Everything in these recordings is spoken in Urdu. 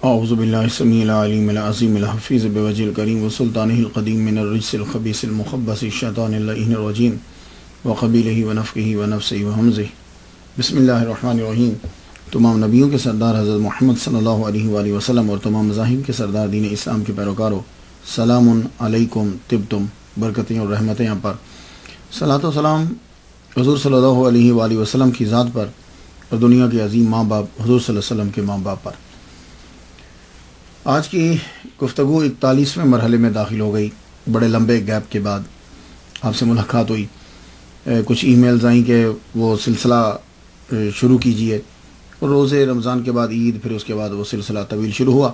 اعوذ باللہ السمیع العلیم العظیم الحفیظ بوجہ الکریم وسلطانہ القدیم من الرجس الخبیث المخبث الشیطان اللعین الرجیم وقبیلہ ونفخہ ونفثہ وہمزہ۔ بسم اللہ الرحمن الرحیم۔ تمام نبیوں کے سردار حضرت محمد صلی اللہ علیہ وآلہ وسلم اور تمام مذاہب کے سردار دین اسلام کے پیروکاروں، سلام علیکم طبتم، برکتیں اور رحمتیں آپ پر۔ صلاۃ و سلام حضور صلی اللہ علیہ وآلہ وسلم کی ذات پر اور دنیا کے عظیم ماں باپ حضور صلی اللہ علیہ وسلم کے ماں باپ پر۔ آج کی گفتگو 41ویں مرحلے میں داخل ہو گئی۔ بڑے لمبے گیپ کے بعد آپ سے ملاقات ہوئی، کچھ ای میلز آئیں کہ وہ سلسلہ شروع کیجئے، اور روزے رمضان کے بعد عید، پھر اس کے بعد وہ سلسلہ طویل شروع ہوا۔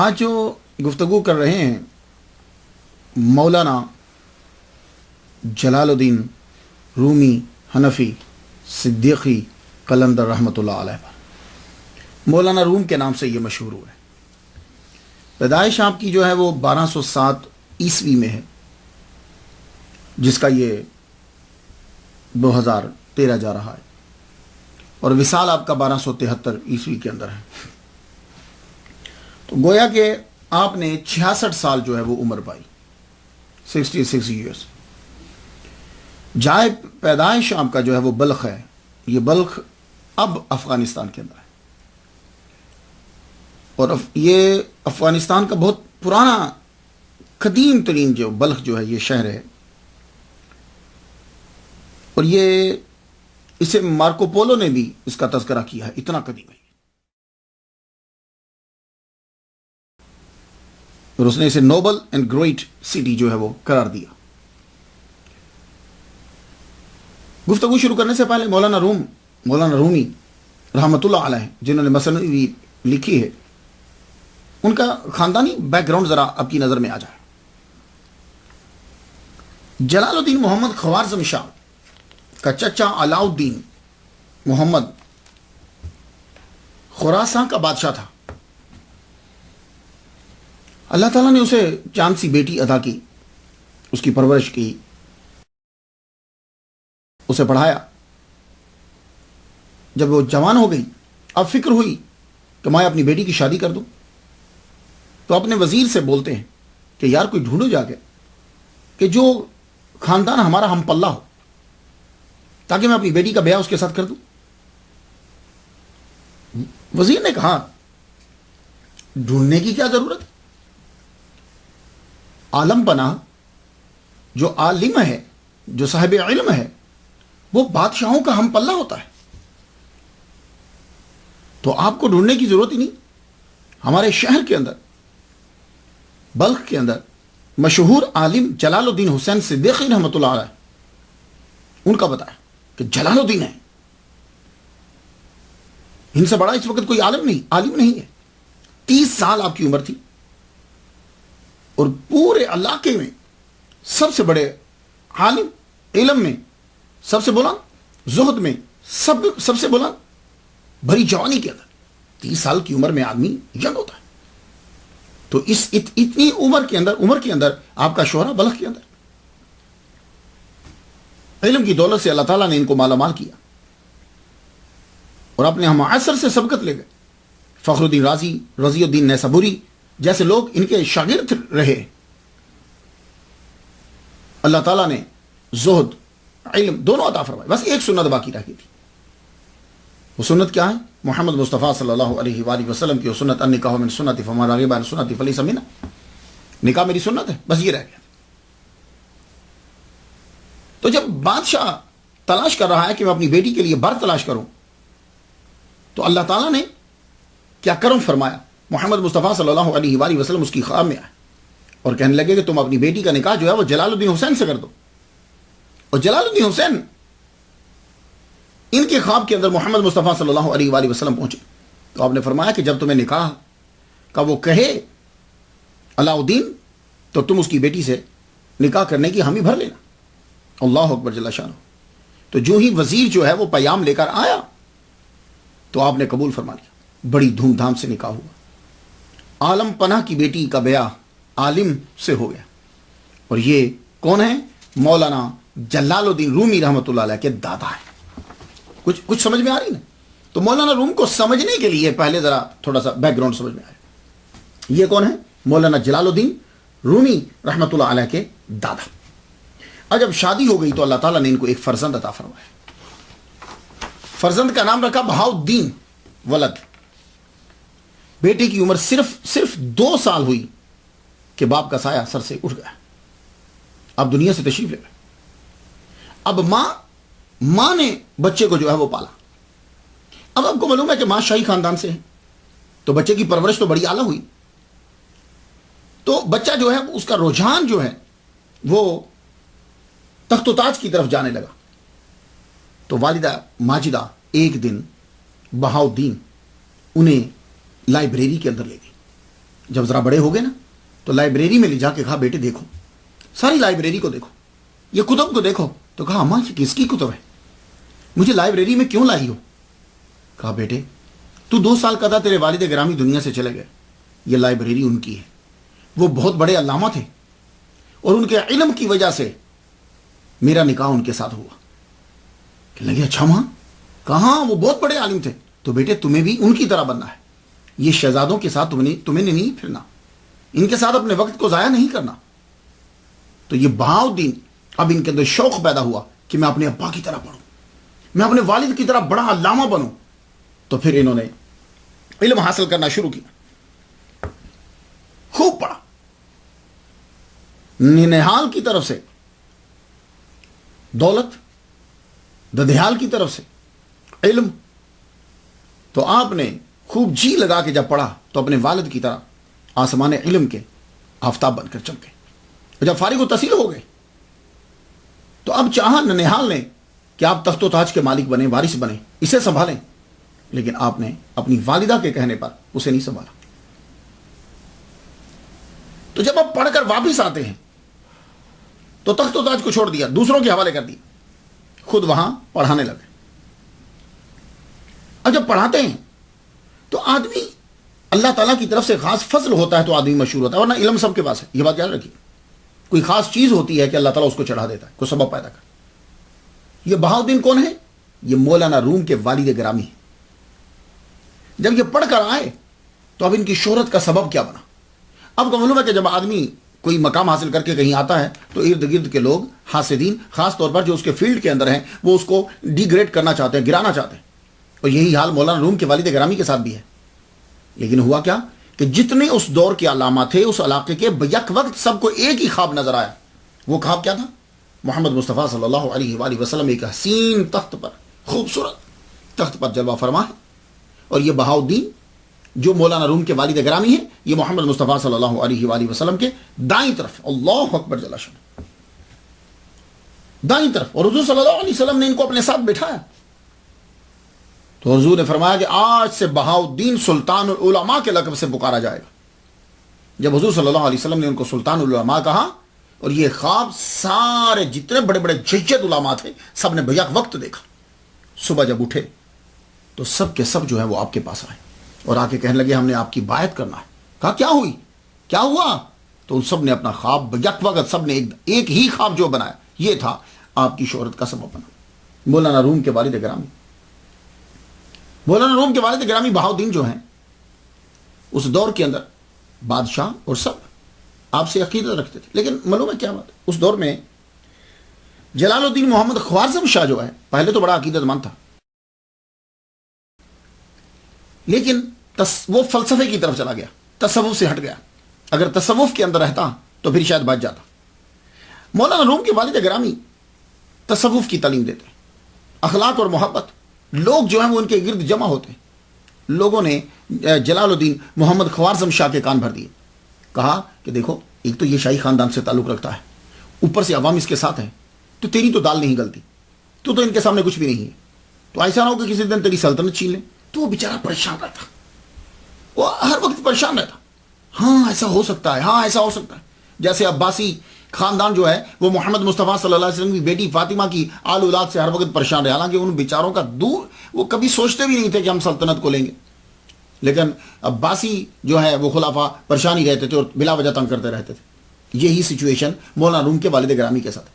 آج جو گفتگو کر رہے ہیں مولانا جلال الدین رومی حنفی صدیقی قلندر رحمۃ اللہ علیہ پر۔ مولانا روم کے نام سے یہ مشہور ہوئے۔ پیدائش آپ کی جو ہے وہ 1207 عیسوی میں ہے، جس کا یہ 2013 جا رہا ہے، اور وصال آپ کا 1273 عیسوی کے اندر ہے۔ تو گویا کہ آپ نے 66 سال جو ہے وہ عمر پائی، 66 ایئرس۔ جائے پیدائش آپ کا جو ہے وہ بلخ ہے۔ یہ بلخ اب افغانستان کے اندر ہے، اور یہ افغانستان کا بہت پرانا قدیم ترین جو بلخ جو ہے یہ شہر ہے، اور یہ اسے مارکو پولو نے بھی اس کا تذکرہ کیا ہے، اتنا قدیم ہے، اور اس نے اسے نوبل اینڈ گریٹ سٹی جو ہے وہ قرار دیا۔ گفتگو شروع کرنے سے پہلے مولانا رومی رحمۃ اللہ علیہ، جنہوں نے مثنوی لکھی ہے، ان کا خاندانی بیک گراؤنڈ ذرا آپ کی نظر میں آ جائے۔ جلال الدین محمد خوارزم شاہ کا چچا علاء الدین محمد خراساں کا بادشاہ تھا۔ اللہ تعالیٰ نے اسے چاند سی بیٹی عطا کی، اس کی پرورش کی، اسے پڑھایا۔ جب وہ جوان ہو گئی، اب فکر ہوئی کہ میں اپنی بیٹی کی شادی کر دوں، تو اپنے وزیر سے بولتے ہیں کہ یار کوئی ڈھونڈو جا کے کہ جو خاندان ہمارا ہم پلہ ہو، تاکہ میں اپنی بیٹی کا بیاہ اس کے ساتھ کر دوں۔ وزیر نے کہا ڈھونڈنے کی کیا ضرورت ہے، عالم پناہ جو عالم ہے، جو صاحب علم ہے، وہ بادشاہوں کا ہم پلہ ہوتا ہے، تو آپ کو ڈھونڈنے کی ضرورت ہی نہیں۔ ہمارے شہر کے اندر، بلخ کے اندر، مشہور عالم جلال الدین حسین صدیقی رحمۃ اللہ علیہ، ان کا بتایا کہ جلال الدین ہے، ان سے بڑا اس وقت کوئی عالم نہیں ہے۔ 30 سال آپ کی عمر تھی، اور پورے علاقے میں سب سے بڑے عالم، علم میں سب سے بلند، زہد میں سب سے بلند، بھری جوانی کے اندر 30 سال کی عمر میں آدمی ینگ ہوتا ہے، تو اس اتنی عمر کے اندر آپ کا شوہرہ بلخ کے اندر۔ علم کی دولت سے اللہ تعالیٰ نے ان کو مالا مال کیا، اور اپنے ہم عصر سے سبقت لے گئے۔ فخر الدین رازی، رضی الدین نیسابوری جیسے لوگ ان کے شاگرد رہے۔ اللہ تعالیٰ نے زہد، علم دونوں عطا فرمائے، بس ایک سنت باقی رہ گئی تھی۔ وہ سنت کیا ہے؟ محمد مصطفیٰ صلی اللہ علیہ وآلہ وسلم کی وہ سنت، النکاح من سنتی فمن رغب عن سنتی فلیس منی، نکاح میری سنت ہے، بس یہ رہ گیا۔ تو جب بادشاہ تلاش کر رہا ہے کہ میں اپنی بیٹی کے لیے بر تلاش کروں، تو اللہ تعالیٰ نے کیا کرم فرمایا، محمد مصطفیٰ صلی اللہ علیہ وآلہ وسلم اس کی خواب میں آئے اور کہنے لگے کہ تم اپنی بیٹی کا نکاح جو ہے وہ جلال الدین حسین سے کر دو۔ اور جلال الدین حسین ان کے خواب کے اندر محمد مصطفیٰ صلی اللہ علیہ وآلہ وسلم پہنچے، تو آپ نے فرمایا کہ جب تمہیں نکاح کا وہ کہے علاء الدین، تو تم اس کی بیٹی سے نکاح کرنے کی حامی بھر لینا۔ اللہ اکبر جل شانہ۔ تو جو ہی وزیر جو ہے وہ پیام لے کر آیا، تو آپ نے قبول فرما لیا، بڑی دھوم دھام سے نکاح ہوا۔ عالم پناہ کی بیٹی کا بیاہ عالم سے ہو گیا، اور یہ کون ہے؟ مولانا جلال الدین رومی رحمۃ اللہ علیہ کے دادا ہیں۔ کچھ سمجھ میں آ رہی نا؟ تو مولانا روم کو سمجھنے کے لیے پہلے ذرا تھوڑا سا بیک گراؤنڈ سمجھ میں آئے. یہ کون ہے؟ مولانا جلال الدین رومی رحمۃ اللہ علیہ کے دادا. اور جب شادی ہو گئی تو اللہ تعالیٰ نے ان کو ایک فرزند عطا فرمایا. فرزند کا نام رکھا بہاؤ الدین ولد. بیٹے کی عمر صرف 2 سال ہوئی کہ باپ کا سایہ سر سے اٹھ گیا. اب دنیا سے تشریف لے گئے. اب ماں نے بچے کو جو ہے وہ پالا. اب آپ کو معلوم ہے کہ ماں شاہی خاندان سے ہے تو بچے کی پرورش تو بڑی اعلیٰ ہوئی. تو بچہ جو ہے اس کا رجحان جو ہے وہ تخت و تاج کی طرف جانے لگا. تو والدہ ماجدہ ایک دن بہاؤ الدین انہیں لائبریری کے اندر لے گئی. جب ذرا بڑے ہو گئے نا تو لائبریری میں لے جا کے کہا بیٹے دیکھو ساری لائبریری کو دیکھو, یہ کتب کو دیکھو. تو کہا اماں یہ کس کی کتب ہے, مجھے لائبریری میں کیوں لائی ہو؟ کہا بیٹے تو 2 سال کا تھا تیرے والد گرامی دنیا سے چلے گئے, یہ لائبریری ان کی ہے. وہ بہت بڑے علامہ تھے اور ان کے علم کی وجہ سے میرا نکاح ان کے ساتھ ہوا. کہ لگے اچھا ماں, کہاں وہ بہت بڑے عالم تھے. تو بیٹے تمہیں بھی ان کی طرح بننا ہے. یہ شہزادوں کے ساتھ تمہیں نہیں پھرنا, ان کے ساتھ اپنے وقت کو ضائع نہیں کرنا. تو یہ بہاؤ الدین اب ان کے اندر شوق پیدا ہوا کہ میں اپنے ابا کی طرح پڑھوں, میں اپنے والد کی طرح بڑا علامہ بنوں. تو پھر انہوں نے علم حاصل کرنا شروع کیا, خوب پڑھا. ننہال کی طرف سے دولت, ددھیال کی طرف سے علم. تو آپ نے خوب جی لگا کے جب پڑھا تو اپنے والد کی طرح آسمان علم کے آفتاب بن کر چمکے. جب فارغ و تحصیل ہو گئے تو اب چاہا ننہال نے کہ آپ تخت و تاج کے مالک بنے, وارث بنے, اسے سنبھالیں. لیکن آپ نے اپنی والدہ کے کہنے پر اسے نہیں سنبھالا. تو جب آپ پڑھ کر واپس آتے ہیں تو تخت و تاج کو چھوڑ دیا, دوسروں کے حوالے کر دیا, خود وہاں پڑھانے لگے. اب جب پڑھاتے ہیں تو آدمی اللہ تعالیٰ کی طرف سے خاص فضل ہوتا ہے تو آدمی مشہور ہوتا ہے, ورنہ علم سب کے پاس ہے. یہ بات یاد رکھیے, کوئی خاص چیز ہوتی ہے کہ اللہ تعالیٰ اس کو چڑھا دیتا ہے, کوئی سبب پیدا کر. یہ بہاؤ الدین کون ہے؟ یہ مولانا روم کے والد گرامی ہیں. جب یہ پڑھ کر آئے تو اب ان کی شہرت کا سبب کیا بنا. اب کو معلوم ہے کہ جب آدمی کوئی مقام حاصل کر کے کہیں آتا ہے تو ارد گرد کے لوگ حاسدین, خاص طور پر جو اس کے فیلڈ کے اندر ہیں, وہ اس کو ڈی گریڈ کرنا چاہتے ہیں, گرانا چاہتے ہیں. اور یہی حال مولانا روم کے والد گرامی کے ساتھ بھی ہے. لیکن ہوا کیا کہ جتنے اس دور کے علامہ تھے اس علاقے کے بیک وقت سب کو ایک ہی خواب نظر آیا. وہ خواب کیا تھا؟ محمد مصطفیٰ صلی اللہ علیہ وآلہ وسلم ایک حسین تخت پر, خوبصورت تخت پر جلوہ فرما ہے. اور یہ بہاؤ الدین جو مولانا روم کے والد گرامی ہیں, یہ محمد مصطفیٰ صلی اللہ علیہ وآلہ وسلم کے دائیں طرف, اللہ اکبر جل شانہ, دائیں طرف. اور حضور صلی اللہ علیہ وسلم نے ان کو اپنے ساتھ بٹھایا. تو حضور نے فرمایا کہ آج سے بہاؤ الدین سلطان العلماء کے لقب سے پکارا جائے گا. جب حضور صلی اللہ علیہ وسلم نے ان کو سلطان العلماء کہا, اور یہ خواب سارے جتنے بڑے بڑے جید علماء تھے سب نے بیک وقت دیکھا. صبح جب اٹھے تو سب کے سب جو ہے وہ آپ کے پاس آئے اور آ کے کہنے لگے ہم نے آپ کی بیعت کرنا ہے. کہا کیا ہوئی, کیا ہوا؟ تو ان سب نے اپنا خواب بیک وقت سب نے ایک ہی خواب جو بنایا, یہ تھا آپ کی شہرت کا سبب بنا. مولانا روم کے والد گرامی, مولانا روم کے والد گرامی بہاؤ الدین جو ہیں اس دور کے اندر بادشاہ اور سب آپ سے عقیدت رکھتے تھے. لیکن معلوم ہے کیا بات ہے, اس دور میں جلال الدین محمد خوارزم شاہ جو ہے پہلے تو بڑا عقیدت مند تھا, لیکن وہ فلسفے کی طرف چلا گیا, تصوف سے ہٹ گیا. اگر تصوف کے اندر رہتا تو پھر شاید بچ جاتا. مولانا روم کے والد گرامی تصوف کی تعلیم دیتے, اخلاق اور محبت. لوگ جو ہیں وہ ان کے گرد جمع ہوتے ہیں. لوگوں نے جلال الدین محمد خوارزم شاہ کے کان بھر دیے. کہا کہ دیکھو ایک تو یہ شاہی خاندان سے تعلق رکھتا ہے, اوپر سے عوام اس کے ساتھ ہیں, تو تیری تو دال نہیں گلتی, تو ان کے سامنے کچھ بھی نہیں ہے. تو ایسا نہ ہو کہ کسی دن تیری سلطنت چھین لیں. تو وہ بیچارہ پریشان رہتا, وہ ہر وقت پریشان رہتا. ہاں ایسا ہو سکتا ہے, ہاں ایسا ہو سکتا ہے. جیسے عباسی خاندان جو ہے وہ محمد مصطفیٰ صلی اللہ علیہ وسلم کی بیٹی فاطمہ کی آل اولاد سے ہر وقت پریشان رہے, حالانکہ ان بیچاروں کا دور, وہ کبھی سوچتے بھی نہیں تھے کہ ہم سلطنت کو لیں گے. لیکن عباسی جو ہے وہ خلافہ پریشان ہی رہتے تھے اور بلا وجہ تنگ کرتے رہتے تھے. یہی سچویشن مولانا روم کے والد گرامی کے ساتھ.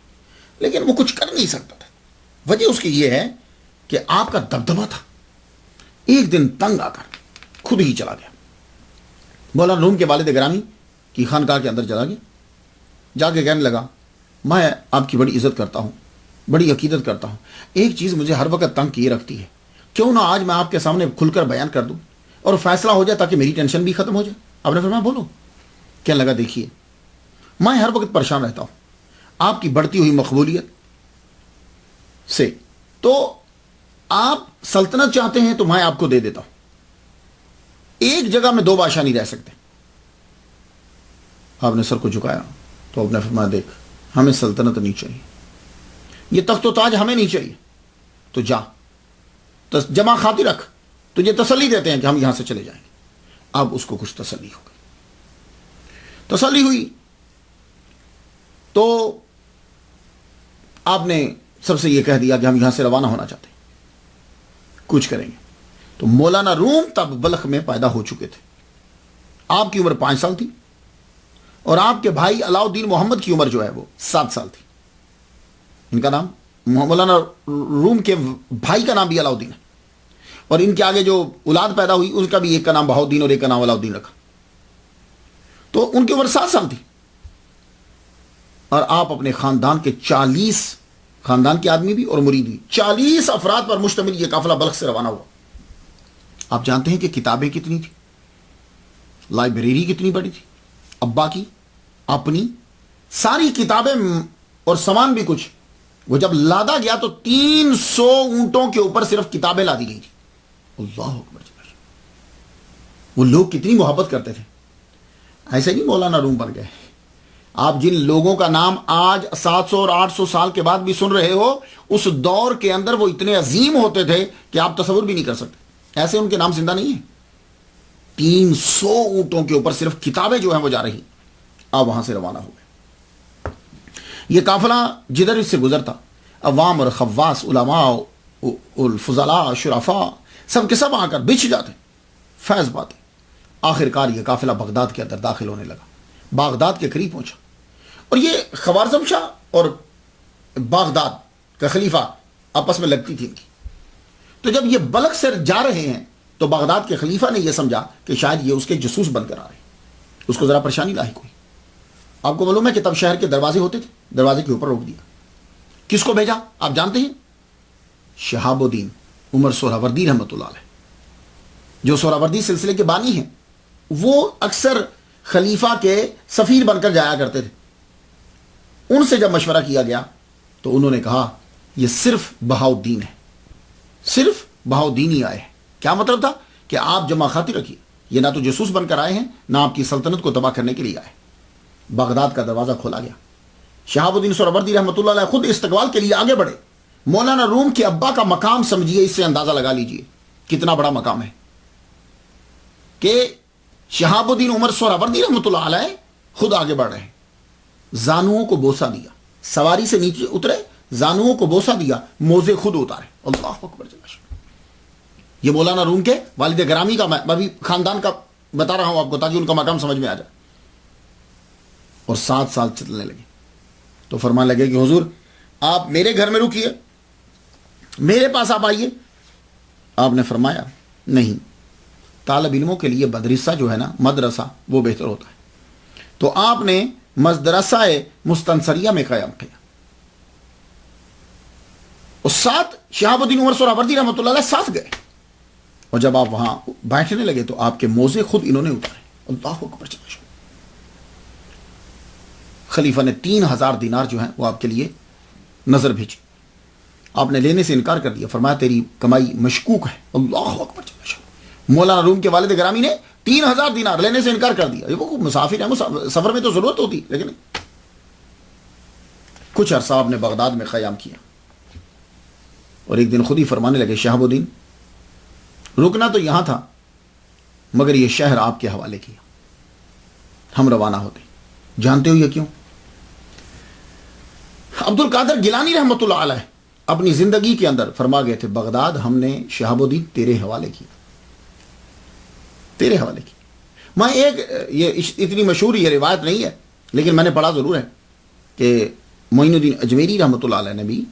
لیکن وہ کچھ کر نہیں سکتا تھا. وجہ اس کی یہ ہے کہ آپ کا دبدبہ تھا, ایک دن تنگ آ کر خود ہی چلا گیا، مولانا روم کے والد گرامی کی خانقاہ کے اندر چلا گیا، جا کے کہنے لگا میں آپ کی بڑی عزت کرتا ہوں، بڑی عقیدت کرتا ہوں، ایک چیز مجھے ہر وقت تنگ کیے رکھتی ہے، کیوں نہ آج میں آپ کے سامنے کھل کر بیان کر دوں اور فیصلہ ہو جائے تاکہ میری ٹینشن بھی ختم ہو جائے۔ آپ نے فرمایا بولو۔ کہنے لگا دیکھیے میں ہر وقت پریشان رہتا ہوں آپ کی بڑھتی ہوئی مقبولیت سے، تو آپ سلطنت چاہتے ہیں تو میں آپ کو دے دیتا ہوں، ایک جگہ میں دو بادشاہ نہیں رہ سکتے۔ آپ نے سر کو جھکایا تو آپ نے فرمایا دیکھ ہمیں سلطنت نہیں چاہیے، یہ تخت و تاج ہمیں نہیں چاہیے، تو جا جمع خاطر رکھ، تجھے تسلی دیتے ہیں کہ ہم یہاں سے چلے جائیں گے۔ اب اس کو کچھ تسلی ہو گئی، تسلی ہوئی تو آپ نے سب سے یہ کہہ دیا کہ ہم یہاں سے روانہ ہونا چاہتے ہیں، کچھ کریں گے۔ تو مولانا روم تب بلخ میں پیدا ہو چکے تھے، آپ کی عمر 5 سال تھی اور آپ کے بھائی علاؤ الدین محمد کی عمر جو ہے وہ 7 سال تھی۔ ان کا نام مولانا روم کے بھائی کا نام بھی علاؤ الدین ہے، اور ان کے آگے جو اولاد پیدا ہوئی اس کا بھی ایک کا نام بہاؤ الدین اور ایک کا نام علاؤ الدین رکھا، تو ان کی عمر 7 سال تھی، اور آپ اپنے خاندان کے 40 خاندان کے آدمی بھی اور مرید بھی 40 افراد پر مشتمل یہ قافلہ بلخ سے روانہ ہوا۔ آپ جانتے ہیں کہ کتابیں کتنی تھی، لائبریری کتنی بڑی تھی، ابا کی اپنی ساری کتابیں اور سامان بھی کچھ، وہ جب لادا گیا تو 300 اونٹوں کے اوپر صرف کتابیں لا دی گئی تھی۔ اللہ اکبر، وہ لوگ کتنی محبت کرتے تھے۔ ایسے نہیں مولانا روم بن گئے، آپ جن لوگوں کا نام آج 700 اور 800 سال کے بعد بھی سن رہے ہو، اس دور کے اندر وہ اتنے عظیم ہوتے تھے کہ آپ تصور بھی نہیں کر سکتے، ایسے ان کے نام زندہ نہیں ہیں۔ 300 اونٹوں کے اوپر صرف کتابیں جو ہیں وہ جا رہی، آپ وہاں سے روانہ ہو گئے۔ یہ قافلہ جدھر اس سے گزرتا، عوام اور خواص، علماء، الفضلاء، شرفاء، سب کے سب آ کر بچھ جاتے، فیض پاتے۔ آخر کار یہ قافلہ بغداد کے اندر داخل ہونے لگا، بغداد کے قریب پہنچا، اور یہ خوارزم شاہ اور بغداد کا خلیفہ آپس میں لگتی تھی ان کی۔ تو جب یہ بلخ سے جا رہے ہیں تو بغداد کے خلیفہ نے یہ سمجھا کہ شاید یہ اس کے جاسوس بن کر آ رہے ہیں، اس کو ذرا پریشانی لاحق ہوئی۔ آپ کو معلوم ہے کہ تب شہر کے دروازے ہوتے تھے، دروازے کے اوپر روک دیا۔ کس کو بھیجا آپ جانتے ہیں؟ شہاب الدین عمر سہراوردی رحمۃ اللہ علیہ، جو سہراوردی سلسلے کے بانی ہیں، وہ اکثر خلیفہ کے سفیر بن کر جایا کرتے تھے۔ ان سے جب مشورہ کیا گیا تو انہوں نے کہا یہ صرف بہاؤالدین ہے، صرف بہاؤالدین ہی آئے ہیں۔ کیا مطلب تھا؟ کہ آپ جمع خاطر رکھیے، یہ نہ تو جاسوس بن کر آئے ہیں، نہ آپ کی سلطنت کو تباہ کرنے کے لیے آئے۔ بغداد کا دروازہ کھولا گیا، شہاب الدین سہروردی رحمۃ اللہ علیہ خود استقبال کے لیے آگے بڑھے۔ مولانا روم کے ابا کا مقام سمجھیے، اس سے اندازہ لگا لیجئے کتنا بڑا مقام ہے کہ شہاب الدین عمر سہروردی رحمۃ اللہ علیہ خود آگے بڑھ رہے ہیں۔ زانوؤں کو بوسہ دیا، سواری سے نیچے اترے، زانوؤں کو بوسہ دیا، موزے خود اتارے۔ اللہ اکبر۔ یہ مولانا روم کے والد گرامی کا، میں ابھی خاندان کا بتا رہا ہوں آپ کو تاکہ ان کا مقام سمجھ میں آ جائے۔ اور 7 سال چلنے لگے تو فرمانے لگے کہ حضور آپ میرے گھر میں رکیے، میرے پاس آپ آئیے۔ آپ نے فرمایا نہیں، طالب علموں کے لیے مدرسہ جو ہے نا، مدرسہ وہ بہتر ہوتا ہے۔ تو آپ نے مدرسہ مستنصریہ میں قیام کیا، اور ساتھ شہاب الدین عمر سہروردی رحمۃ اللہ علیہ ساتھ گئے، اور جب آپ وہاں بیٹھنے لگے تو آپ کے موزے خود انہوں نے اتارے۔ اللہ اکبر۔ خلیفہ نے 3000 دینار جو ہیں وہ آپ کے لیے نظر بھیجی، آپ نے لینے سے انکار کر دیا، فرمایا تیری کمائی مشکوک ہے۔ اللہ اکبر۔ مولانا روم کے والد گرامی نے 3000 دینار لینے سے انکار کر دیا۔ وہ مسافر ہیں، سفر میں تو ضرورت ہوتی، لیکن کچھ عرصہ آپ نے بغداد میں قیام کیا، اور ایک دن خود ہی فرمانے لگے شہاب الدین رکنا تو یہاں تھا، مگر یہ شہر آپ کے حوالے کیا، ہم روانہ ہوتے۔ جانتے ہو یہ کیوں؟ عبد القادر گیلانی رحمۃ اللہ علیہ اپنی زندگی کے اندر فرما گئے تھے بغداد ہم نے شہاب الدین تیرے حوالے کیا، تیرے حوالے کی۔ میں یہ اتنی مشہور یہ روایت نہیں ہے، لیکن میں نے پڑھا ضرور ہے کہ معین الدین اجمیری رحمۃ اللہ علیہ نے بھی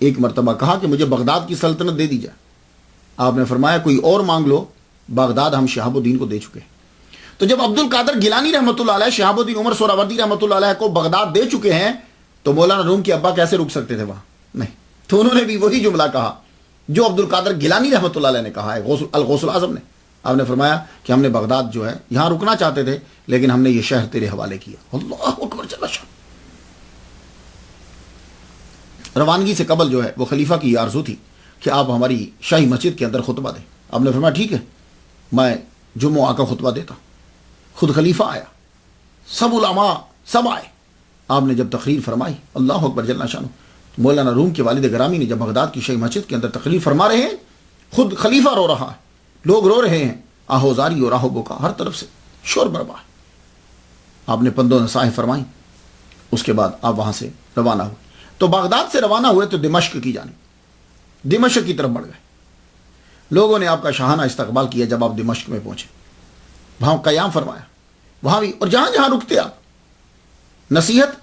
ایک مرتبہ کہا کہ مجھے بغداد کی سلطنت دے دی جائے، آپ نے فرمایا کوئی اور مانگ لو، بغداد ہم شہاب الدین کو دے چکے ہیں۔ تو جب عبد القادر گیلانی رحمۃ اللہ علیہ شہاب الدین عمر سہروردی رحمۃ اللہ علیہ کو بغداد دے چکے ہیں تو مولانا روم کے ابا کیسے رک سکتے تھے وہاں؟ نہیں، تو انہوں نے بھی وہی جملہ کہا جو عبد القادر گیلانی رحمۃ اللہ علیہ نے کہا ہے، الغوث الاعظم نے۔ آپ نے فرمایا کہ ہم نے بغداد جو ہے یہاں رکنا چاہتے تھے لیکن ہم نے یہ شہر تیرے حوالے کیا۔ اللہ اکبر جل شان۔ روانگی سے قبل جو ہے وہ خلیفہ کی یہ آرزو تھی کہ آپ ہماری شاہی مسجد کے اندر خطبہ دیں۔ آپ نے فرمایا ٹھیک ہے، میں جمعہ آ کر خطبہ دیتا۔ خود خلیفہ آیا، سب علماء سب آئے۔ آپ نے جب تقریر فرمائی، اللہ اکبر جل شانہ، مولانا روم کے والد گرامی نے جب بغداد کی شاہی مسجد کے اندر تقریر فرما رہے ہیں، خود خلیفہ رو رہا ہے، لوگ رو رہے ہیں، آہوزاری اور آہو بکا ہر طرف سے شور برپا ہے۔ آپ نے پندوں نصائح فرمائیں، اس کے بعد آپ وہاں سے روانہ ہوئے۔ تو بغداد سے روانہ ہوئے تو دمشق کی جانب، دمشق کی طرف بڑھ گئے۔ لوگوں نے آپ کا شاہانہ استقبال کیا۔ جب آپ دمشق میں پہنچے وہاں قیام فرمایا، وہاں بھی، اور جہاں جہاں رکتے آپ نصیحت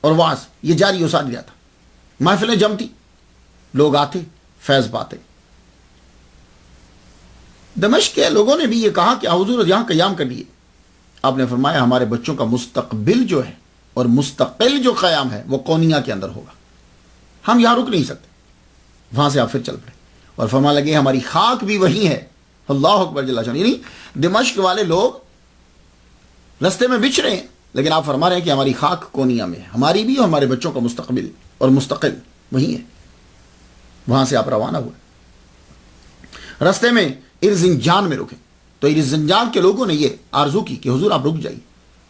اور وعظ یہ جاری و ساری رہتا، محفلیں جمتی، لوگ آتے، فیض پاتے۔ دمشق کے لوگوں نے بھی یہ کہا کہ حضور یہاں قیام کر لیے۔ آپ نے فرمایا ہمارے بچوں کا مستقبل جو ہے اور مستقل جو قیام ہے وہ کونیا کے اندر ہوگا، ہم یہاں رک نہیں سکتے۔ وہاں سے آپ پھر چل پڑے اور فرمانے لگے ہماری خاک بھی وہی ہے۔ اللہ اکبر جل شانہ۔ یعنی دمشق والے لوگ رستے میں بچھ رہے ہیں لیکن آپ فرما رہے ہیں کہ ہماری خاک کونیا میں ہے، ہماری بھی اور ہمارے بچوں کا مستقبل اور مستقل وہی ہے۔ وہاں سے آپ روانہ ہوئے، رستے میں ارزنجان میں رکے تو ارزنجان کے لوگوں نے یہ آرزو کی کہ حضور آپ رک جائیے۔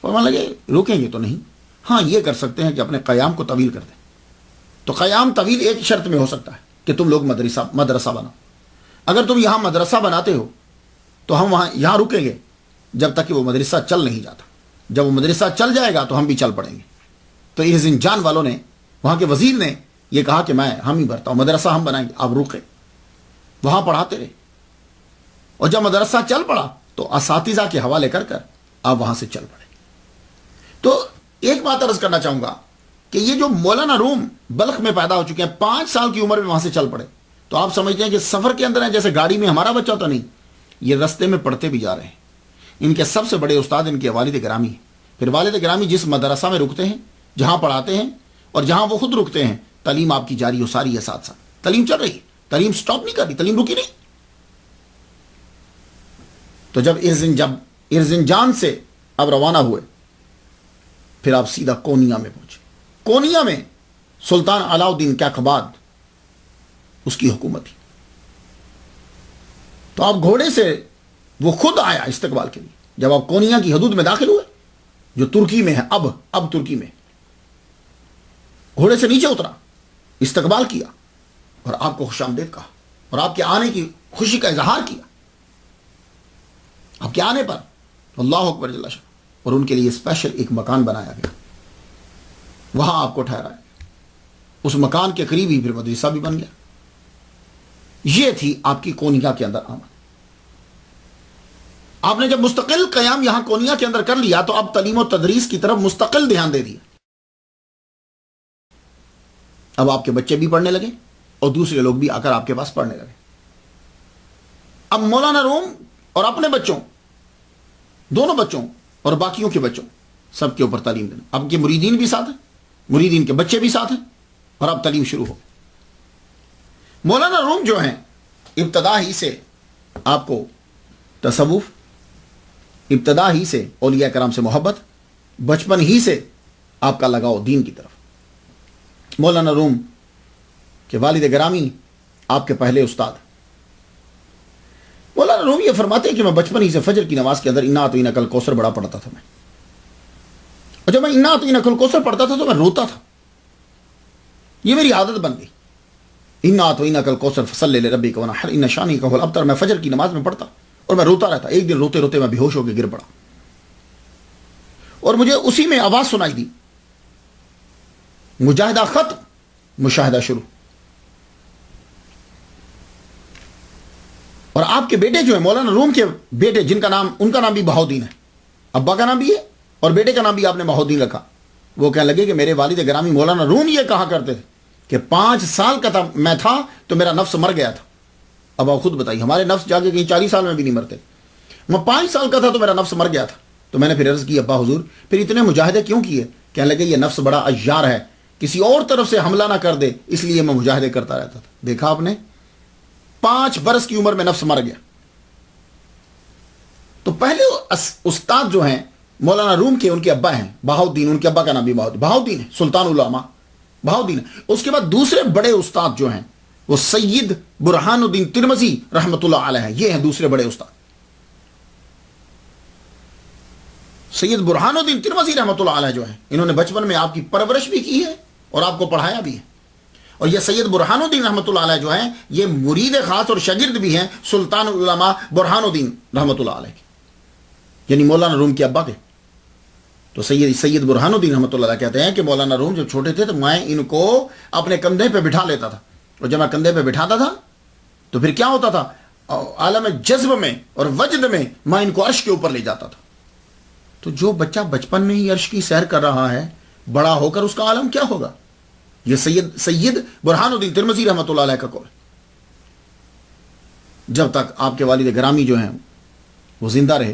فرمانے لگے رکیں گے تو نہیں، ہاں یہ کر سکتے ہیں کہ اپنے قیام کو طویل کر دیں۔ تو قیام طویل ایک شرط میں ہو سکتا ہے کہ تم لوگ مدرسہ بناؤ۔ اگر تم یہاں مدرسہ بناتے ہو تو ہم وہاں یہاں رکیں گے جب تک کہ وہ مدرسہ چل نہیں جاتا، جب وہ مدرسہ چل جائے گا تو ہم بھی چل پڑیں گے۔ تو ارزنجان والوں نے، وہاں کے وزیر نے یہ کہا کہ ہم ہی بھرتا ہوں، مدرسہ ہم بنائیں گے، آپ رکے، وہاں پڑھاتے رہے۔ اور جب مدرسہ چل پڑا تو اساتذہ کے حوالے کر کر آپ وہاں سے چل پڑے۔ تو ایک بات عرض کرنا چاہوں گا کہ یہ جو مولانا روم بلخ میں پیدا ہو چکے ہیں، 5 سال کی عمر میں وہاں سے چل پڑے، تو آپ سمجھتے ہیں کہ سفر کے اندر ہیں جیسے گاڑی میں ہمارا بچہ ہوتا، نہیں، یہ رستے میں پڑھتے بھی جا رہے ہیں۔ ان کے سب سے بڑے استاد ان کے والد گرامی ہیں۔ پھر والد گرامی جس مدرسہ میں رکتے ہیں، جہاں پڑھاتے ہیں اور جہاں وہ خود رکتے ہیں، تعلیم آپ کی جاری و ساری ہے، ساتھ ساتھ تعلیم چل رہی ہے، تعلیم سٹاپ نہیں کر رہی، تعلیم رکی نہیں۔ تو جب ارزنجان سے اب روانہ ہوئے پھر آپ سیدھا کونیا میں پہنچے۔ کونیا میں سلطان علاء الدین کیقباد اس کی حکومت تھی۔ تو آپ گھوڑے سے، وہ خود آیا استقبال کے لیے۔ جب آپ کونیا کی حدود میں داخل ہوئے جو ترکی میں ہے، اب ترکی میں، گھوڑے سے نیچے اترا، استقبال کیا اور آپ کو خوش آمدید کہا اور آپ کے آنے کی خوشی کا اظہار کیا۔ آپ کے آنے پر اللہ اکبر جل شانہ، اور ان کے لیے اسپیشل ایک مکان بنایا گیا، وہاں آپ کو ٹھہرایا گیا۔ اس مکان کے قریب ہی پھر مدرسہ بھی بن گیا۔ یہ تھی آپ کی کونیا کے اندر آمد۔ آپ نے جب مستقل قیام یہاں کونیا کے اندر کر لیا تو اب تعلیم و تدریس کی طرف مستقل دھیان دے دیا۔ اب آپ کے بچے بھی پڑھنے لگے اور دوسرے لوگ بھی آ کر آپ کے پاس پڑھنے لگے۔ اب مولانا روم اور اپنے بچوں، دونوں بچوں اور باقیوں کے بچوں، سب کے اوپر تعلیم دینا۔ اب کے مریدین بھی ساتھ ہیں، مریدین کے بچے بھی ساتھ ہیں، اور اب تعلیم شروع ہو۔ مولانا روم جو ہیں ابتدا ہی سے آپ کو تصوف، ابتدا ہی سے اولیاء کرام سے محبت، بچپن ہی سے آپ کا لگاؤ دین کی طرف۔ مولانا روم کے والد گرامی آپ کے پہلے استاد۔ مولانا روم یہ فرماتے ہیں کہ میں بچپن ہی سے فجر کی نماز کے اندر انا اعطیناک الکوثر بڑا پڑھتا تھا میں، اور جب میں انا اعطیناک الکوثر پڑھتا تھا تو میں روتا تھا، یہ میری عادت بن گئی۔ انا اعطیناک الکوثر فصلی لربک وانحر ان شانئک هو الابتر، میں فجر کی نماز میں پڑھتا اور میں روتا رہتا۔ ایک دن روتے روتے میں بے ہوش ہو کے گر پڑا اور مجھے اسی میں آواز سنائی دی، مجاہدہ ختم، مشاہدہ شروع۔ اور آپ کے بیٹے جو ہیں مولانا روم کے بیٹے، جن کا نام، ان کا نام بھی بہاؤدین ہے، ابا کا نام بھی ہے اور بیٹے کا نام بھی آپ نے بہاؤدین رکھا۔ وہ کہنے لگے کہ میرے والد گرامی مولانا روم یہ کہا کرتے تھے کہ 5 سال کا تھا میں تھا تو میرا نفس مر گیا تھا، اب آپ خود بتائیے، ہمارے نفس جا کے کہیں 40 سال میں بھی نہیں مرتے. میں 5 سال کا تھا تو میرا نفس مر گیا تھا. تو میں نے پھر عرض کی ابا حضور پھر اتنے مجاہدے کیوں کیے؟ کہنے لگے یہ نفس بڑا عیار ہے، کسی اور طرف سے حملہ نہ کر دے، اس لیے میں مجاہدے کرتا رہتا تھا. دیکھا آپ نے، 5 برس کی عمر میں نفس مر گیا. تو پہلے استاد جو ہیں مولانا روم کے، ان کے ابا ہیں بہاؤدین، ان کے ابا کا نام بھی بہاؤدین ہے، سلطان العلماء بہاؤدین. اس کے بعد دوسرے بڑے استاد جو ہیں وہ سید برہان الدین ترمذی رحمۃ اللہ علیہ ہیں. یہ ہیں دوسرے بڑے استاد، سید برہان الدین ترمذی رحمۃ اللہ علیہ جو ہیں. انہوں نے بچپن میں آپ کی پرورش بھی کی ہے اور آپ کو پڑھایا بھی ہے. اور یہ سید برہان الدین رحمۃ اللہ علیہ جو ہیں یہ مرید خاص اور شاگرد بھی ہیں سلطان العلماء برہان الدین رحمۃ اللہ علیہ کے، یعنی مولانا روم کے ابا کے. تو سید برہان الدین رحمۃ اللہ علیہ کہتے ہیں کہ مولانا روم جب چھوٹے تھے تو میں ان کو اپنے کندھے پہ بٹھا لیتا تھا، اور جب میں کندھے پہ بٹھاتا تھا تو پھر کیا ہوتا تھا، عالم جذب میں اور وجد میں میں ان کو عرش کے اوپر لے جاتا تھا. تو جو بچہ بچپن میں ہی عرش کی سیر کر رہا ہے، بڑا ہو کر اس کا عالم کیا ہوگا؟ یہ سید برہان الدین ترمذی رحمۃ اللہ علیہ کا قول. جب تک آپ کے والد گرامی جو ہیں وہ زندہ رہے،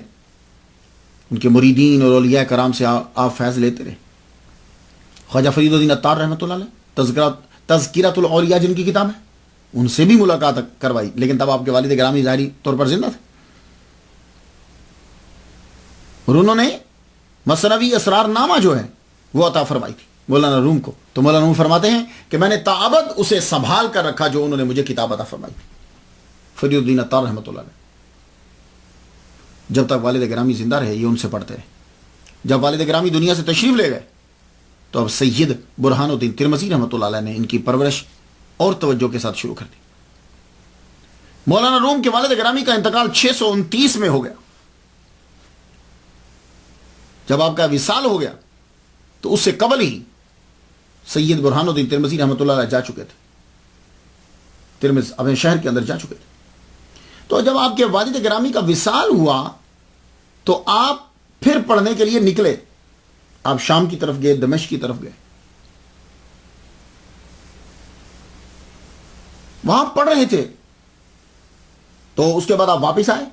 ان کے مریدین اور اولیاء کرام سے آپ فیض لیتے رہے. خواجہ فرید الدین عطار رحمۃ اللہ علیہ تذکرۃ الاولیاء جن کی کتاب ہے، ان سے بھی ملاقات کروائی، لیکن تب آپ کے والد گرامی ظاہری طور پر زندہ تھے. اور انہوں نے مثنوی اسرار نامہ جو ہے وہ عطا فرمائی تھی مولانا روم کو. تو مولانا روم فرماتے ہیں کہ میں نے تابد اسے سنبھال کر رکھا جو انہوں نے مجھے کتاب عطا فرمائی تھی، فرید الدین عطار رحمۃ اللہ علیہ. جب تک والد گرامی زندہ رہے یہ ان سے پڑھتے رہے. جب والد گرامی دنیا سے تشریف لے گئے تو اب سید برہان الدین ترمذی رحمۃ اللہ علیہ نے ان کی پرورش اور توجہ کے ساتھ شروع کر دی. مولانا روم کے والد گرامی کا انتقال 629 میں ہو گیا. جب آپ کا وصال ہو گیا تو اس سے قبل ہی سید برہان الدین ترمذی رحمۃ اللہ علیہ جا چکے تھے، ترمذ اپنے شہر کے اندر جا چکے تھے. تو جب آپ کے والد گرامی کا وصال ہوا تو آپ پھر پڑھنے کے لیے نکلے. آپ شام کی طرف گئے، دمشق کی طرف گئے، وہاں پڑھ رہے تھے. تو اس کے بعد آپ واپس آئے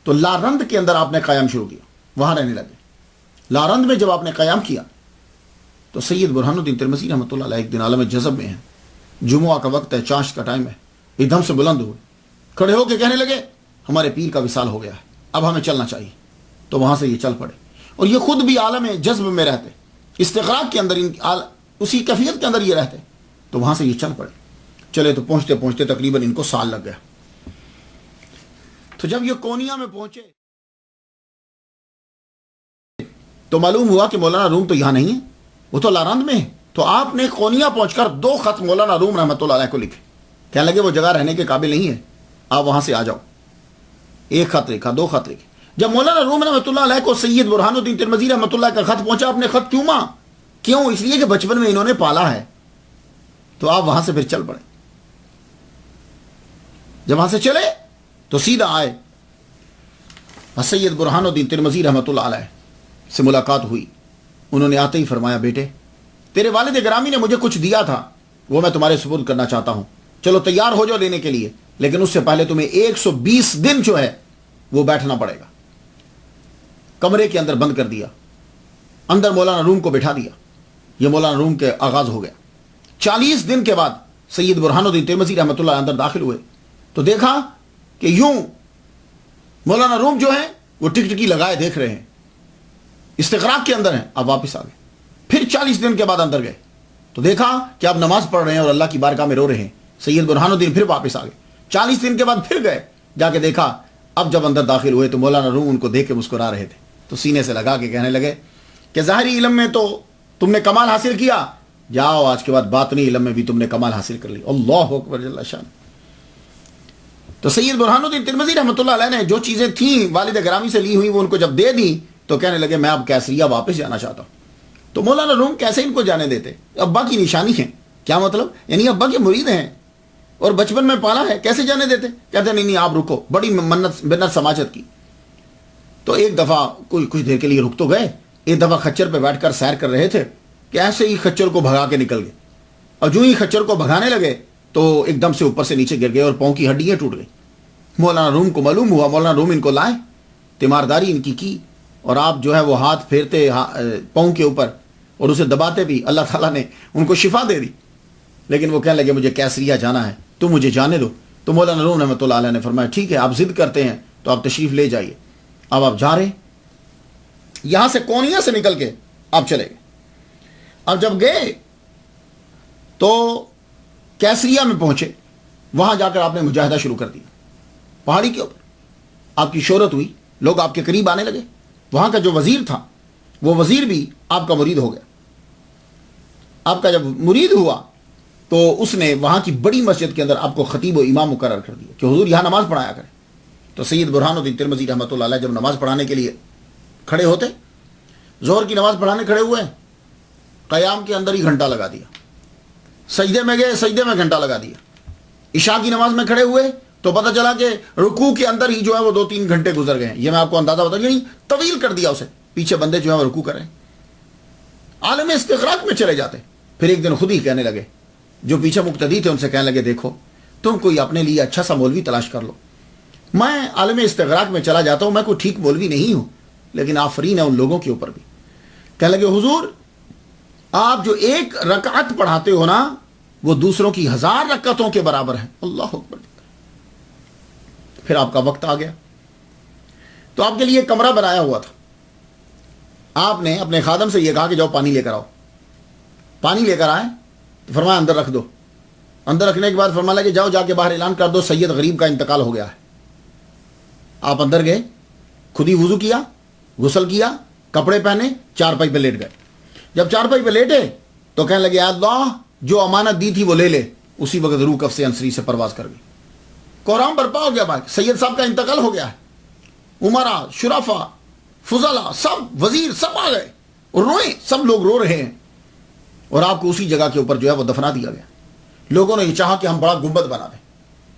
تو لارند کے اندر آپ نے قیام شروع کیا، وہاں رہنے لگے. لارند میں جب آپ نے قیام کیا تو سید برہان الدین ترمذی رحمۃ اللہ علیہ ایک دن عالم جذب میں ہیں، جمعہ کا وقت ہے، چاشت کا ٹائم ہے، ایک دم سے بلند ہوئے، کھڑے ہو کے کہنے لگے ہمارے پیر کا وصال ہو گیا ہے، اب ہمیں چلنا چاہیے. تو وہاں سے یہ چل پڑے، اور یہ خود بھی عالم جذب میں رہتے، استغراق کے اندر، اسی کیفیت کے اندر یہ رہتے. تو وہاں سے یہ چل پڑے. چلے تو پہنچتے پہنچتے تقریباً ان کو سال لگ گیا. تو جب یہ کونیا میں پہنچے تو معلوم ہوا کہ مولانا روم تو یہاں نہیں ہے، وہ تو لارند میں ہے. تو آپ نے کونیا پہنچ کر 2 خط مولانا روم رحمۃ اللہ علیہ کو لکھے. کہنے لگے وہ جگہ رہنے کے قابل نہیں ہے، آپ وہاں سے آ جاؤ. 1 خط لکھا، 2 خط لکھے. جب مولانا روم رحمۃ اللہ علیہ کو سید برہان الدین ترمذی رحمۃ اللہ کا خط پہنچا، آپ نے خط کیوں ماں؟ کیوں؟ اس لیے کہ بچپن میں انہوں نے پالا ہے. تو آپ وہاں سے پھر چل پڑے. جب وہاں سے چلے تو سیدھا آئے، سید برہان الدین ترمذی رحمۃ اللہ علیہ سے ملاقات ہوئی. انہوں نے آتے ہی فرمایا بیٹے تیرے والد گرامی نے مجھے کچھ دیا تھا، وہ میں تمہارے سپرد کرنا چاہتا ہوں، چلو تیار ہو جاؤ لینے کے لیے، لیکن اس سے پہلے تمہیں 120 دن جو ہے وہ بیٹھنا پڑے گا. کمرے کے اندر بند کر دیا، اندر مولانا روم کو بٹھا دیا. یہ مولانا روم کے آغاز ہو گیا. 40 دن کے بعد سید برہان الدین ترمذی رحمۃ اللہ اندر داخل ہوئے تو دیکھا کہ یوں مولانا روم جو ہیں وہ ٹکٹکی لگائے دیکھ رہے ہیں، استغراق کے اندر ہیں. اب واپس آ گئے. پھر 40 دن کے بعد اندر گئے تو دیکھا کہ آپ نماز پڑھ رہے ہیں اور اللہ کی بارگاہ میں رو رہے ہیں. سید برہان الدین پھر واپس آ گئے. 40 دن کے بعد پھر گئے، جا کے دیکھا. اب جب اندر داخل ہوئے تو مولانا روم ان کو دیکھ کے مسکرا رہے تھے. تو سینے سے لگا کے کہنے لگے کہ ظاہری علم میں تو تم نے کمال حاصل کیا، جاؤ آج کے بعد باطنی علم میں بھی تم نے کمال حاصل کر لی. اللہ اکبر جل شان. تو سید برہان الدین ترمذی رحمۃ اللہ علیہ نے جو چیزیں تھیں والد گرامی سے لی ہوئی وہ ان کو جب دے دی تو کہنے لگے میں اب کیسریہ واپس جانا چاہتا ہوں. تو مولانا روم کیسے ان کو جانے دیتے؟ ابا کی نشانی ہے. کیا مطلب؟ یعنی ابا کے مرید ہیں اور بچپن میں پالا ہے، کیسے جانے دیتے؟ کہتے نہیں آپ رکو. بڑی منت سماجت کی. تو ایک دفعہ کچھ دیر کے لیے رک تو گئے. ایک دفعہ خچر پہ بیٹھ کر سیر کر رہے تھے کہ ایسے ہی خچر کو بھگا کے نکل گئے. اور جو ہی خچر کو بھگانے لگے تو ایک دم سے اوپر سے نیچے گر گئے اور پاؤں کی ہڈیاں ٹوٹ گئی. مولانا روم کو معلوم ہوا, مولانا روم ان کو لائے, تیمارداری ان کی اور آپ جو ہے وہ ہاتھ پھیرتے پاؤں کے اوپر اور اسے دباتے بھی. اللہ تعالیٰ نے ان کو شفا دے دی. لیکن وہ کہنے لگے مجھے کیسریا جانا ہے, تو مجھے جانے دو. تو مولانا روم رحمۃ اللہ علیہ نے فرمایا ٹھیک ہے, آپ ضد کرتے ہیں تو آپ تشریف لے جائیے. اب آپ جا رہے ہیں, یہاں سے کونیا سے نکل کے آپ چلے گئے. اب جب گئے تو کیسریا میں پہنچے, وہاں جا کر آپ نے مجاہدہ شروع کر دیا. پہاڑی کے اوپر آپ کی شہرت ہوئی, لوگ آپ کے قریب آنے لگے. وہاں کا جو وزیر تھا وہ وزیر بھی آپ کا مرید ہو گیا. آپ کا جب مرید ہوا تو اس نے وہاں کی بڑی مسجد کے اندر آپ کو خطیب و امام مقرر کر دیا کہ حضور یہاں نماز پڑھایا کریں. تو سید برہان الدین ترمذی رحمۃ اللہ علیہ جب نماز پڑھانے کے لیے کھڑے ہوتے, ظہر کی نماز پڑھانے کھڑے ہوئے, قیام کے اندر ہی گھنٹہ لگا دیا. سجدے میں گئے, سجدے میں گھنٹہ لگا دیا. عشاء کی نماز میں کھڑے ہوئے تو پتہ چلا کہ رکوع کے اندر ہی جو ہے وہ 2-3 گھنٹے گزر گئے. یہ میں آپ کو اندازہ بتا دوں, طویل کر دیا اسے. پیچھے بندے جو ہے وہ رکوع کر رہے ہیں, عالم استغراق میں چلے جاتے. پھر ایک دن خود ہی کہنے لگے, جو پیچھے مقتدی تھے ان سے کہنے لگے دیکھو تم کوئی اپنے لیے اچھا سا مولوی تلاش کر لو, میں عالم استغراق میں چلا جاتا ہوں, میں کوئی ٹھیک مولوی نہیں ہوں, لیکن آفرین ہے ان لوگوں کے اوپر بھی. کہنے لگے حضور آپ جو 1 رکعت پڑھاتے ہو نا وہ دوسروں کی 1000 رکعتوں کے برابر ہے. اللہ اکبر. پھر آپ کا وقت آ گیا تو آپ کے لیے کمرہ بنایا ہوا تھا. آپ نے اپنے خادم سے یہ کہا کہ جاؤ پانی لے کر آؤ. پانی لے کر آئے تو فرمایا اندر رکھ دو. اندر رکھنے کے بعد فرمایا کہ جاؤ جا کے باہر اعلان کر دو سید غریب کا انتقال ہو گیا ہے. آپ اندر گئے, خود ہی وضو کیا, غسل کیا, کپڑے پہنے, چارپائی پہ لیٹ گئے. جب چارپائی پہ لیٹے تو کہنے لگے اللہ جو امانت دی تھی وہ لے لے. اسی وقت روح کف سے انصری سے پرواز کر گئی. قرآن برپا ہو گیا بھائی, سید صاحب کا انتقال ہو گیا ہے. عمرا, شرفا, فضلا, سب وزیر سب آ گئے اور روئے, سب لوگ رو رہے ہیں. اور آپ کو اسی جگہ کے اوپر جو ہے وہ دفنا دیا گیا. لوگوں نے یہ چاہا کہ ہم بڑا گنبد بنا دیں.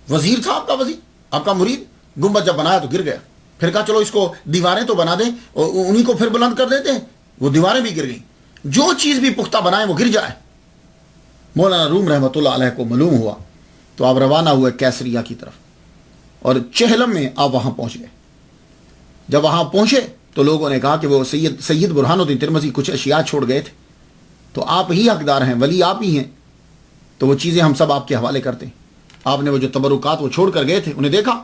وزیر تھا آپ کا وزیر, آپ کا مرید, گنبد جب بنایا تو گر گیا. پھر کہا چلو اس کو دیواریں تو بنا دیں اور انہی کو پھر بلند کر دیتے ہیں. وہ دیواریں بھی گر گئیں. جو چیز بھی پختہ بنائیں وہ گر جائے. مولانا روم رحمۃ اللہ علیہ کو معلوم ہوا تو آپ روانہ ہوئے کیسریا کی طرف اور چہلم میں آپ وہاں پہنچ گئے. جب وہاں پہنچے تو لوگوں نے کہا کہ وہ سید برہان الدین ترمذی کچھ اشیاء چھوڑ گئے تھے, تو آپ ہی حقدار ہیں, ولی آپ ہی ہیں, تو وہ چیزیں ہم سب آپ کے حوالے کرتے ہیں. آپ نے وہ جو تبرکات وہ چھوڑ کر گئے تھے انہیں دیکھا,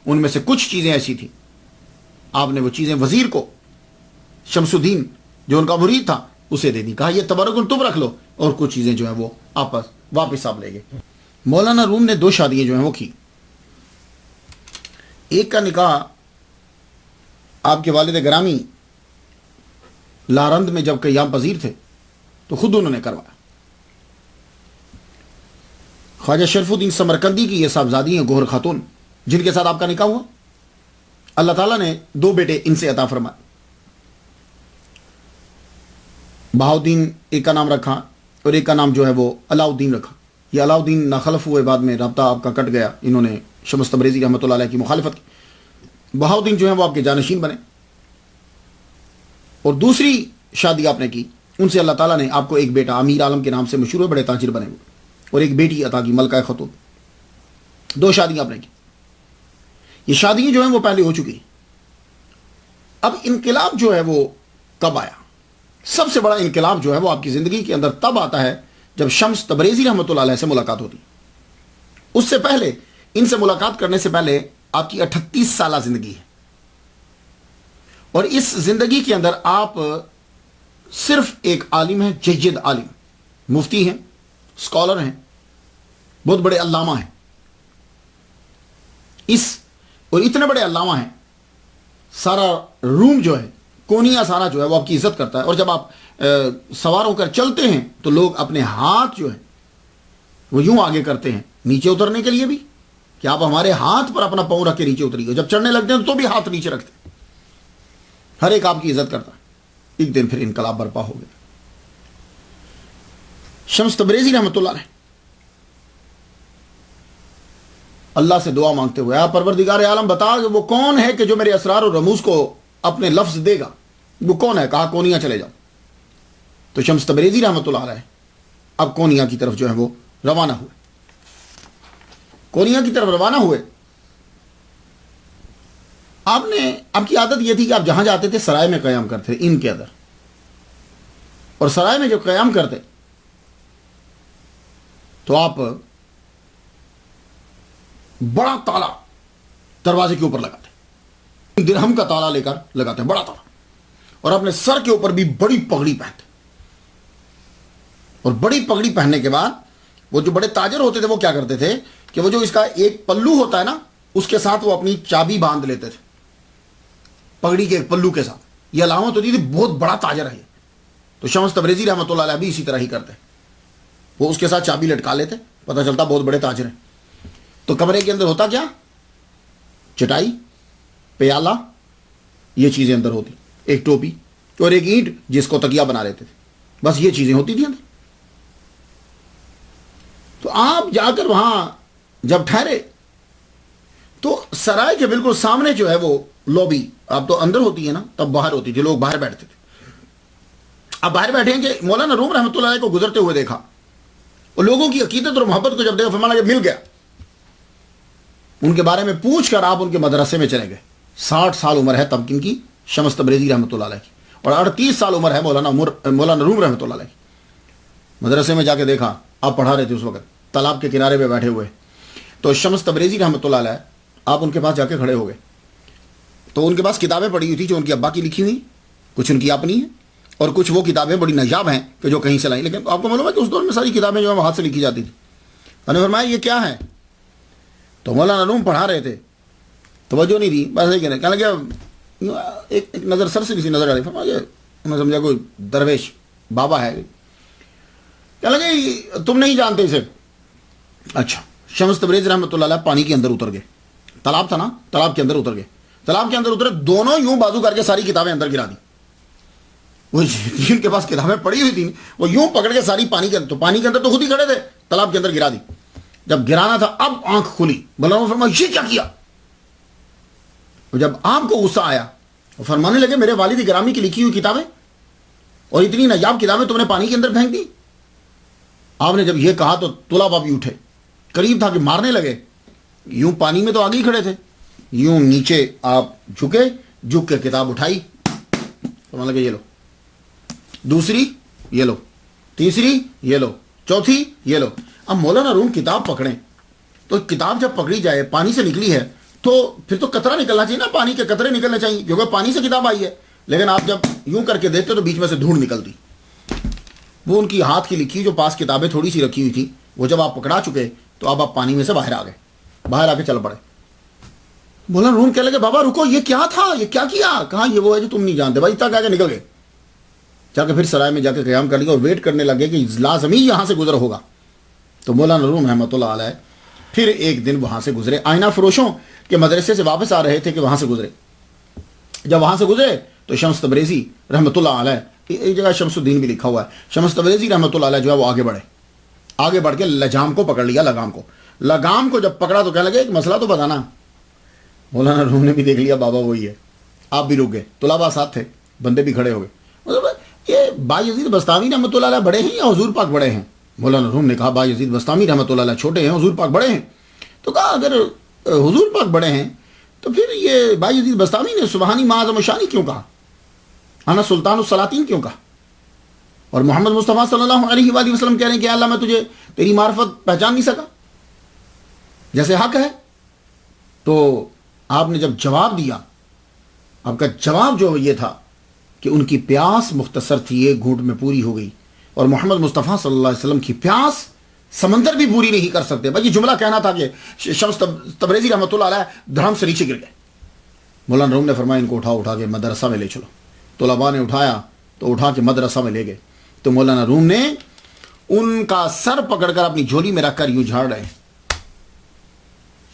ان میں سے کچھ چیزیں ایسی تھیں. آپ نے وہ چیزیں وزیر کو, شمس الدین جو ان کا مرید تھا, اسے دے دی. کہا یہ تبرک تم رکھ لو, اور کچھ چیزیں جو ہیں وہ واپس آپ لے گئے. مولانا روم نے 2 شادیاں جو ہیں وہ کی. ایک کا نکاح آپ کے والد گرامی لارند میں جب قیام پذیر تھے تو خود انہوں نے کروایا. خواجہ شرف الدین سمرقندی کی یہ صاحبزادی ہیں گوہر خاتون, جن کے ساتھ آپ کا نکاح ہوا. اللہ تعالیٰ نے 2 بیٹے ان سے عطا فرمائے. بہاؤدین ایک کا نام رکھا اور ایک کا نام جو ہے وہ علاؤدین رکھا. یہ علاؤدین ناخلف ہوئے, بعد میں رابطہ آپ کا کٹ گیا, انہوں نے شمس تبریزی رحمۃ اللہ علیہ کی مخالفت کی. بہاؤدین جو ہے وہ آپ کے جانشین بنے. اور دوسری شادی آپ نے کی, ان سے اللہ تعالیٰ نے آپ کو ایک بیٹا امیر عالم کے نام سے مشہور ہوئے, بڑے تاجر بنے ہوئے, اور ایک بیٹی عطا کی ملکہ خاتون. 2 شادیاں آپ نے کی. یہ شادیاں جو ہیں وہ پہلے ہو چکی. اب انقلاب جو ہے وہ کب آیا؟ سب سے بڑا انقلاب جو ہے وہ آپ کی زندگی کے اندر تب آتا ہے جب شمس تبریزی رحمۃ اللہ علیہ سے ملاقات ہوتی. اس سے پہلے, ان سے ملاقات کرنے سے پہلے آپ کی 38 سالہ زندگی ہے, اور اس زندگی کے اندر آپ صرف ایک عالم ہیں, جید عالم, مفتی ہیں, اسکالر ہیں, بہت بڑے علامہ ہیں. اور اتنے بڑے علامہ ہیں, سارا روم جو ہے, کونیا سارا جو ہے وہ آپ کی عزت کرتا ہے. اور جب آپ سوار ہو کر چلتے ہیں تو لوگ اپنے ہاتھ جو ہے وہ یوں آگے کرتے ہیں نیچے اترنے کے لیے بھی, کہ آپ ہمارے ہاتھ پر اپنا پاؤں رکھ کے نیچے اتریے. جب چڑھنے لگتے ہیں تو بھی ہاتھ نیچے رکھتے ہیں. ہر ایک آپ کی عزت کرتا ہے. ایک دن پھر انقلاب برپا ہو گیا. شمس تبریزی رحمۃ اللہ علیہ اللہ سے دعا مانگتے ہوئے, آپ پروردگار عالم بتا کہ وہ کون ہے کہ جو میرے اسرار و رموز کو اپنے لفظ دے گا, وہ کون ہے؟ کہا کونیا چلے جاؤ. تو شمس تبریزی رحمۃ اللہ علیہ اب کونیا کی طرف جو ہے وہ روانہ ہوئے. کونیا کی طرف روانہ ہوئے. آپ کی عادت یہ تھی کہ آپ جہاں جاتے تھے سرائے میں قیام کرتے تھے ان کے اندر, اور سرائے میں جب قیام کرتے تو آپ بڑا تالا دروازے کے اوپر لگاتے, درہم کا تالا لے کر لگاتے, بڑا تالا, اور اپنے سر کے اوپر بھی بڑی پگڑی پہنتے. اور بڑی پگڑی پہننے کے بعد وہ جو بڑے تاجر ہوتے تھے وہ کیا کرتے تھے کہ وہ جو اس کا ایک پلو ہوتا ہے نا اس کے ساتھ وہ اپنی چابی باندھ لیتے تھے, پگڑی کے ایک پلو کے ساتھ. یہ علامت ہوتی تھی بہت بڑا تاجر ہے. تو شمس تبریزی رحمۃ اللہ علیہ بھی اسی طرح ہی کرتے, وہ اس کے ساتھ چابی لٹکا لیتے, پتہ چلتا بہت بڑے تاجر ہیں. تو کمرے کے اندر ہوتا کیا, چٹائی, پیالہ, یہ چیزیں اندر ہوتی, ایک ٹوپی اور ایک اینٹ جس کو تکیہ بنا لیتے تھے, بس یہ چیزیں ہوتی تھیں اندر. تو آپ جا کر وہاں جب ٹھہرے تو سرائے کے بالکل سامنے جو ہے وہ لوبی, آپ تو اندر ہوتی ہے نا, تب باہر ہوتی تھی, لوگ باہر بیٹھتے تھے. آپ باہر بیٹھے ہیں کہ مولانا روم رحمۃ اللہ علیہ کو گزرتے ہوئے دیکھا, اور لوگوں کی عقیدت اور محبت کو جب دیکھا فرمایا کہ مل گیا. ان کے بارے میں پوچھ کر آپ ان کے مدرسے میں چلے گئے. 60 سال عمر ہے تب ان کی, شمس تبریزی رحمۃ اللہ علیہ کی, اور 38 سال عمر ہے مولانا روم رحمۃ اللہ علیہ کی. مدرسے میں جا کے دیکھا, آپ پڑھا رہے تھے اس وقت, تالاب کے کنارے پہ بیٹھے ہوئے. تو شمس تبریزی رحمۃ اللہ علیہ آپ ان کے پاس جا کے کھڑے ہو گئے. تو ان کے پاس کتابیں پڑھی ہوئی تھی جو ان کی ابا کی لکھی ہوئی, کچھ ان کی اپنی ہیں, اور کچھ وہ کتابیں بڑی نایاب ہیں کہ جو کہیں سے لائیں. لیکن آپ کو معلوم ہے کہ اس دور میں ساری کتابیں جو ہے ہاتھ سے لکھی جاتی تھی. میں نے فرمایا یہ کیا ہے؟ تو مولانا روم پڑھا رہے تھے, توجہ نہیں دی, بس کہنے لگے, ایک نظر سر سے کسی نظر آ رہی, فرمایا میں سمجھا کوئی درویش بابا ہے. کہنے لگے تم نہیں جانتے اسے. اچھا. شمس تبریز رحمۃ اللہ علیہ پانی کے اندر اتر گئے, تالاب تھا نا, تالاب کے اندر اتر گئے. تالاب کے اندر اترے, دونوں یوں بازو کر کے ساری کتابیں اندر گرا دی. وہ جن کے پاس کتابیں پڑھی ہوئی تھیں وہ یوں پکڑ کے ساری پانی کے اندر, تو پانی کے اندر تو خود ہی کھڑے تھے, تالاب کے اندر گرا دی. جب گرانا تھا اب آنکھ کھلی, مولانا فرمایا یہ کیا کیا؟ جب آپ کو غصہ آیا وہ فرمانے لگے میرے والد گرامی کی لکھی ہوئی کتابیں اور اتنی نایاب کتابیں تم نے پانی کے اندر پھینک دی. آپ نے جب یہ کہا تو طلباء بھی اٹھے, قریب تھا کہ مارنے لگے. یوں پانی میں تو آگے ہی کھڑے تھے, یوں نیچے آپ جھکے, جھک کے کتاب اٹھائی, فرمانے لگے یہ لو, دوسری یہ لو, تیسری یہ لو, چوتھی یہ لو. اب مولانا روم کتاب پکڑیں تو کتاب جب پکڑی جائے پانی سے نکلی ہے تو پھر تو قطرہ نکلنا چاہیے نا, پانی کے قطرے نکلنے چاہیے کیونکہ پانی سے کتاب آئی ہے. لیکن آپ جب یوں کر کے دیکھتے تو بیچ میں سے دھوڑ نکلتی. وہ ان کی ہاتھ کی لکھی جو پاس کتابیں تھوڑی سی رکھی ہوئی تھی, وہ جب آپ پکڑا چکے تو اب آپ پانی میں سے باہر آ گئے, باہر آ کے چل پڑے. مولانا روم کہنے لگے بابا رکو, یہ کیا تھا, یہ کیا کیا؟ کہاں یہ وہ ہے جو تم نہیں جانتے. بھائی تک آ کے نکل گئے, جا کے پھر سرائے میں جا کے قیام کر لیا اور ویٹ کرنے لگے کہ لازمی یہاں سے گزر ہوگا. تو مولانا روم رحمۃ اللہ علیہ پھر ایک دن وہاں سے گزرے, آئینہ فروشوں کے مدرسے سے واپس آ رہے تھے کہ وہاں سے گزرے. جب وہاں سے گزرے تو شمس تبریزی رحمۃ اللہ علیہ, ایک جگہ شمس الدین بھی لکھا ہوا ہے, شمس تبریزی رحمۃ اللہ علیہ جو ہے وہ آگے بڑھ کے لجام کو پکڑ لیا. لگام کو جب پکڑا تو کہنے لگے ایک مسئلہ تو بتانا. مولانا روم نے بھی دیکھ لیا بابا وہی ہے, آپ بھی رک گئے, طلباء ساتھ تھے, بندے بھی کھڑے ہو گئے. مطلب یہ بایزید بستامی رحمۃ اللہ علیہ بڑے ہیں یا حضور پاک بڑے ہیں؟ مولانا روم نے کہا بایزید بستامی رحمۃ اللہ علیہ چھوٹے ہیں, حضور پاک بڑے ہیں. تو کہا اگر حضور پاک بڑے ہیں تو پھر یہ بایزید بستامی نے سبحانی معظم شانی کیوں کہا, انا سلطان السلاطین کیوں کہا؟ اور محمد مصطفیٰ صلی اللہ علیہ وآلہ وسلم کہہ رہے ہیں کہ اللہ میں تجھے تیری معرفت پہچان نہیں سکا جیسے حق ہے. تو آپ نے جب جواب دیا, آپ کا جواب جو یہ تھا کہ ان کی پیاس مختصر تھی, ایک گھونٹ میں پوری ہو گئی, اور محمد مصطفیٰ صلی اللہ علیہ وسلم کی پیاس سمندر بھی پوری نہیں کر سکتے. بھائی یہ جملہ کہنا تھا کہ شمس تبریزی رحمۃ اللہ علیہ دھڑم سے نیچے گر گئے. مولانا روم نے فرمایا ان کو اٹھا کے مدرسہ میں لے چلو. طلباء نے اٹھایا تو اٹھا کے مدرسہ میں لے گئے. تو مولانا روم نے ان کا سر پکڑ کر اپنی جھولی میں رکھ کر یوں جھاڑ رہے.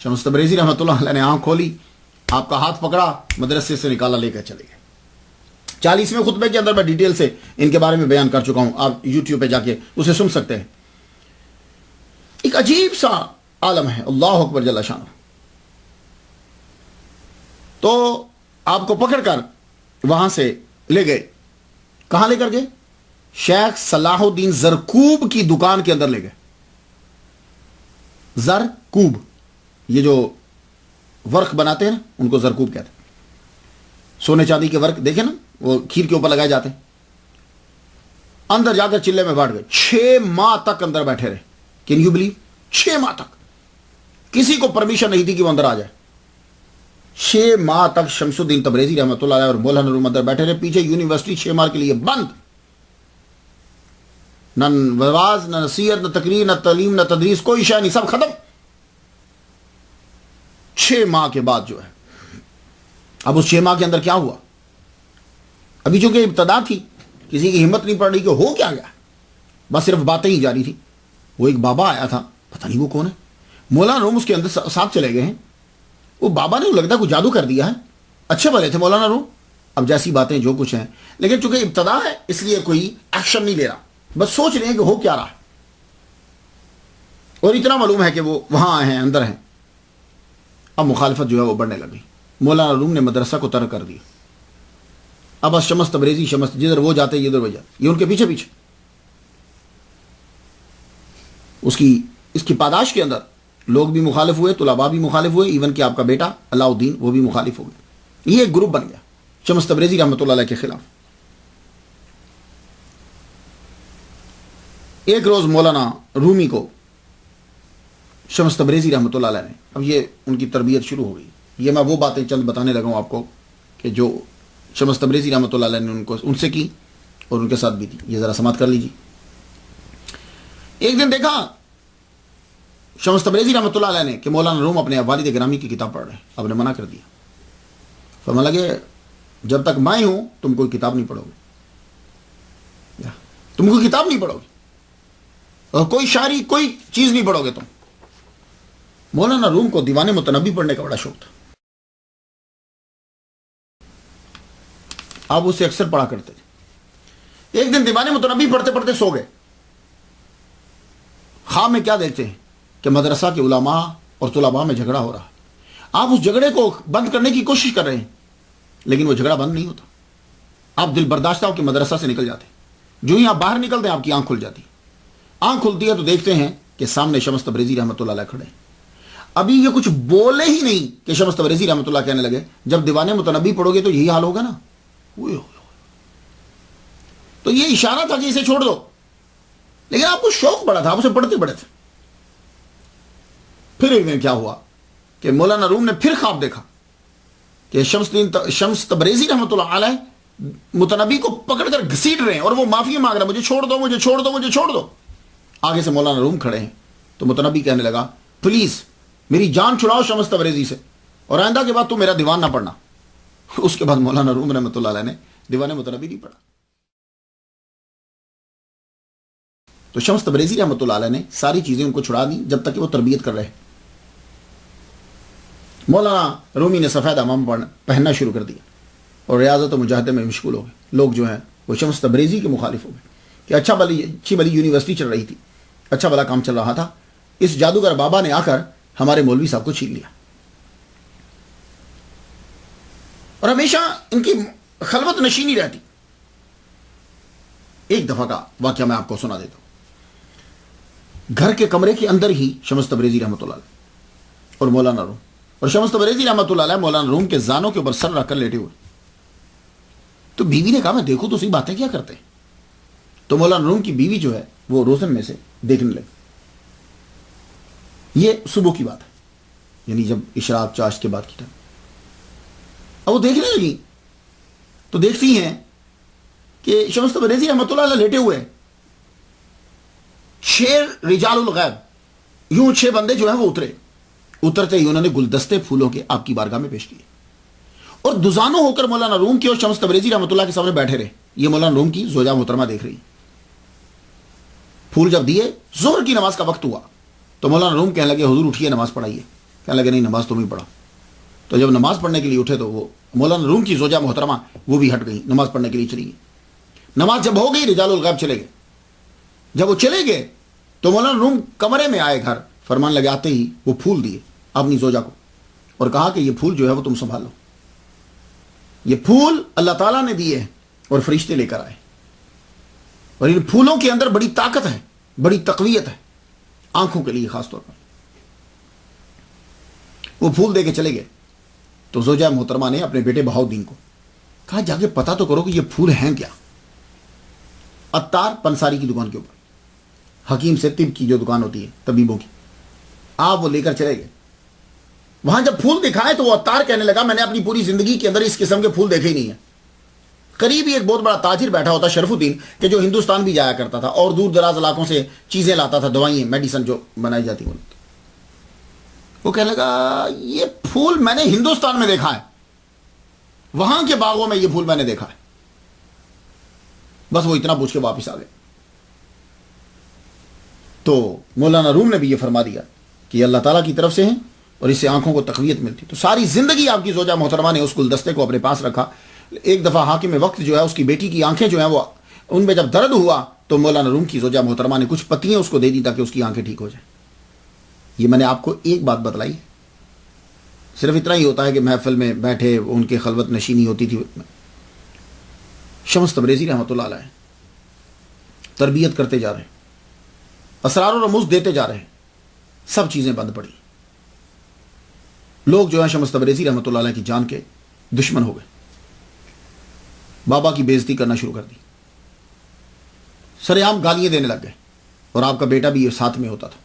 شمس تبریزی رحمۃ اللہ علیہ نے آنکھ کھولی, آپ کا ہاتھ پکڑا, مدرسے سے نکالا, لے کر چلے گئے. 40ویں خطبے کے اندر میں ڈیٹیل سے ان کے بارے میں بیان کر چکا ہوں, آپ یوٹیوب پہ جا کے اسے سن سکتے ہیں. ایک عجیب سا عالم ہے, اللہ اکبر جل شانہ. تو آپ کو پکڑ کر وہاں سے لے گئے. کہاں لے کر گئے؟ شیخ صلاح الدین زرکوب کی دکان کے اندر لے گئے. زرکوب یہ جو ورق بناتے ہیں ان کو زرکوب کہتے ہیں. سونے چاندی کے ورق دیکھیں نا، وہ کھیر کے اوپر لگائے جاتے ہیں. اندر جا کر چلے میں بیٹھ گئے، 6 ماہ تک اندر بیٹھے رہے. Can you believe? 6 ماہ تک کسی کو پرمیشن نہیں تھی کہ وہ اندر آ جائے. 6 ماہ تک شمس الدین تبریزی رحمۃ اللہ علیہ اور مولانا روم اندر بیٹھے رہے. پیچھے یونیورسٹی 6 ماہ کے لیے بند. نہ وعظ، نہ نصیحت، نہ تقریر، نہ تعلیم، نہ تدریس، کوئی شے نہیں، سب ختم. 6 ماہ کے بعد جو ہے، اب اس 6 ماہ کے اندر کیا ہوا؟ ابھی چونکہ ابتدا تھی، کسی کی ہمت نہیں پڑ رہی کہ ہو کیا گیا، بس صرف باتیں ہی جاری تھی. وہ ایک بابا آیا تھا، پتہ نہیں وہ کون ہے. مولانا روم اس کے اندر ساتھ چلے گئے ہیں. وہ بابا نے لگتا ہے کوئی جادو کر دیا ہے. اچھے بھلے تھے مولانا روم، اب جیسی باتیں جو کچھ ہیں، لیکن چونکہ ابتدا ہے اس لیے کوئی ایکشن نہیں لے رہا، بس سوچ رہے ہیں کہ ہو کیا رہا ہے. اور اتنا معلوم ہے کہ وہ وہاں آئے ہیں، اندر ہیں. اب مخالفت جو ہے وہ بڑھنے لگی. مولانا روم نے مدرسہ کو ترک کر دیا. اب بس شمس تبریزی، شمس جدھر وہ جاتے ادھر وہ جاتے، یہ ان کے پیچھے پیچھے. اس کی پاداش کے اندر لوگ بھی مخالف ہوئے، طلباء بھی مخالف ہوئے، ایون کہ آپ کا بیٹا علاء الدین وہ بھی مخالف ہو گئے. یہ ایک گروپ بن گیا شمس تبریزی رحمۃ اللہ علیہ کے خلاف. ایک روز مولانا رومی کو شمس تبریزی رحمۃ اللہ علیہ نے، اب یہ ان کی تربیت شروع ہو گئی. یہ میں وہ باتیں چند بتانے لگا ہوں آپ کو کہ جو شمس تبریزی رحمۃ اللہ علیہ نے ان سے کی اور ان کے ساتھ بھی تھی. یہ ذرا سماعت کر لیجیے. ایک دن دیکھا شمس تبریزی رحمۃ اللہ علیہ نے کہ مولانا روم اپنے والد گرامی کی کتاب پڑھ رہے ہیں. اب نے منع کر دیا. فرمانے لگے جب تک میں ہوں تم کوئی کتاب نہیں پڑھو گے، تم کوئی کتاب نہیں پڑھو گے اور کوئی شاعری کوئی چیز نہیں پڑھو گے تم. مولانا روم کو دیوان متنبی پڑھنے کا بڑا شوق تھا. آپ اسے اکثر پڑھا کرتے تھے. ایک دن دیوان متنبی پڑھتے پڑھتے سو گئے. خواب میں کیا دیکھتے ہیں کہ مدرسہ کے علماء اور طلباء میں جھگڑا ہو رہا. آپ اس جھگڑے کو بند کرنے کی کوشش کر رہے ہیں لیکن وہ جھگڑا بند نہیں ہوتا. آپ دل برداشتہ ہو کہ مدرسہ سے نکل جاتے. جو ہی آپ باہر نکلتے ہیں آپ کی آنکھ کھل جاتی. آنکھ کھلتی ہے تو دیکھتے ہیں کہ سامنے شمس تبریزی رحمۃ اللہ علیہ کھڑے ہیں. ابھی یہ کچھ بولے ہی نہیں کہ شمس تبریزی رحمۃ اللہ کہنے لگے جب دیوان متنبی پڑھو گے تو یہی حال ہوگا نا. تو یہ اشارہ تھا کہ اسے چھوڑ دو، لیکن آپ کو شوق بڑا تھا، آپ اسے پڑھتے بڑے تھے. پھر ایک دن کیا ہوا کہ مولانا روم نے پھر خواب دیکھا کہ شمس تبریزی رحمۃ اللہ علیہ متنبی کو پکڑ کر گھسیٹ رہے ہیں اور وہ معافی مانگ رہے ہیں، مجھے چھوڑ دو، مجھے چھوڑ دو، مجھے چھوڑ دو. آگے سے مولانا روم کھڑے ہیں تو متنبی کہنے لگا پلیز میری جان چھڑاؤ شمس تبریزی سے اور آئندہ کے بعد تو میرا دیوان نہ پڑھنا. اس کے بعد مولانا روم رحمۃ اللہ علیہ نے دیوان متنبی نہیں پڑھا. تو شمس تبریزی رحمۃ اللہ علیہ نے ساری چیزیں ان کو چھڑا دی جب تک کہ وہ تربیت کر رہے. مولانا رومی نے سفید امام پہننا شروع کر دیا اور ریاضت و مجاہدے میں مشغول ہو گئے. لوگ جو ہیں وہ شمس تبریزی کے مخالف ہو گئے کہ اچھی بلی یونیورسٹی چل رہی تھی، اچھا بلا کام چل رہا تھا، اس جادوگر بابا نے آ کر ہمارے مولوی صاحب کو چھین لیا. اور ہمیشہ ان کی خلوت نشینی رہتی. ایک دفعہ کا واقعہ میں آپ کو سنا دیتا ہوں. گھر کے کمرے کے اندر ہی شمس تبریزی رحمۃ اللہ علیہ اور مولانا روم، اور شمس تبریزی رحمۃ اللہ علیہ مولانا روم کے زانوں کے اوپر سر رکھ کر لیٹے ہوئے. تو بیوی نے کہا میں دیکھوں تو صحیح باتیں کیا کرتے ہیں. تو مولانا روم کی بیوی جو ہے وہ روزن میں سے دیکھنے لگی. یہ صبح کی بات ہے، یعنی جب اشراق چاشت کے بعد کی ٹائم. اب وہ دیکھنے لگی تو دیکھتی ہیں کہ شمس تبریزی رحمۃ اللہ علیہ لیٹے ہوئے ہیں. 6 رجال الغیب، یوں 6 بندے جو ہیں وہ اترتے ہی انہوں نے گلدستے پھولوں کے آپ کی بارگاہ میں پیش کیے اور دوزانوں ہو کر مولانا روم کی اور شمس تبریزی رحمۃ اللہ کے سامنے بیٹھے رہے. یہ مولانا روم کی زوجہ محترمہ دیکھ رہی. پھول جب دیے، ظہر کی نماز کا وقت ہوا تو مولانا روم کہنے لگے حضور اٹھیے نماز پڑھائیے. کہنے لگے نہیں نماز تم ہی پڑھا. تو جب نماز پڑھنے کے لیے اٹھے تو وہ مولانا روم کی زوجہ محترمہ وہ بھی ہٹ گئی، نماز پڑھنے کے لیے چلی گئی. نماز جب ہو گئی رجال الغیب چلے گئے. جب وہ چلے گئے تو مولانا روم کمرے میں آئے گھر، فرمان لگے آتے ہی وہ پھول دیے اپنی زوجہ کو اور کہا کہ یہ پھول جو ہے وہ تم سنبھال لو. یہ پھول اللہ تعالیٰ نے دیے اور فرشتے لے کر آئے اور ان پھولوں کے اندر بڑی طاقت ہے، بڑی تقویت ہے آنکھوں کے لیے خاص طور پر. وہ پھول دے کے چلے گئے تو زوجہ محترمہ نے اپنے بیٹے بہاؤدین کو کہا جا کے پتا تو کرو کہ یہ پھول ہیں کیا. عطار پنساری کی دکان کے اوپر، حکیم سے طب کی جو دکان ہوتی ہے طبیبوں کی، آپ وہ لے کر چلے گئے. وہاں جب پھول دکھائے تو وہ عطار کہنے لگا میں نے اپنی پوری زندگی کے اندر اس قسم کے پھول دیکھے ہی نہیں ہیں. قریب ہی ایک بہت بڑا تاجر بیٹھا ہوتا شرف الدین کہ جو ہندوستان بھی جایا کرتا تھا اور دور دراز علاقوں سے چیزیں لاتا تھا، دوائیں میڈیسن جو بنائی جاتی ہیں. وہ کہنے لگا یہ پھول میں نے ہندوستان میں دیکھا ہے، وہاں کے باغوں میں یہ پھول میں نے دیکھا ہے. بس وہ اتنا پوچھ کے واپس آ گئے. تو مولانا روم نے بھی یہ فرما دیا کہ یہ اللہ تعالیٰ کی طرف سے ہیں اور اس سے آنکھوں کو تقویت ملتی. تو ساری زندگی آپ کی زوجہ محترمہ نے اس گلدستے کو اپنے پاس رکھا. ایک دفعہ حاکم وقت جو ہے اس کی بیٹی کی آنکھیں جو ہیں وہ ان میں جب درد ہوا تو مولانا روم کی زوجہ محترمہ نے کچھ پتیاں اس کو دے دی تاکہ اس کی آنکھیں ٹھیک ہو جائیں. یہ میں نے آپ کو ایک بات بتلائی، صرف اتنا ہی ہوتا ہے کہ محفل میں بیٹھے ان کے خلوت نشینی ہوتی تھی. شمس تبریزی رحمۃ اللہ علیہ تربیت کرتے جا رہے ہیں، اسرار و رموز دیتے جا رہے ہیں، سب چیزیں بند پڑی. لوگ جو ہیں شمس تبریزی رحمۃ اللہ علیہ کی جان کے دشمن ہو گئے، بابا کی بے عزتی کرنا شروع کر دی، سرعام گالیاں دینے لگ گئے، اور آپ کا بیٹا بھی یہ ساتھ میں ہوتا تھا.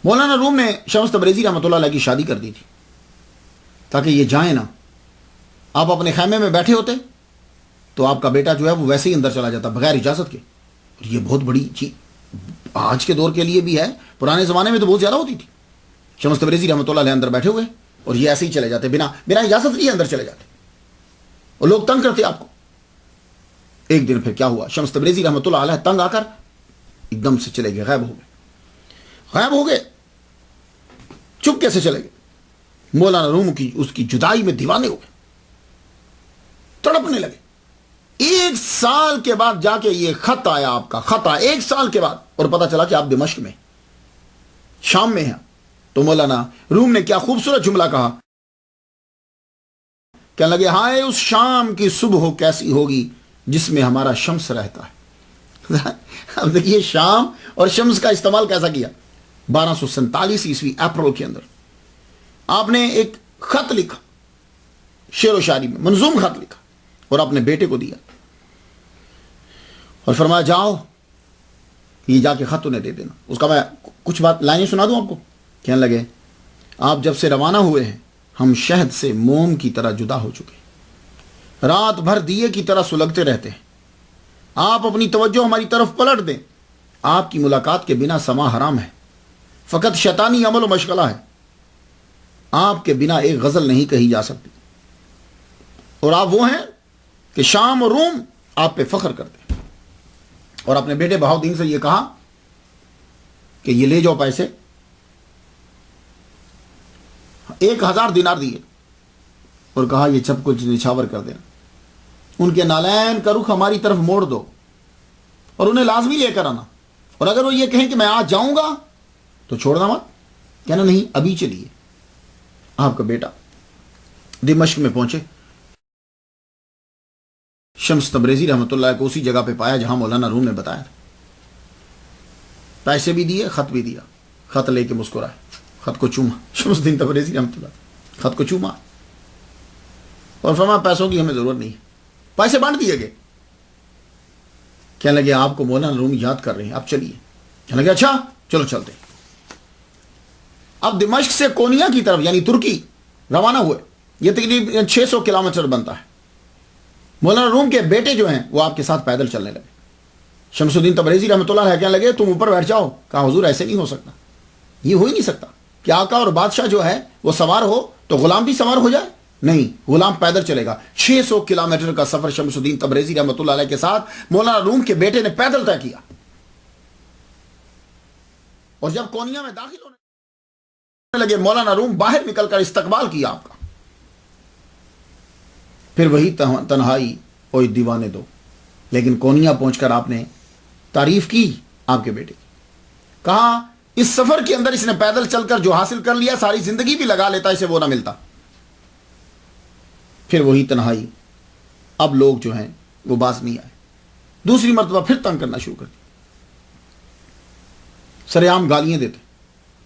مولانا روم نے شمس تبریزی رحمۃ اللہ علیہ کی شادی کر دی تھی تاکہ یہ جائیں نا. آپ اپنے خیمے میں بیٹھے ہوتے تو آپ کا بیٹا جو ہے وہ ویسے ہی اندر چلا جاتا بغیر اجازت کے. اور یہ بہت بڑی چیز آج کے دور کے لیے بھی ہے، پرانے زمانے میں تو بہت زیادہ ہوتی تھی. شمس تبریزی رحمۃ اللہ علیہ اندر بیٹھے ہوئے اور یہ ایسے ہی چلے جاتے، بنا اجازت لیے اندر چلے جاتے، اور لوگ تنگ کرتے آپ کو. ایک دن پھر کیا ہوا، شمس تبریزی رحمۃ اللہ علیہ تنگ آ کر ایک دم سے چلے گئے، غائب ہو گئے، چپکے سے چلے گئے. مولانا روم کی اس کی جدائی میں دیوانے ہو گئے، تڑپنے لگے. 1 سال کے بعد جا کے یہ خط آیا، آپ کا خط آیا 1 سال کے بعد، اور پتا چلا کہ آپ دمشق میں شام میں ہیں. تو مولانا روم نے کیا خوبصورت جملہ کہا، کہنے لگے ہائے اس شام کی صبح کیسی ہوگی جس میں ہمارا شمس رہتا ہے. اب دیکھیے شام اور شمس کا استعمال کیسا کیا. 1247 عیسوی اپریل کے اندر آپ نے ایک خط لکھا، شعر و شاعری میں منظوم خط لکھا اور اپنے بیٹے کو دیا اور فرمایا جاؤ یہ جا کے خط انہیں دے دینا. اس کا میں کچھ بات لائنیں سنا دوں آپ کو. کہنے لگے آپ جب سے روانہ ہوئے ہیں ہم شہد سے موم کی طرح جدا ہو چکے، رات بھر دیے کی طرح سلگتے رہتے ہیں. آپ اپنی توجہ ہماری طرف پلٹ دیں. آپ کی ملاقات کے بنا سما حرام ہے، فقط شیطانی عمل و مشغلہ ہے. آپ کے بنا ایک غزل نہیں کہی جا سکتی. اور آپ وہ ہیں کہ شام اور روم آپ پہ فخر کرتے ہیں. اور اپنے بیٹے بہاؤدین سے یہ کہا کہ یہ لے جاؤ پیسے، 1000 دینار دیے اور کہا یہ سب کچھ نچھاور کر دینا. ان کے نالین کا رخ ہماری طرف موڑ دو اور انہیں لازمی لے کر آنا. اور اگر وہ یہ کہیں کہ میں آج جاؤں گا تو چھوڑنا مت. کہنا نہیں ابھی چلیے. آپ کا بیٹا دمشق میں پہنچے، شمس تبریزی رحمۃ اللہ کو اسی جگہ پہ پایا جہاں مولانا روم نے بتایا تھا. پیسے بھی دیے، خط بھی دیا. خط لے کے مسکرائے، خط کو چوما. شمس الدین تبریزی رحمۃ اللہ خط کو چوما اور فرمایا پیسوں کی ہمیں ضرورت نہیں ہے. پیسے بانٹ دیے گئے. کہنے لگے آپ کو مولانا روم یاد کر رہے ہیں، آپ چلیے. کہنے لگے اچھا چلو چلتے. اب دمشق سے کونیا کی طرف یعنی ترکی روانہ ہوئے. یہ تقریباً 600 کلومیٹر بنتا ہے. مولانا روم کے بیٹے جو ہیں وہ آپ کے ساتھ پیدل چلنے لگے. شمس الدین تبریزی رحمۃ اللہ علیہ کہنے لگے تم اوپر بیٹھ جاؤ. کہا حضور ایسے نہیں ہو سکتا، یہ ہو ہی نہیں سکتا کہ آقا اور بادشاہ جو ہے وہ سوار ہو تو غلام بھی سوار ہو جائے. نہیں، غلام پیدل چلے گا. 600 کلومیٹر کا سفر شمس الدین تبریزی رحمۃ اللہ علیہ کے ساتھ مولانا روم کے بیٹے نے پیدل طے کیا. اور جب کونیا میں داخل ہونے لگے مولانا روم باہر نکل کر استقبال کیا آپ کا. پھر وہی تنہائی اوئے دیوانے دو. لیکن کونیا پہنچ کر آپ نے تعریف کی آپ کے بیٹے کی. کہا اس سفر کے اندر اس نے پیدل چل کر جو حاصل کر لیا ساری زندگی بھی لگا لیتا اسے وہ نہ ملتا. پھر وہی تنہائی. اب لوگ جو ہیں وہ باز نہیں آئے. دوسری مرتبہ پھر تنگ کرنا شروع کر دی. سرعام گالیاں دیتے.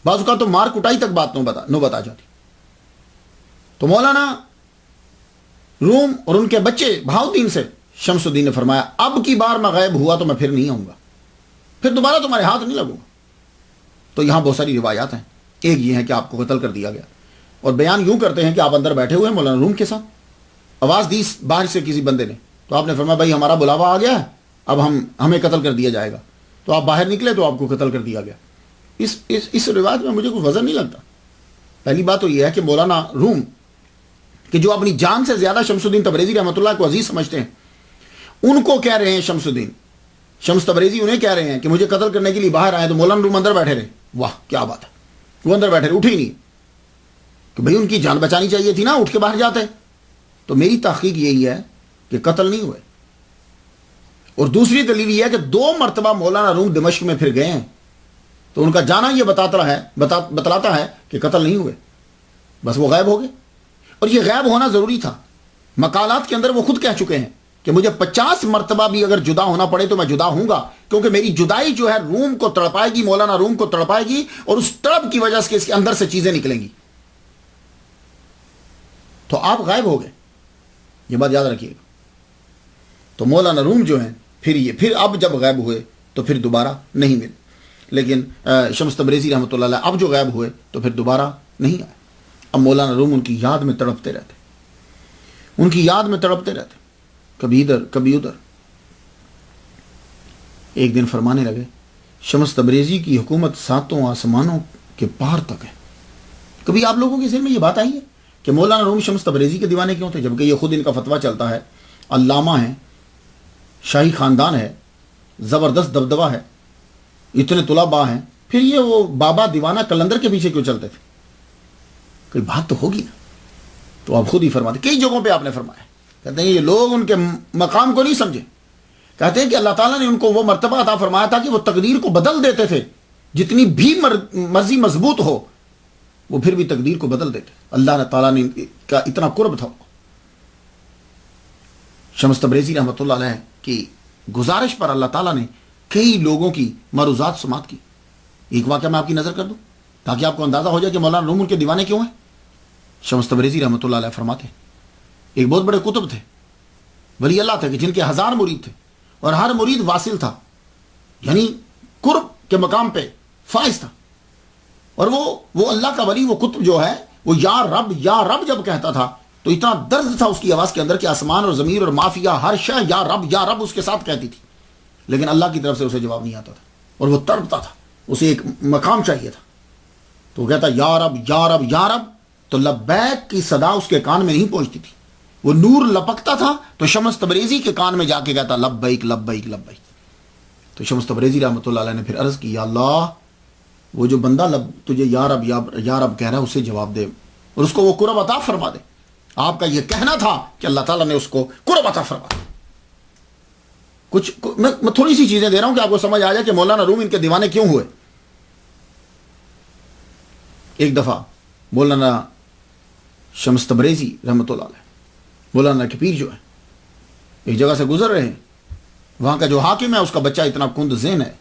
بعض اوقات تو مار کٹائی تک بات نوبت آ جاتی. تو مولانا روم اور ان کے بچے بہاؤدین سے شمس الدین نے فرمایا اب کی بار میں غائب ہوا تو میں پھر نہیں آؤں گا, پھر دوبارہ تمہارے ہاتھ نہیں لگوں گا. تو یہاں بہت ساری روایات ہیں. ایک یہ ہے کہ آپ کو قتل کر دیا گیا, اور بیان یوں کرتے ہیں کہ آپ اندر بیٹھے ہوئے ہیں مولانا روم کے ساتھ, آواز دی باہر سے کسی بندے نے, تو آپ نے فرمایا بھائی ہمارا بلاوا آ گیا ہے, اب ہمیں قتل کر دیا جائے گا. تو آپ باہر نکلے تو آپ کو قتل کر دیا گیا. اس روایت میں مجھے کوئی وزن نہیں لگتا. پہلی بات تو یہ ہے کہ مولانا روم کہ جو اپنی جان سے زیادہ شمس الدین تبریزی رحمۃ اللہ کو عزیز سمجھتے ہیں, ان کو کہہ رہے ہیں شمس تبریزی انہیں کہہ رہے ہیں کہ مجھے قتل کرنے کے لیے باہر آئے, تو مولانا روم اندر بیٹھے رہے. واہ کیا بات ہے, وہ اندر بیٹھے رہے, اٹھے ہی نہیں کہ بھئی ان کی جان بچانی چاہیے تھی نا, اٹھ کے باہر جاتے. تو میری تحقیق یہی ہے کہ قتل نہیں ہوئے. اور دوسری دلیل یہ ہے کہ 2 مرتبہ مولانا روم دمشق میں پھر گئے ہیں, تو ان کا جانا یہ بتلاتا ہے کہ قتل نہیں ہوئے, بس وہ غائب ہو گئے. اور یہ غائب ہونا ضروری تھا. مقالات کے اندر وہ خود کہہ چکے ہیں کہ مجھے 50 مرتبہ بھی اگر جدا ہونا پڑے تو میں جدا ہوں گا, کیونکہ میری جدائی جو ہے روم کو تڑپائے گی, مولانا روم کو تڑپائے گی, اور اس تڑپ کی وجہ سے اس کے اندر سے چیزیں نکلیں گی. تو آپ غائب ہو گئے, یہ بات یاد رکھیے گا. تو مولانا روم جو ہیں پھر اب جب غائب ہوئے تو پھر دوبارہ نہیں ملے. لیکن شمس تبریزی رحمۃ اللہ علیہ اب جو غائب ہوئے تو پھر دوبارہ نہیں آئے. اب مولانا روم ان کی یاد میں تڑپتے رہتے, ان کی یاد میں تڑپتے رہتے, کبھی ادھر کبھی ادھر. ایک دن فرمانے لگے شمس تبریزی کی حکومت 7 آسمانوں کے پار تک ہے. کبھی آپ لوگوں کے ذہن میں یہ بات آئی ہے کہ مولانا روم شمس تبریزی کے دیوانے کیوں تھے, جبکہ یہ خود ان کا فتویٰ چلتا ہے, علامہ ہیں, شاہی خاندان ہے, زبردست دبدبہ ہے, اتنے طلباء ہیں, پھر یہ وہ بابا دیوانہ کلندر کے پیچھے کیوں چلتے تھے؟ کوئی بات تو ہوگی نا. تو آپ خود ہی فرماتے, کئی جگہوں پہ آپ نے فرمایا, کہتے ہیں یہ لوگ ان کے مقام کو نہیں سمجھے. کہتے ہیں کہ اللہ تعالیٰ نے ان کو وہ مرتبہ عطا فرمایا تھا کہ وہ تقدیر کو بدل دیتے تھے, جتنی بھی مرضی مضبوط ہو وہ پھر بھی تقدیر کو بدل دیتے. اللہ تعالیٰ نے کا اتنا قرب تھا. شمس تبریزی رحمۃ اللہ علیہ کی گزارش پر اللہ تعالیٰ نے کئی لوگوں کی معروضات سماعت کی. ایک واقعہ میں آپ کی نظر کر دوں تاکہ آپ کو اندازہ ہو جائے کہ مولانا روم ان کے دیوانے کیوں ہیں. شمس تبریزی رحمۃ اللہ علیہ فرماتے ہیں ایک بہت بڑے کتب تھے, ولی اللہ تھے, کہ جن کے 1000 مرید تھے, اور ہر مرید واصل تھا, یعنی قرب کے مقام پہ فائز تھا. اور وہ اللہ کا ولی, وہ کتب جو ہے وہ یا رب جب کہتا تھا تو اتنا درد تھا اس کی آواز کے اندر کہ آسمان اور زمین اور مافیا ہر شے یا رب اس کے ساتھ کہتی تھی, لیکن اللہ کی طرف سے اسے جواب نہیں آتا تھا, اور وہ تڑپتا تھا, اسے ایک مقام چاہیے تھا. تو وہ کہتا یا رب, تو لبیک کی صدا اس کے کان میں نہیں پہنچتی تھی. وہ نور لپکتا تھا تو شمس تبریزی کے کان میں جا کے کہتا لبیک لبیک لبیک. تو شمس تبریزی رحمۃ اللہ علیہ نے پھر عرض کی, یا اللہ وہ جو بندہ تجھے یا رب کہہ رہا ہے اسے جواب دے, اور اس کو وہ قرب عطا فرما دے. آپ کا یہ کہنا تھا کہ اللہ تعالیٰ نے اس کو قرب عطا فرما دے. میں تھوڑی سی چیزیں دے رہا ہوں کہ آپ کو سمجھ آ جائے کہ مولانا روم ان کے دیوانے کیوں ہوئے. ایک دفعہ مولانا شمس تبریزی رحمۃ اللہ علیہ, مولانا کے پیر جو ہے, ایک جگہ سے گزر رہے ہیں. وہاں کا جو حاکم ہے اس کا بچہ اتنا کند ذہن ہے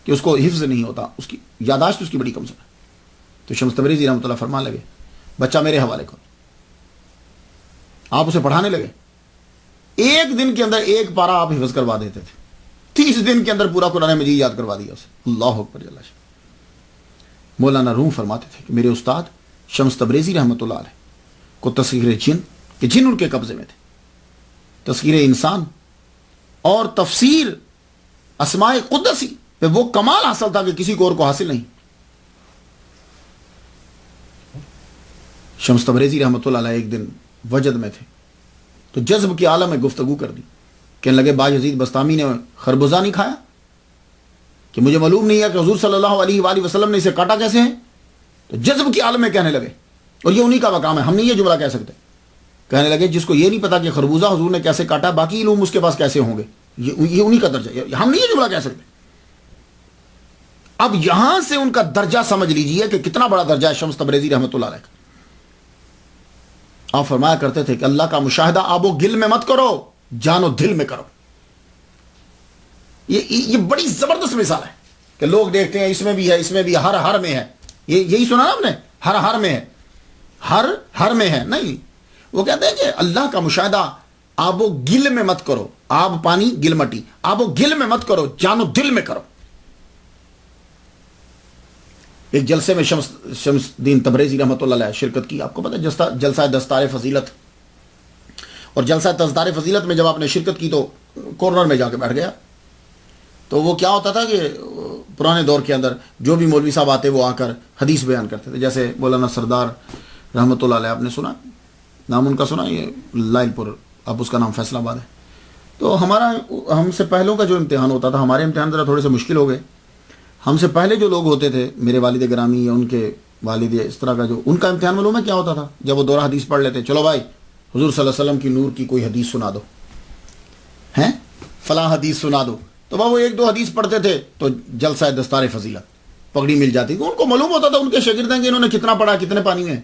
کہ اس کو حفظ نہیں ہوتا, اس کی یاداشت اس کی بڑی کمزور ہے. تو شمس تبریزی رحمۃ اللہ فرمان لگے بچہ میرے حوالے کرو. آپ اسے پڑھانے لگے. 1 دن کے اندر 1 پارہ آپ حفظ کروا دیتے تھے, 30 دن کے اندر پورا قرآن مجید یاد کروا دیا اسے. اللہ اکبر. اللہ. مولانا روم فرماتے تھے کہ میرے استاد شمس تبریزی رحمۃ اللہ علیہ کو تسخیر جن, کہ جن ان کے قبضے میں تھے, تسخیر انسان اور تفسیر اسماء قدسی پہ وہ کمال حاصل تھا کہ کسی کو اور کو حاصل نہیں. شمس تبریزی رحمۃ اللہ علیہ ایک دن وجد میں تھے تو جذب کے عالم میں گفتگو کر دی. کہنے لگے باجزید بستامی نے خربزہ نہیں کھایا کہ مجھے معلوم نہیں ہے کہ حضور صلی اللہ علیہ وآلہ وسلم نے اسے کاٹا کیسے ہے. تو جذب کے عالم میں کہنے لگے, اور یہ انہی کا مقام ہے, ہم نہیں یہ جملہ کہہ سکتے. کہنے لگے جس کو یہ نہیں پتا کہ خربوزہ حضور نے کیسے کاٹا, باقی علوم اس کے پاس کیسے ہوں گے, یہ انہی کا درجہ, ہم نہیں یہ جملہ کہہ سکتے. اب یہاں سے ان کا درجہ سمجھ لیجئے کہ کتنا بڑا درجہ ہے شمس تبریزی رحمۃ اللہ علیہ کا. آپ فرمایا کرتے تھے کہ اللہ کا مشاہدہ آب و گل میں مت کرو, جان و دل میں کرو. یہ بڑی زبردست مثال ہے کہ لوگ دیکھتے ہیں اس میں بھی ہے, اس میں بھی, ہر میں ہے. یہی سنا نا آپ نے، ہر میں ہے، ہر میں ہے نہیں. وہ کہتے ہیں کہ اللہ کا مشاہدہ آب و گل میں مت کرو، آب پانی گل مٹی، آب و گل میں مت کرو، جانو دل میں کرو. ایک جلسے میں شمس الدین تبریزی رحمۃ اللہ علیہ شرکت کی. آپ کو پتہ ہے جلسہ دستار فضیلت، اور جلسہ دستار فضیلت میں جب آپ نے شرکت کی تو کارنر میں جا کے بیٹھ گیا. تو وہ کیا ہوتا تھا کہ پرانے دور کے اندر جو بھی مولوی صاحب آتے وہ آ کر حدیث بیان کرتے تھے. جیسے مولانا سردار رحمۃ اللہ علیہ، آپ نے سنا نام ان کا، سنا یہ لائل پور، اب اس کا نام فیصل آباد ہے. تو ہم سے پہلوں کا جو امتحان ہوتا تھا، ہمارے امتحان ذرا تھوڑے سے مشکل ہو گئے. ہم سے پہلے جو لوگ ہوتے تھے، میرے والد گرامی یا ان کے والد، اس طرح کا جو ان کا امتحان معلوم ہے کیا ہوتا تھا؟ جب وہ دورہ حدیث پڑھ لیتے، چلو بھائی حضور صلی اللہ علیہ وسلم کی نور کی کوئی حدیث سنا دو، ہیں فلاں حدیث سنا دو. تو وہ ایک دو حدیث پڑھتے تھے تو جلسہ دستار فضیلت پگڑی مل جاتی تھی. ان کو معلوم ہوتا تھا ان کے شاگرد ہیں کہ انہوں نے کتنا پڑھا، کتنے پانی میں.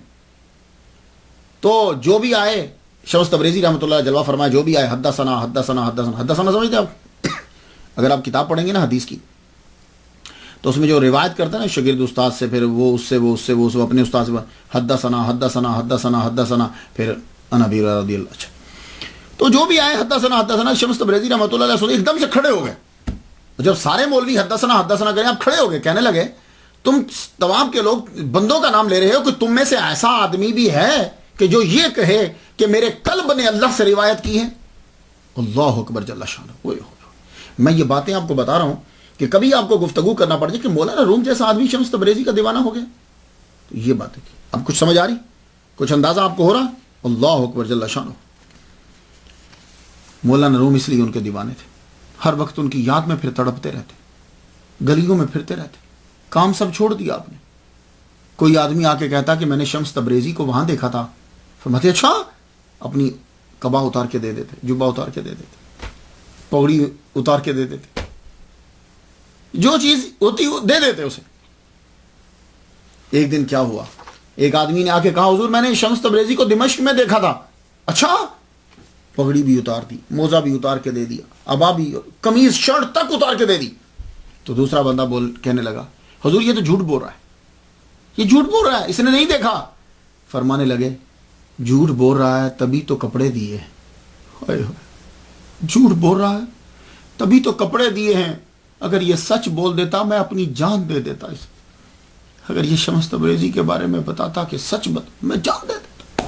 تو جو بھی آئے، شمس تبریزی رحمۃ اللہ جلوہ فرمائے، جو بھی آئے حدثنا حدثنا حدثنا حدثنا، سمجھتے آپ؟ اگر آپ کتاب پڑھیں گے نا حدیث کی تو اس میں جو روایت کرتے ہیں نا شاگرد استاد سے، پھر وہ اس سے اپنے استاد سے حدثنا حدثنا حدثنا حدثنا، پھر انا ابی ہریرہ رضی اللہ. اچھا، تو جو بھی آئے حدثنا حدثنا، شمس تبریزی رحمۃ اللہ علیہ ایک دم سے کھڑے ہو گئے. جب سارے مولوی حدثنا حدثنا کریں، آپ کھڑے ہو گئے، کہنے لگے تم تمام کے لوگ بندوں کا نام لے رہے ہو کہ تم میں سے ایسا آدمی بھی ہے کہ جو یہ کہے کہ میرے قلب نے اللہ سے روایت کی ہے. اللہ اکبر جل شانہ. میں یہ باتیں آپ کو بتا رہا ہوں کہ کبھی آپ کو گفتگو کرنا پڑ جائے کہ مولانا روم جیسا آدمی شمس تبریزی کا دیوانہ ہو گیا. تو یہ باتیں کی. اب کچھ سمجھ آ رہی، کچھ اندازہ آپ کو ہو رہا؟ اللہ اکبر جل شانہ. مولانا روم اس لیے ان کے دیوانے تھے، ہر وقت ان کی یاد میں پھر تڑپتے رہتے، گلیوں میں پھرتے رہتے. کام سب چھوڑ دیا آپ نے. کوئی آدمی آ کے کہتا کہ میں نے شمس تبریزی کو وہاں دیکھا تھا، فرماتے اچھا، اپنی قبا اتار کے دے دیتے، جبہ اتار کے دے دیتے، پگڑی اتار کے دے دیتے، جو چیز ہوتی دے دیتے اسے. ایک دن کیا ہوا، ایک آدمی نے آ کے کہا حضور میں نے شمس تبریزی کو دمشق میں دیکھا تھا. اچھا، پگڑی بھی اتار دی، موزہ بھی اتار کے دے دیا، ابا بھی، قمیض شرٹ تک اتار کے دے دی. تو دوسرا بندہ کہنے لگا حضور یہ تو جھوٹ بول رہا ہے، یہ جھوٹ بول رہا ہے، اس نے نہیں دیکھا. فرمانے لگے جھوٹ بول رہا ہے تبھی تو کپڑے دیے، جھوٹ بول رہا ہے تبھی تو کپڑے دیے ہیں. اگر یہ سچ بول دیتا میں اپنی جان دے دیتا اسے. اگر یہ شمس تبریزی کے بارے میں بتاتا کہ سچ میں جان دے دیتا.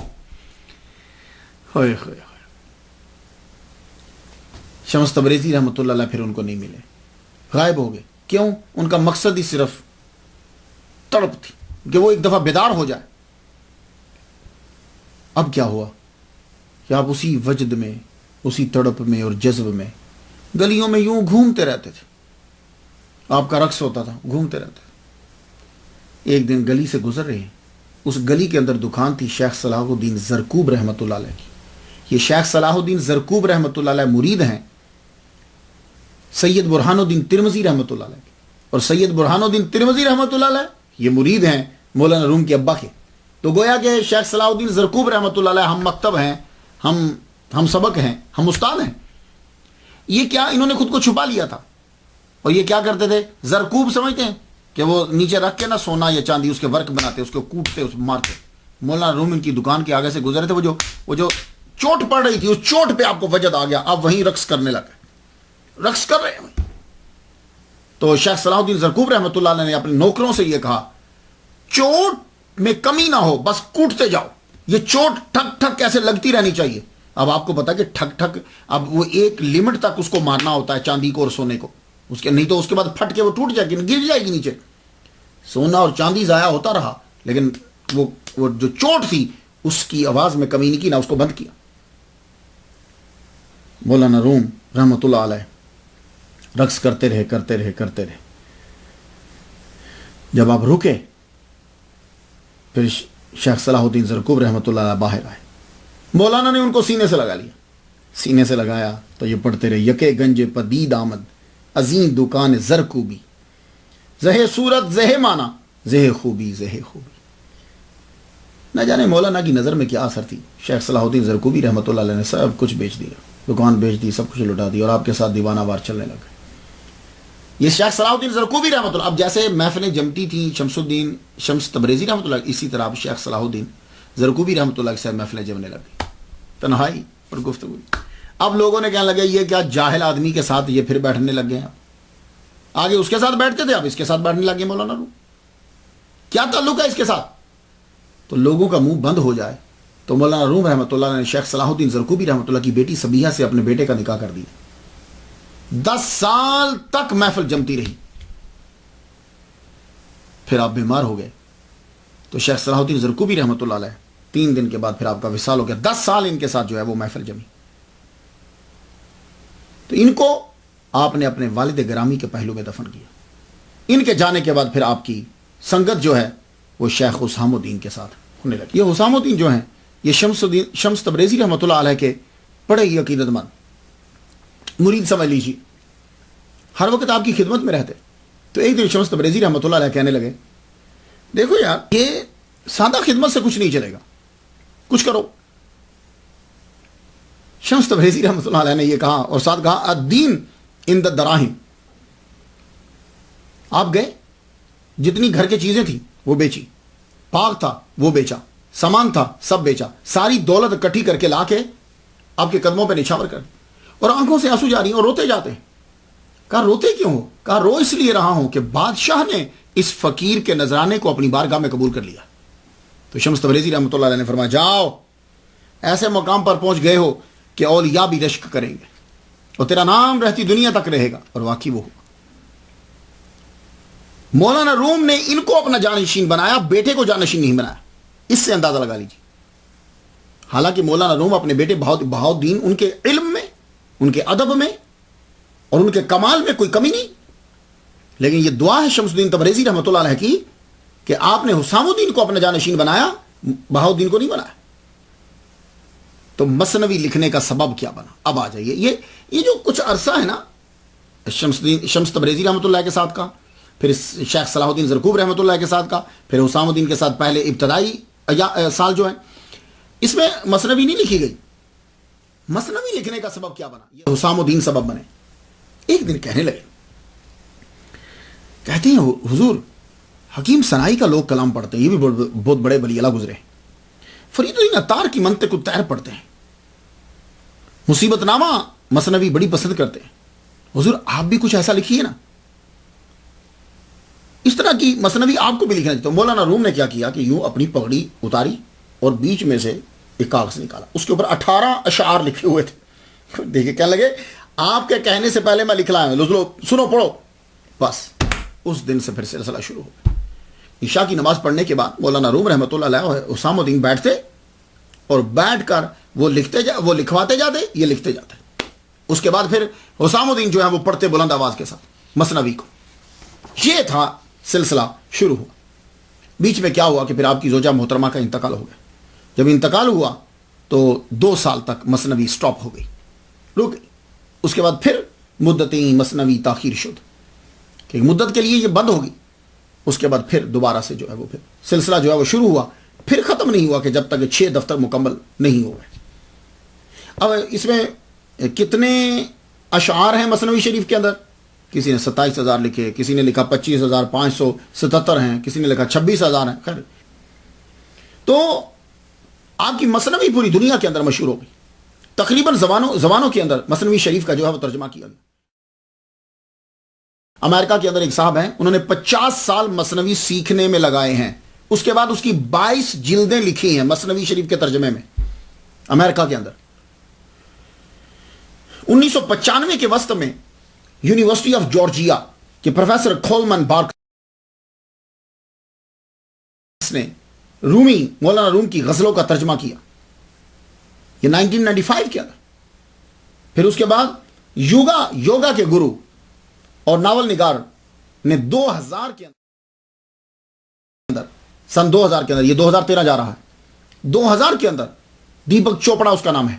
شمس تبریزی رحمۃ اللہ علیہ پھر ان کو نہیں ملے، غائب ہو گئے. کیوں؟ ان کا مقصد ہی صرف تڑپ تھی کہ وہ ایک دفعہ بیدار ہو جائے. اب کیا ہوا کہ آپ اسی وجد میں، اسی تڑپ میں اور جذب میں گلیوں میں یوں گھومتے رہتے تھے. آپ کا رقص ہوتا تھا، گھومتے رہتے تھے. ایک دن گلی سے گزر رہے ہیں، اس گلی کے اندر دکان تھی شیخ صلاح الدین زرکوب رحمۃ اللہ علیہ کی. یہ شیخ صلاح الدین زرکوب رحمۃ اللہ علیہ مرید ہیں سید برہان الدین ترمذی رحمۃ اللہ علیہ، اور سید برہان الدین ترمذی رحمۃ اللہ علیہ یہ مرید ہیں مولانا روم کے ابا کے. تو گویا کہ شیخ صلاح الدین زرکوب رحمۃ اللہ علیہ ہم مکتب ہیں، ہم سبق ہیں، ہم استاد ہیں. یہ کیا انہوں نے خود کو چھپا لیا تھا. اور یہ کیا کرتے تھے؟ زرکوب سمجھتے ہیں کہ وہ نیچے رکھ کے نا سونا یا چاندی اس کے ورک بناتے، اس کو کوٹتے، اس مارتے. مولانا روم ان کی دکان کے آگے سے گزرے تھے، وہ جو چوٹ پڑ رہی تھی اس چوٹ پہ آپ کو وجد آ گیا، آپ وہیں رقص کرنے لگے، رقص کر رہے ہیں. تو شیخ صلاح الدین زرکوب رحمۃ اللہ علیہ نے اپنے نوکروں سے یہ کہا چوٹ میں کمی نہ ہو، بس کوٹتے جاؤ. یہ چوٹ ٹھک ٹھک کیسے لگتی رہنی چاہیے. اب آپ کو پتا کہ ٹھک ٹھک اب وہ ایک لمٹ تک اس کو مارنا ہوتا ہے چاندی کو اور سونے کو، اس کے نہیں تو اس کے بعد پھٹ کے وہ ٹوٹ جائے گی، گر جائے گی نیچے. سونا اور چاندی ضائع ہوتا رہا، لیکن وہ جو چوٹ تھی اس کی آواز میں کمی نہیں کی، نہ اس کو بند کیا. مولانا روم رحمۃ اللہ علیہ رقص کرتے رہے. جب آپ رکے پھر شیخ صلاح الدین زرکوب رحمۃ اللہ علیہ باہر آئے. مولانا نے ان کو سینے سے لگا لیا. سینے سے لگایا تو یہ پڑھتے رہے یکے گنج پدید آمد عظیم دکان زرکوبی زہ صورت زہ مانا زہ خوبی زہ خوبی. نہ جانے مولانا کی نظر میں کیا اثر تھی. شیخ صلاح الدین زرکوبی رحمۃ اللہ علیہ نے سب کچھ بیچ دیا، دکان بیچ دی، سب کچھ لٹا دی، اور آپ کے ساتھ دیوانہ وار چلنے لگے. یہ شیخ صلاح الدین زرقوبی رحمۃ اللہ، اب جیسے محفلیں جمتی تھیں شمس تبریزی رحمۃ اللہ، اسی طرح اب شیخ صلاح الدین زرقوبی رحمۃ اللہ کے ساتھ محفلیں جمنے لگ گئی، تنہائی اور گفتگو۔ اب لوگوں نے کہنے لگے یہ کیا جاہل آدمی کے ساتھ یہ پھر بیٹھنے لگ گئے ہیں، آگے اس کے ساتھ بیٹھتے تھے اب اس کے ساتھ بیٹھنے لگ گئے مولانا روم، کیا تعلق ہے اس کے ساتھ؟ تو لوگوں کا منہ بند ہو جائے تو مولانا روم رحمۃ اللہ نے شیخ صلاح الدین زرقوبی رحمۃ اللہ کی بیٹی سبیہ سے اپنے بیٹے کا نکاح کر دیا۔ 10 سال تک محفل جمتی رہی، پھر آپ بیمار ہو گئے تو شیخ صلاح الدین زرقوبی رحمۃ اللہ علیہ 3 دن کے بعد پھر آپ کا وصال ہو گیا۔ 10 سال ان کے ساتھ جو ہے وہ محفل جمی، تو ان کو آپ نے اپنے والد گرامی کے پہلو میں دفن کیا۔ ان کے جانے کے بعد پھر آپ کی سنگت جو ہے وہ شیخ حسام الدین کے ساتھ ہونے لگی۔ یہ حسام الدین جو ہیں یہ شمس تبریزی رحمۃ اللہ علیہ کے بڑے ہی عقیدت مند مرید سمجھ لیجیے، ہر وقت آپ کی خدمت میں رہتے۔ تو ایک دن شمس تبریزی رحمۃ اللہ علیہ کہنے لگے دیکھو یار یہ سادہ خدمت سے کچھ نہیں چلے گا، کچھ کرو۔ شمس تبریزی رحمۃ اللہ علیہ نے یہ کہا اور ساتھ کہا الدین ان الدراہم۔ آپ گئے، جتنی گھر کی چیزیں تھیں وہ بیچی، پاک تھا وہ بیچا، سامان تھا سب بیچا، ساری دولت اکٹھی کر کے لا کے آپ کے قدموں پہ نچھاور کر، اور آنکھوں سے آنسو جاری ہیں اور روتے جاتے ہیں۔ کہا روتے کیوں ہو؟ کہا رو اس لیے رہا ہوں کہ بادشاہ نے اس فقیر کے نذرانے کو اپنی بارگاہ میں قبول کر لیا۔ تو شمس تبریزی رحمۃ اللہ علیہ نے فرمایا جاؤ، ایسے مقام پر پہنچ گئے ہو کہ اولیاء بھی رشک کریں گے اور تیرا نام رہتی دنیا تک رہے گا، اور واقعی وہ ہوا۔ مولانا روم نے ان کو اپنا جانشین بنایا، بیٹے کو جانشین نہیں بنایا۔ اس سے اندازہ لگا لیجیے، حالانکہ مولانا روم اپنے بیٹے بہاؤالدین ان کے علم میں، ان کے ادب میں اور ان کے کمال میں کوئی کمی نہیں، لیکن یہ دعا ہے شمس الدین تبریزی رحمۃ اللہ علیہ کی کہ آپ نے حسام الدین کو اپنا جانشین بنایا، بہاؤالدین کو نہیں بنایا۔ تو مثنوی لکھنے کا سبب کیا بنا؟ اب آ جائیے، یہ جو کچھ عرصہ ہے نا شمس تبریزی رحمۃ اللہ کے ساتھ کا، پھر شیخ صلاح الدین زرقوب رحمۃ اللہ کے ساتھ کا، پھر حسام الدین کے ساتھ پہلے ابتدائی سال جو ہے، اس میں مثنوی نہیں لکھی گئی۔ مثنوی لکھنے کا سبب کیا بنا؟ یہ حسام الدین سبب بنے۔ ایک دن کہنے لگے، کہتے ہیں حضور حکیم صنائی کا لوگ کلام پڑھتے ہیں، یہ بھی بہت بڑے ولی اللہ گزرے ہیں، فرید الدین عطار کی منطق الطیر پڑھتے ہیں، مصیبت نامہ مثنوی بڑی پسند کرتے ہیں، حضور آپ بھی کچھ ایسا لکھیے نا، اس طرح کی مثنوی آپ کو بھی لکھنا چاہیے۔ تو مولانا روم نے کیا کیا کہ یوں اپنی پگڑی اتاری اور بیچ میں سے ایک کاغذ نکالا، اس کے اوپر 18 اشعار لکھے ہوئے تھے۔ دیکھیں کہنے لگے آپ کے کہنے سے پہلے میں لکھ لایا، لو سنو پڑھو۔ بس اس دن سے پھر سلسلہ شروع ہو گیا۔ عشاء کی نماز پڑھنے کے بعد مولانا روم رحمۃ اللہ علیہ حسام الدین بیٹھتے اور بیٹھ کر وہ لکھواتے جاتے، یہ لکھتے جاتے۔ اس کے بعد پھر حسام الدین جو ہے وہ پڑھتے بلند آواز کے ساتھ مثنوی کو۔ یہ تھا سلسلہ شروع ہوا۔ بیچ میں کیا ہوا کہ پھر آپ کی زوجہ محترمہ کا انتقال ہو گیا۔ جب انتقال ہوا تو 2 سال تک مثنوی سٹاپ ہو گئی، رک گئی۔ اس کے بعد پھر مدتیں مثنوی تاخیر شد کہ مدت کے لیے یہ بند ہوگی۔ اس کے بعد پھر دوبارہ سے جو ہے وہ پھر سلسلہ جو ہے وہ شروع ہوا، پھر ختم نہیں ہوا کہ جب تک 6 دفتر مکمل نہیں ہو گئے۔ اب اس میں کتنے اشعار ہیں مثنوی شریف کے اندر؟ کسی نے 27,000 لکھے، کسی نے لکھا 25,577 ہیں، کسی نے لکھا 26,000 ہیں۔ خیر، تو آپ کی مثنوی پوری دنیا کے اندر مشہور ہو گئی۔ تقریباً زبانوں کے اندر مثنوی شریف کا جو ہے وہ ترجمہ کیا گیا۔ امریکہ کے اندر ایک صاحب ہیں، انہوں نے 50 سال مثنوی سیکھنے میں لگائے ہیں، اس کے بعد اس کی 22 جلدیں لکھی ہیں مثنوی شریف کے ترجمے میں امریکہ کے اندر۔ 1995 کے وسط میں یونیورسٹی آف جارجیا کے پروفیسر کولمن بارکس نے مولانا روم کی غزلوں کا ترجمہ کیا، یہ 1995 کے اندر۔ پھر اس کے بعد یوگا کے گرو اور ناول نگار نے 2000 کے اندر، سن 2000 کے اندر، یہ 2013 جا رہا ہے، 2000 کے اندر دیپک چوپڑا اس کا نام ہے،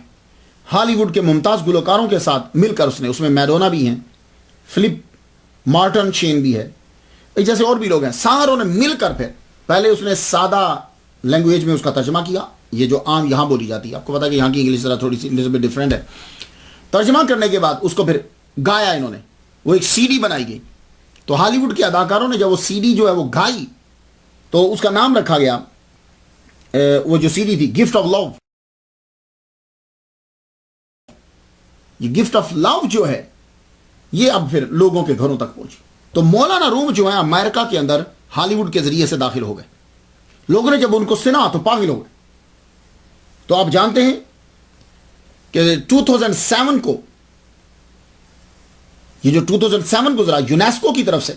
ہالی ووڈ کے ممتاز گلوکاروں کے ساتھ مل کر اس میں میڈونا بھی ہیں، فلپ مارٹن چین بھی ہے، جیسے اور بھی لوگ ہیں، ساروں نے مل کر پھر پہلے اس نے سادہ لینگویج میں اس کا ترجمہ کیا، یہ جو عام یہاں بولی جاتی ہے، آپ کو پتا کہ یہاں کی انگلش ذرا تھوڑی سی ڈفرینٹ ہے۔ ترجمہ کرنے کے بعد اس کو پھر گایا انہوں نے، وہ ایک CD بنائی گئی، تو ہالی ووڈ کے اداکاروں نے جب وہ سی ڈی جو ہے وہ گائی تو اس کا نام رکھا گیا، وہ جو سی ڈی تھی گفٹ آف لو. یہ گفٹ آف لو جو ہے یہ اب پھر لوگوں کے گھروں تک پہنچی. تو مولانا روم جو ہے امریکہ کے اندر ہالی ووڈ کے ذریعے سے داخل ہو گئے. لوگوں نے جب ان کو سنا تو پاگل ہو گئے. تو آپ جانتے ہیں کہ 2007 کو یہ جو 2007 گزرا یونیسکو کی طرف سے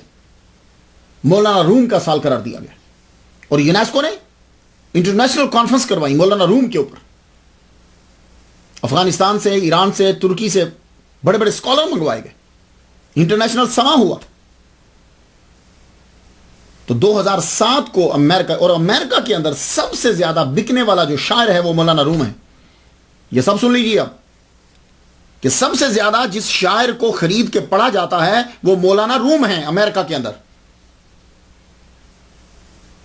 مولانا روم کا سال قرار دیا گیا، اور یونیسکو نے انٹرنیشنل کانفرنس کروائی مولانا روم کے اوپر. افغانستان سے، ایران سے، ترکی سے بڑے بڑے اسکالر منگوائے گئے، انٹرنیشنل سما ہوا. تو 2007 کو امریکہ، اور امریکہ کے اندر سب سے زیادہ بکنے والا جو شاعر ہے وہ مولانا روم ہے. یہ سب سن لیجیے اب کہ سب سے زیادہ جس شاعر کو خرید کے پڑھا جاتا ہے وہ مولانا روم ہے امریکہ کے اندر.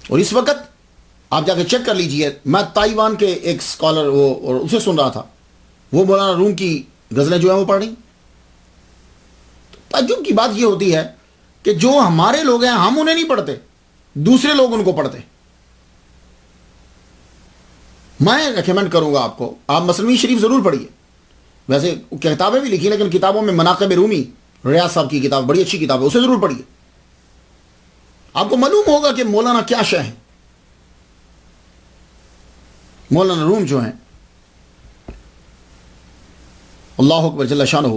اور اس وقت آپ جا کے چیک کر لیجئے، میں تائیوان کے ایک اسکالر اور اسے سن رہا تھا، وہ مولانا روم کی غزلیں جو ہیں وہ پڑھ رہی. تعجب کی بات یہ ہوتی ہے کہ جو ہمارے لوگ ہیں ہم انہیں نہیں پڑھتے، دوسرے لوگ ان کو پڑھتے. میں ریکمینڈ کروں گا آپ کو، آپ مثنوی شریف ضرور پڑھیے. ویسے کتابیں بھی لکھی لیکن کتابوں میں مناقب رومی، ریاض صاحب کی کتاب بڑی اچھی کتاب ہے، اسے ضرور پڑھیے. آپ کو معلوم ہوگا کہ مولانا کیا شے ہیں. مولانا روم جو ہیں اللہ اکبر جل شانہ،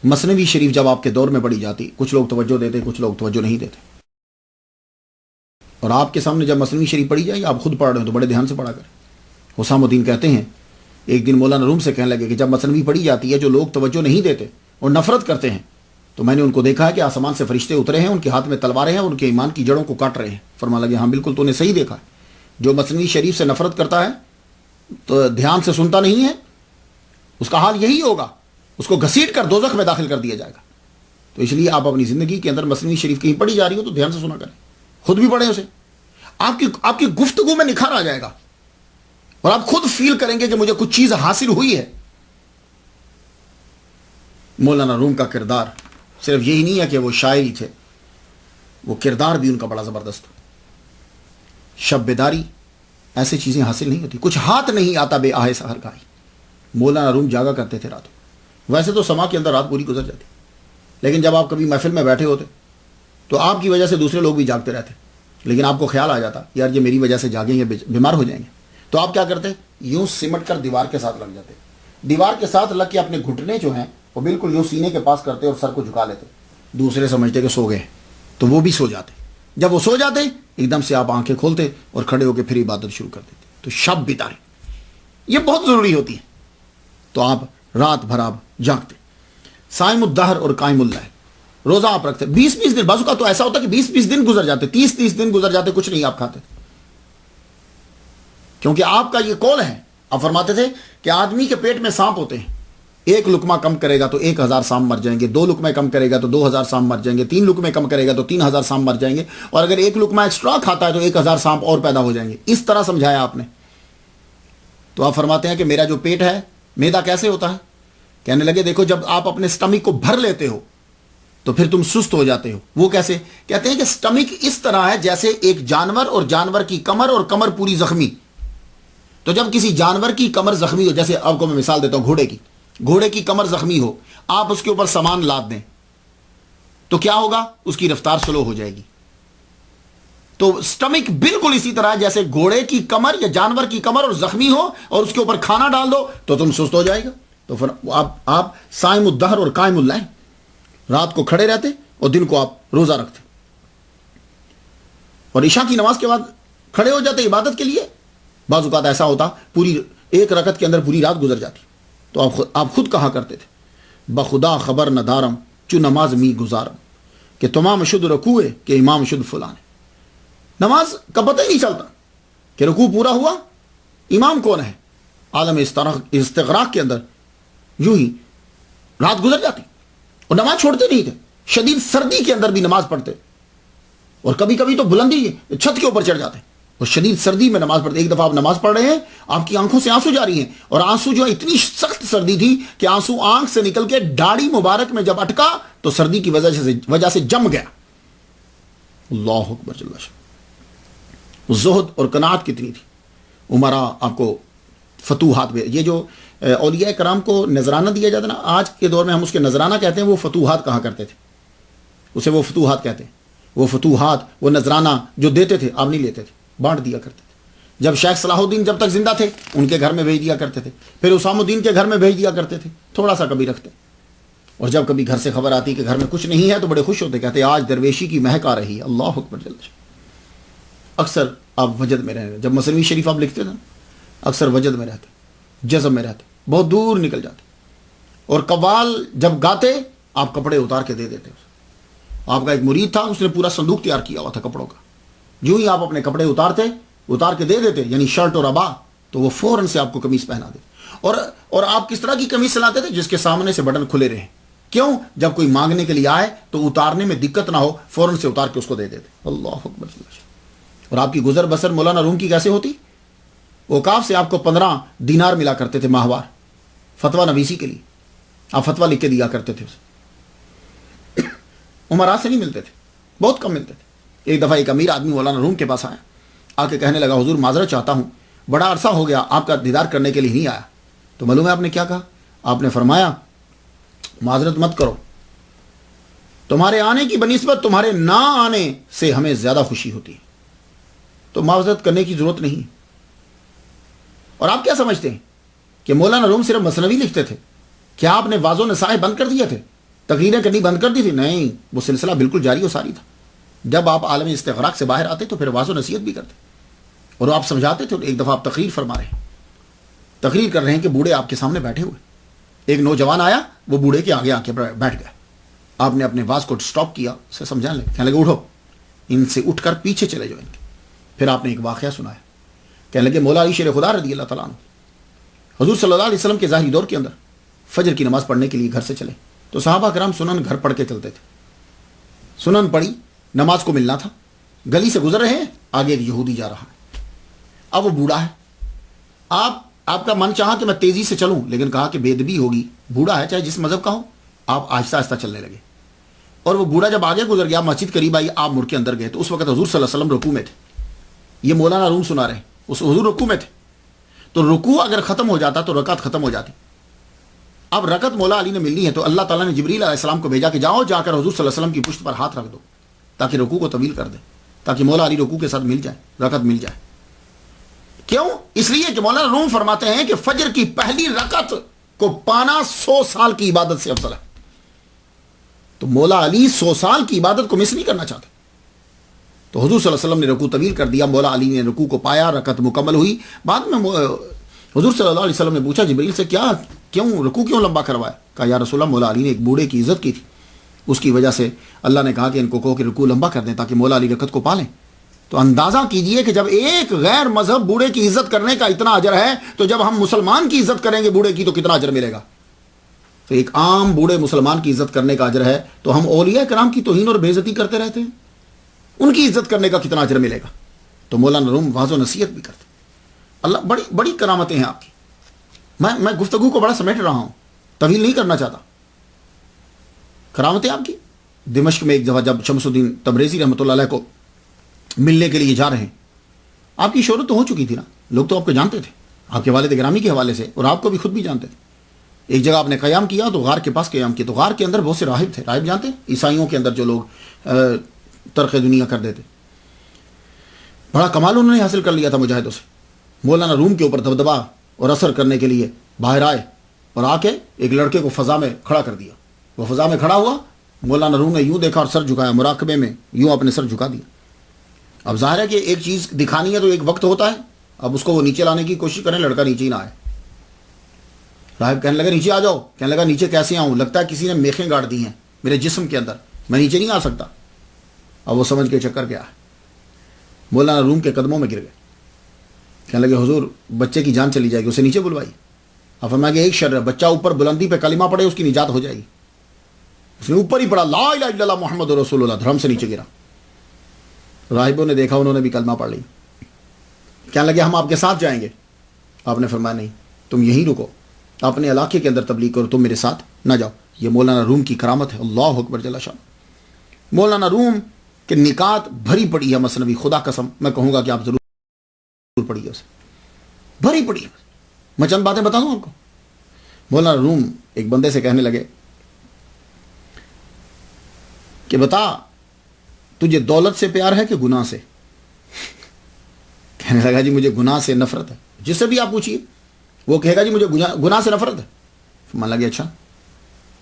مثنوی شریف جب آپ کے دور میں پڑھی جاتی کچھ لوگ توجہ دیتے، کچھ لوگ توجہ نہیں دیتے. اور آپ کے سامنے جب مثنوی شریف پڑھی جائے، آپ خود پڑھ رہے ہیں تو بڑے دھیان سے پڑھا کریں. حسام الدین کہتے ہیں ایک دن مولانا روم سے کہنے لگے کہ جب مثنوی پڑھی جاتی ہے جو لوگ توجہ نہیں دیتے اور نفرت کرتے ہیں تو میں نے ان کو دیکھا ہے کہ آسمان سے فرشتے اترے ہیں، ان کے ہاتھ میں تلواریں ہیں، ان کے ایمان کی جڑوں کو کاٹ رہے ہیں. فرما لگے ہاں بالکل تو نے صحیح دیکھا ہے. جو مثنوی شریف سے نفرت کرتا ہے تو دھیان سے سنتا نہیں ہے، اس کا حال یہی ہوگا، اس کو گھسیٹ کر دوزخ میں داخل کر دیا جائے گا. تو اس لیے آپ اپنی زندگی کے اندر مثنوی شریف کہیں پڑھی جا رہی ہو تو دھیان سے سنا کریں، خود بھی پڑھیں اسے. آپ کی گفتگو میں نکھار آ جائے گا اور آپ خود فیل کریں گے کہ مجھے کچھ چیز حاصل ہوئی ہے. مولانا روم کا کردار صرف یہی نہیں ہے کہ وہ شاعر ہی تھے، وہ کردار بھی ان کا بڑا زبردست. شب بیداری ایسی چیزیں حاصل نہیں ہوتی، کچھ ہاتھ نہیں آتا بے آہ سحر گائی. مولانا روم جاگا کرتے تھے راتوں. ویسے تو سما کے اندر رات پوری گزر جاتی، لیکن جب آپ کبھی محفل میں بیٹھے ہوتے تو آپ کی وجہ سے دوسرے لوگ بھی جاگتے رہتے، لیکن آپ کو خیال آ جاتا یار یہ میری وجہ سے جاگیں گے، بیمار ہو جائیں گے. تو آپ کیا کرتے؟ یوں سمٹ کر دیوار کے ساتھ لگ جاتے. دیوار کے ساتھ لگ کے اپنے گھٹنے جو ہیں وہ بالکل یوں سینے کے پاس کرتے اور سر کو جھکا لیتے. دوسرے سمجھتے کہ سو گئے تو وہ بھی سو جاتے. جب وہ سو جاتے ایک دم سے آپ آنکھیں کھولتے اور کھڑے ہو کے پھر عبادت شروع کر دیتے. تو شب بیداری یہ بہت ضروری ہوتی ہے. تو آپ رات بھر آپ جاگتے. صائم الدہر اور قائم اللہ، روزہ آپ رکھتے 20-20 دن. بعض اوقات تو ایسا ہوتا کہ 20-20 دن گزر جاتے، 30-30 دن گزر جاتے، کچھ نہیں آپ کھاتے. کیونکہ آپ کا یہ قول ہے، آپ فرماتے تھے کہ آدمی کے پیٹ میں سانپ ہوتے ہیں، ایک لقمہ کم کرے گا تو 1000 سانپ مر جائیں گے، 2 لقمے کم کرے گا تو 2000 سانپ مر جائیں گے، 3 لقمے کم کرے گا تو 3000 سانپ مر جائیں گے، اور اگر 1 لقمہ ایکسٹرا کھاتا ہے تو 1000 سانپ اور پیدا ہو جائیں گے. اس طرح سمجھایا آپ نے. تو آپ فرماتے ہیں کہ میرا جو پیٹ ہے، میدا کیسے ہوتا ہے؟ کہنے لگے دیکھو جب آپ اپنے سٹمک کو بھر لیتے ہو تو پھر تم سست ہو جاتے ہو. وہ کیسے؟ کہتے ہیں کہ سٹمک اس طرح ہے جیسے ایک جانور اور جانور کی کمر اور کمر پوری زخمی. تو جب کسی جانور کی کمر زخمی ہو، جیسے آپ کو میں مثال دیتا ہوں گھوڑے کی کمر زخمی ہو، آپ اس کے اوپر سامان لاد دیں تو کیا ہوگا؟ اس کی رفتار سلو ہو جائے گی. تو سٹمک بالکل اسی طرح ہے جیسے گھوڑے کی کمر یا جانور کی کمر اور زخمی ہو اور اس کے اوپر کھانا ڈال دو تو تم سست ہو جائے گا. تو آپ صائم الدہر اور قائم اللہ، رات کو کھڑے رہتے اور دن کو آپ روزہ رکھتے، اور عشاء کی نماز کے بعد کھڑے ہو جاتے عبادت کے لیے. بعض اوقات ایسا ہوتا پوری ایک رکعت کے اندر پوری رات گزر جاتی. تو آپ خود کہا کرتے تھے بخدا خبر نہ دارم چو نماز می گزارم، کہ تمام شد رکوع کہ امام شد فلان. نماز کا پتہ ہی نہیں چلتا کہ رکوع پورا ہوا، امام کون ہے. عالم استغراق کے اندر یوں ہی رات گزر جاتی اور نماز چھوڑتے نہیں تھے. شدید سردی کے اندر بھی نماز پڑھتے، اور کبھی کبھی تو بلندی چھت کے اوپر چڑھ جاتے اور شدید سردی میں نماز پڑھتے. ایک دفعہ آپ نماز پڑھ رہے ہیں, آپ کی آنکھوں سے آنسو جاری ہیں, اور آنسو جو ہے اتنی سخت سردی تھی کہ آنسو آنکھ سے نکل کے داڑھی مبارک میں جب اٹکا تو سردی کی وجہ سے جم گیا. اللہ اکبر جل شانہ. زہد اور قناعت کتنی تھی. عمرہ آپ کو فتوحات میں, یہ جو اولیاء کرام کو نذرانہ دیا جاتا نا, آج کے دور میں ہم اس کے نذرانہ کہتے ہیں, وہ فتوحات کہا کرتے تھے, اسے وہ فتوحات کہتے ہیں. وہ فتوحات, وہ نذرانہ جو دیتے تھے آپ نہیں لیتے تھے, بانٹ دیا کرتے تھے. جب شیخ صلاح الدین جب تک زندہ تھے ان کے گھر میں بھیج دیا کرتے تھے, پھر اسام الدین کے گھر میں بھیج دیا کرتے تھے, تھوڑا سا کبھی رکھتے, اور جب کبھی گھر سے خبر آتی کہ گھر میں کچھ نہیں ہے تو بڑے خوش ہوتے, کہتے آج درویشی کی مہک آ رہی ہے. اللہ اکبر جل شانہ. اکثر آپ وجد میں رہتے, جب مثنوی شریف آپ لکھتے تھے اکثر وجد میں رہتے, جذب میں رہتے, بہت دور نکل جاتے, اور قوال جب گاتے آپ کپڑے اتار کے دے دیتے. آپ کا ایک مرید تھا, اس نے پورا صندوق تیار کیا ہوا تھا کپڑوں کا, جو ہی آپ اپنے کپڑے اتار کے دے دیتے, یعنی شرٹ اور ابا, تو وہ فوراً سے آپ کو قمیص پہنا دیتے. اور آپ کس طرح کی قمیص سلاتے تھے؟ جس کے سامنے سے بٹن کھلے رہے. کیوں؟ جب کوئی مانگنے کے لیے آئے تو اتارنے میں دقت نہ ہو, فوراً سے اتار کے اس کو دے دیتے. اللہ اکبر. اور آپ کی گزر بسر مولانا روم کی کیسے ہوتی؟ اوقاف سے آپ کو 15 دینار ملا کرتے تھے ماہوار, فتویٰ نویسی کے لیے آپ فتویٰ لکھ کے دیا کرتے تھے. عمرہ سے نہیں ملتے تھے, بہت کم ملتے تھے. ایک دفعہ ایک امیر آدمی مولانا روم کے پاس آیا, آ کے کہنے لگا حضور معذرت چاہتا ہوں, بڑا عرصہ ہو گیا آپ کا دیدار کرنے کے لیے نہیں آیا. تو معلوم ہے آپ نے کیا کہا؟ آپ نے فرمایا معذرت مت کرو, تمہارے آنے کی بنسبت تمہارے نہ آنے سے ہمیں زیادہ خوشی ہوتی ہے, تو معذرت کرنے کی ضرورت نہیں. اور آپ کیا سمجھتے ہیں کہ مولانا روم صرف مثنوی لکھتے تھے؟ کیا آپ نے واضح نصائح بند کر دیا تھے, تقریریں کرنی بند کر دی تھی؟ نہیں, وہ سلسلہ بالکل جاری و ساری تھا. جب آپ عالم استغراق سے باہر آتے تو پھر واضح نصیحت بھی کرتے, اور آپ سمجھاتے تھے. ایک دفعہ آپ تقریر فرما رہے ہیں, تقریر کر رہے ہیں کہ بوڑھے آپ کے سامنے بیٹھے ہوئے, ایک نوجوان آیا, وہ بوڑھے کے آگے آ کے بیٹھ گیا. آپ نے اپنے واز کو سٹاپ کیا, اسے سمجھانے لگے, کہنے لگے اٹھو, ان سے اٹھ کر پیچھے چلے جاؤ ان کے. پھر آپ نے ایک واقعہ سنایا, کہنے لگے مولا علی شیر خدا رضی اللہ تعالیٰ عنہ حضور صلی اللہ علیہ وسلم کے ظاہری دور کے اندر فجر کی نماز پڑھنے کے لیے گھر سے چلے, تو صحابہ کرام سنن گھر پڑھ کے چلتے تھے. سنن پڑھی, نماز کو ملنا تھا, گلی سے گزر رہے ہیں, آگے ایک یہودی جا رہا ہے. اب وہ بوڑھا ہے, آپ کا من چاہا کہ میں تیزی سے چلوں, لیکن کہا کہ بے ادبی ہوگی, بوڑھا ہے چاہے جس مذہب کا ہو. آپ آہستہ آہستہ چلنے لگے, اور وہ بوڑھا جب آگے گزر گیا, مسجد قریب آئی, آپ مڑ کے اندر گئے, تو اس وقت حضور صلی اللہ علیہ وسلم رکوع میں تھے. یہ مولانا روم سنا رہے ہیں, اس حضور رکوع میں تھے. تو رکوع اگر ختم ہو جاتا تو رکعت ختم ہو جاتی. اب رکعت مولا علی نے ملنی ہے, تو اللہ تعالیٰ نے جبریل علیہ السلام کو بھیجا کہ جاؤ, جا کر حضور صلی اللہ علیہ وسلم کی پشت پر ہاتھ رکھ دو, تاکہ رکوع کو طویل کر دے, تاکہ مولا علی رکوع کے ساتھ مل جائے, رکعت مل جائے. کیوں؟ اس لیے کہ مولانا روم فرماتے ہیں کہ فجر کی پہلی رکعت کو پانا 100 سال کی عبادت سے افضل ہے. تو مولا علی 100 سال کی عبادت کو مس نہیں کرنا چاہتے. تو حضور صلی اللہ علیہ وسلم نے رکوع طویل کر دیا, مولا علی نے رکوع کو پایا, رکعت مکمل ہوئی. بعد میں حضور صلی اللہ علیہ وسلم نے پوچھا جبریل سے, کیوں رکوع کیوں لمبا کروایا؟ کہا یا رسول اللہ, مولا علی نے ایک بوڑھے کی عزت کی تھی, اس کی وجہ سے اللہ نے کہا کہ ان کو کہو کہ رکوع لمبا کر دیں تاکہ مولا علی رکعت کو پالیں. تو اندازہ کیجئے کہ جب ایک غیر مذہب بوڑھے کی عزت کرنے کا اتنا اجر ہے, تو جب ہم مسلمان کی عزت کریں گے بوڑھے کی تو کتنا اجر ملے گا. تو ایک عام بوڑھے مسلمان کی عزت کرنے کا اجر ہے, تو ہم اولیاء کرام کی توہین اور بے عزتی کرتے رہتے ہیں, ان کی عزت کرنے کا کتنا اجر ملے گا. تو مولانا روم واضح نصیحت بھی کرتے. اللہ بڑی بڑی کرامتیں ہیں آپ کی. میں گفتگو کو بڑا سمیٹ رہا ہوں, طویل نہیں کرنا چاہتا. کرامتیں آپ کی. دمشق میں ایک دفعہ جب شمس الدین تبریزی رحمۃ اللہ علیہ کو ملنے کے لیے جا رہے ہیں, آپ کی شہرت تو ہو چکی تھی نا, لوگ تو آپ کو جانتے تھے, آپ کے والد گرامی کے حوالے سے, اور آپ کو بھی خود بھی جانتے تھے. ایک جگہ آپ نے قیام کیا تو غار کے پاس قیام کیا, تو غار کے اندر بہت سے راہب تھے. راہب جانتے ہیں, عیسائیوں کے اندر جو لوگ ترک دنیا کر دیتے. بڑا کمال انہوں نے حاصل کر لیا تھا مجاہدوں سے. مولانا روم کے اوپر دبدبا اور اثر کرنے کے لیے باہر آئے, اور آ کے ایک لڑکے کو فضا میں کھڑا کر دیا. وہ فضا میں کھڑا ہوا, مولانا روم نے یوں دیکھا اور سر جھکایا, مراقبے میں یوں اپنے سر جھکا دیا. اب ظاہر ہے کہ ایک چیز دکھانی ہے تو ایک وقت ہوتا ہے, اب اس کو وہ نیچے لانے کی کوشش کریں, لڑکا نیچے ہی نہ آئے. راہب کہنے لگا نیچے آ جاؤ. کہنے لگا نیچے کیسے آؤں, لگتا ہے کسی نے میخیں گاڑ دی ہیں میرے جسم کے اندر, میں نیچے نہیں آ سکتا. اب وہ سمجھ کے چکر کیا ہے, مولانا روم کے قدموں میں گر گئے. کہنے لگے حضور بچے کی جان چلی جائے گی, اسے نیچے بلوائی. اب فرمایا کہ ایک شرط ہے, بچہ اوپر بلندی پہ کلمہ پڑھے اس کی نجات ہو جائے گی. اس نے اوپر ہی پڑھا لا الہ الا اللہ محمد رسول اللہ, دھرم سے نیچے گرا. راہبوں نے دیکھا, انہوں نے بھی کلمہ پڑھ لی. کہنے لگے ہم آپ کے ساتھ جائیں گے. آپ نے فرمایا نہیں، تم یہیں رکو، اپنے علاقے کے اندر تبلیغ کرو، تم میرے ساتھ نہ جاؤ. یہ مولانا روم کی کرامت ہے. اللہ اکبر جل شان. مولانا روم کے نکات بھری پڑی ہے مثنوی، خدا قسم میں کہوں گا کہ آپ ضرور پڑھیے اسے، بھری پڑی ہے. میں چند باتیں بتا دوں آپ کو. مولانا روم ایک بندے سے کہنے لگے کہ بتا تجھے دولت سے پیار ہے کہ گناہ سے؟ کہنے لگا جی مجھے گناہ سے نفرت ہے. جس سے بھی آپ پوچھیے وہ کہے گا جی مجھے گناہ سے نفرت ہے. مان لگے اچھا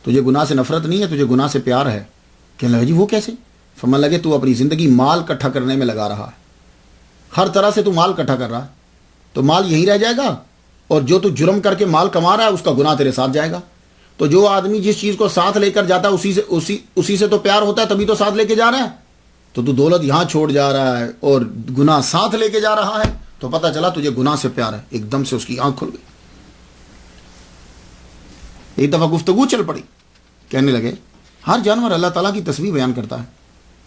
تجھے گناہ سے نفرت نہیں ہے، تجھے گناہ سے پیار ہے. کہنے لگا جی وہ کیسے؟ فرمان لگے تو اپنی زندگی مال اکٹھا کرنے میں لگا رہا ہے، ہر طرح سے تو مال اکٹھا کر رہا ہے، تو مال یہیں رہ جائے گا، اور جو تو جرم کر کے مال کما رہا ہے اس کا گناہ تیرے ساتھ جائے گا. تو جو آدمی جس چیز کو ساتھ لے کر جاتا ہے اسی سے تو پیار ہوتا ہے، تبھی تو ساتھ لے کے جا رہا ہے. تو دولت یہاں چھوڑ جا رہا ہے اور گناہ ساتھ لے کے جا رہا ہے، تو پتہ چلا تجھے گناہ سے پیار ہے. ایک دم سے اس کی آنکھ کھل گئی. ایک دفعہ گفتگو چل پڑی. کہنے لگے ہر جانور اللہ تعالیٰ کی تسبیح بیان کرتا ہے،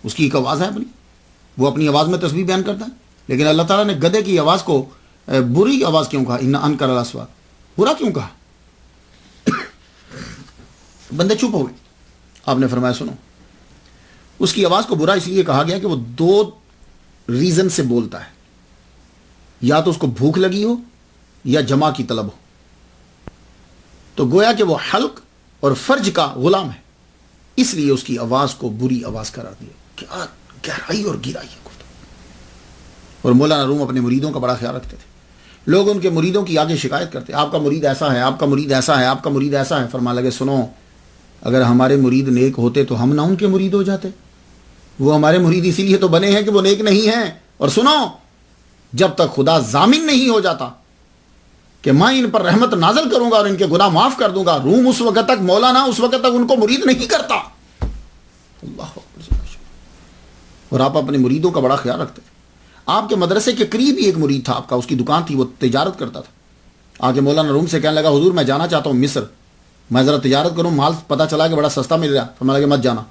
اس کی ایک آواز ہے اپنی، وہ اپنی آواز میں تسبیح بیان کرتا ہے. لیکن اللہ تعالیٰ نے گدھے کی آواز کو بری آواز کیوں کہا؟ ان انکر الاصوات، برا کیوں کہا؟ بندے چپ ہو گئے. آپ نے فرمایا سنو، اس کی آواز کو برا اس لیے کہا گیا کہ وہ دو ریزن سے بولتا ہے، یا تو اس کو بھوک لگی ہو یا جمع کی طلب ہو. تو گویا کہ وہ حلق اور فرج کا غلام ہے، اس لیے اس کی آواز کو بری آواز قرار دیا. کیا گہرائی اور گہرائی ہے. اور مولانا روم اپنے مریدوں کا بڑا خیال رکھتے تھے. لوگ ان کے مریدوں کی آگے شکایت کرتے، آپ کا مرید ایسا ہے، آپ کا مرید ایسا ہے، آپ کا مرید ایسا ہے. فرمان لگے سنو، اگر ہمارے مرید نیک ہوتے تو ہم نہ ان کے مرید ہو جاتے. وہ ہمارے مرید اسی لیے تو بنے ہیں کہ وہ نیک نہیں ہیں. اور سنو، جب تک خدا ضامن نہیں ہو جاتا کہ میں ان پر رحمت نازل کروں گا اور ان کے گناہ معاف کر دوں گا، روم اس وقت تک، مولانا اس وقت تک ان کو مرید نہیں کرتا. اللہ اکبر. اور آپ اپنے مریدوں کا بڑا خیال رکھتے تھے. آپ کے مدرسے کے قریب ہی ایک مرید تھا آپ کا، اس کی دکان تھی، وہ تجارت کرتا تھا. آگے مولانا روم سے کہنے لگا حضور میں جانا چاہتا ہوں مصر، میں ذرا تجارت کروں، مال پتہ چلا کہ بڑا سستا مل رہا. فرمایا لگے مت جانا.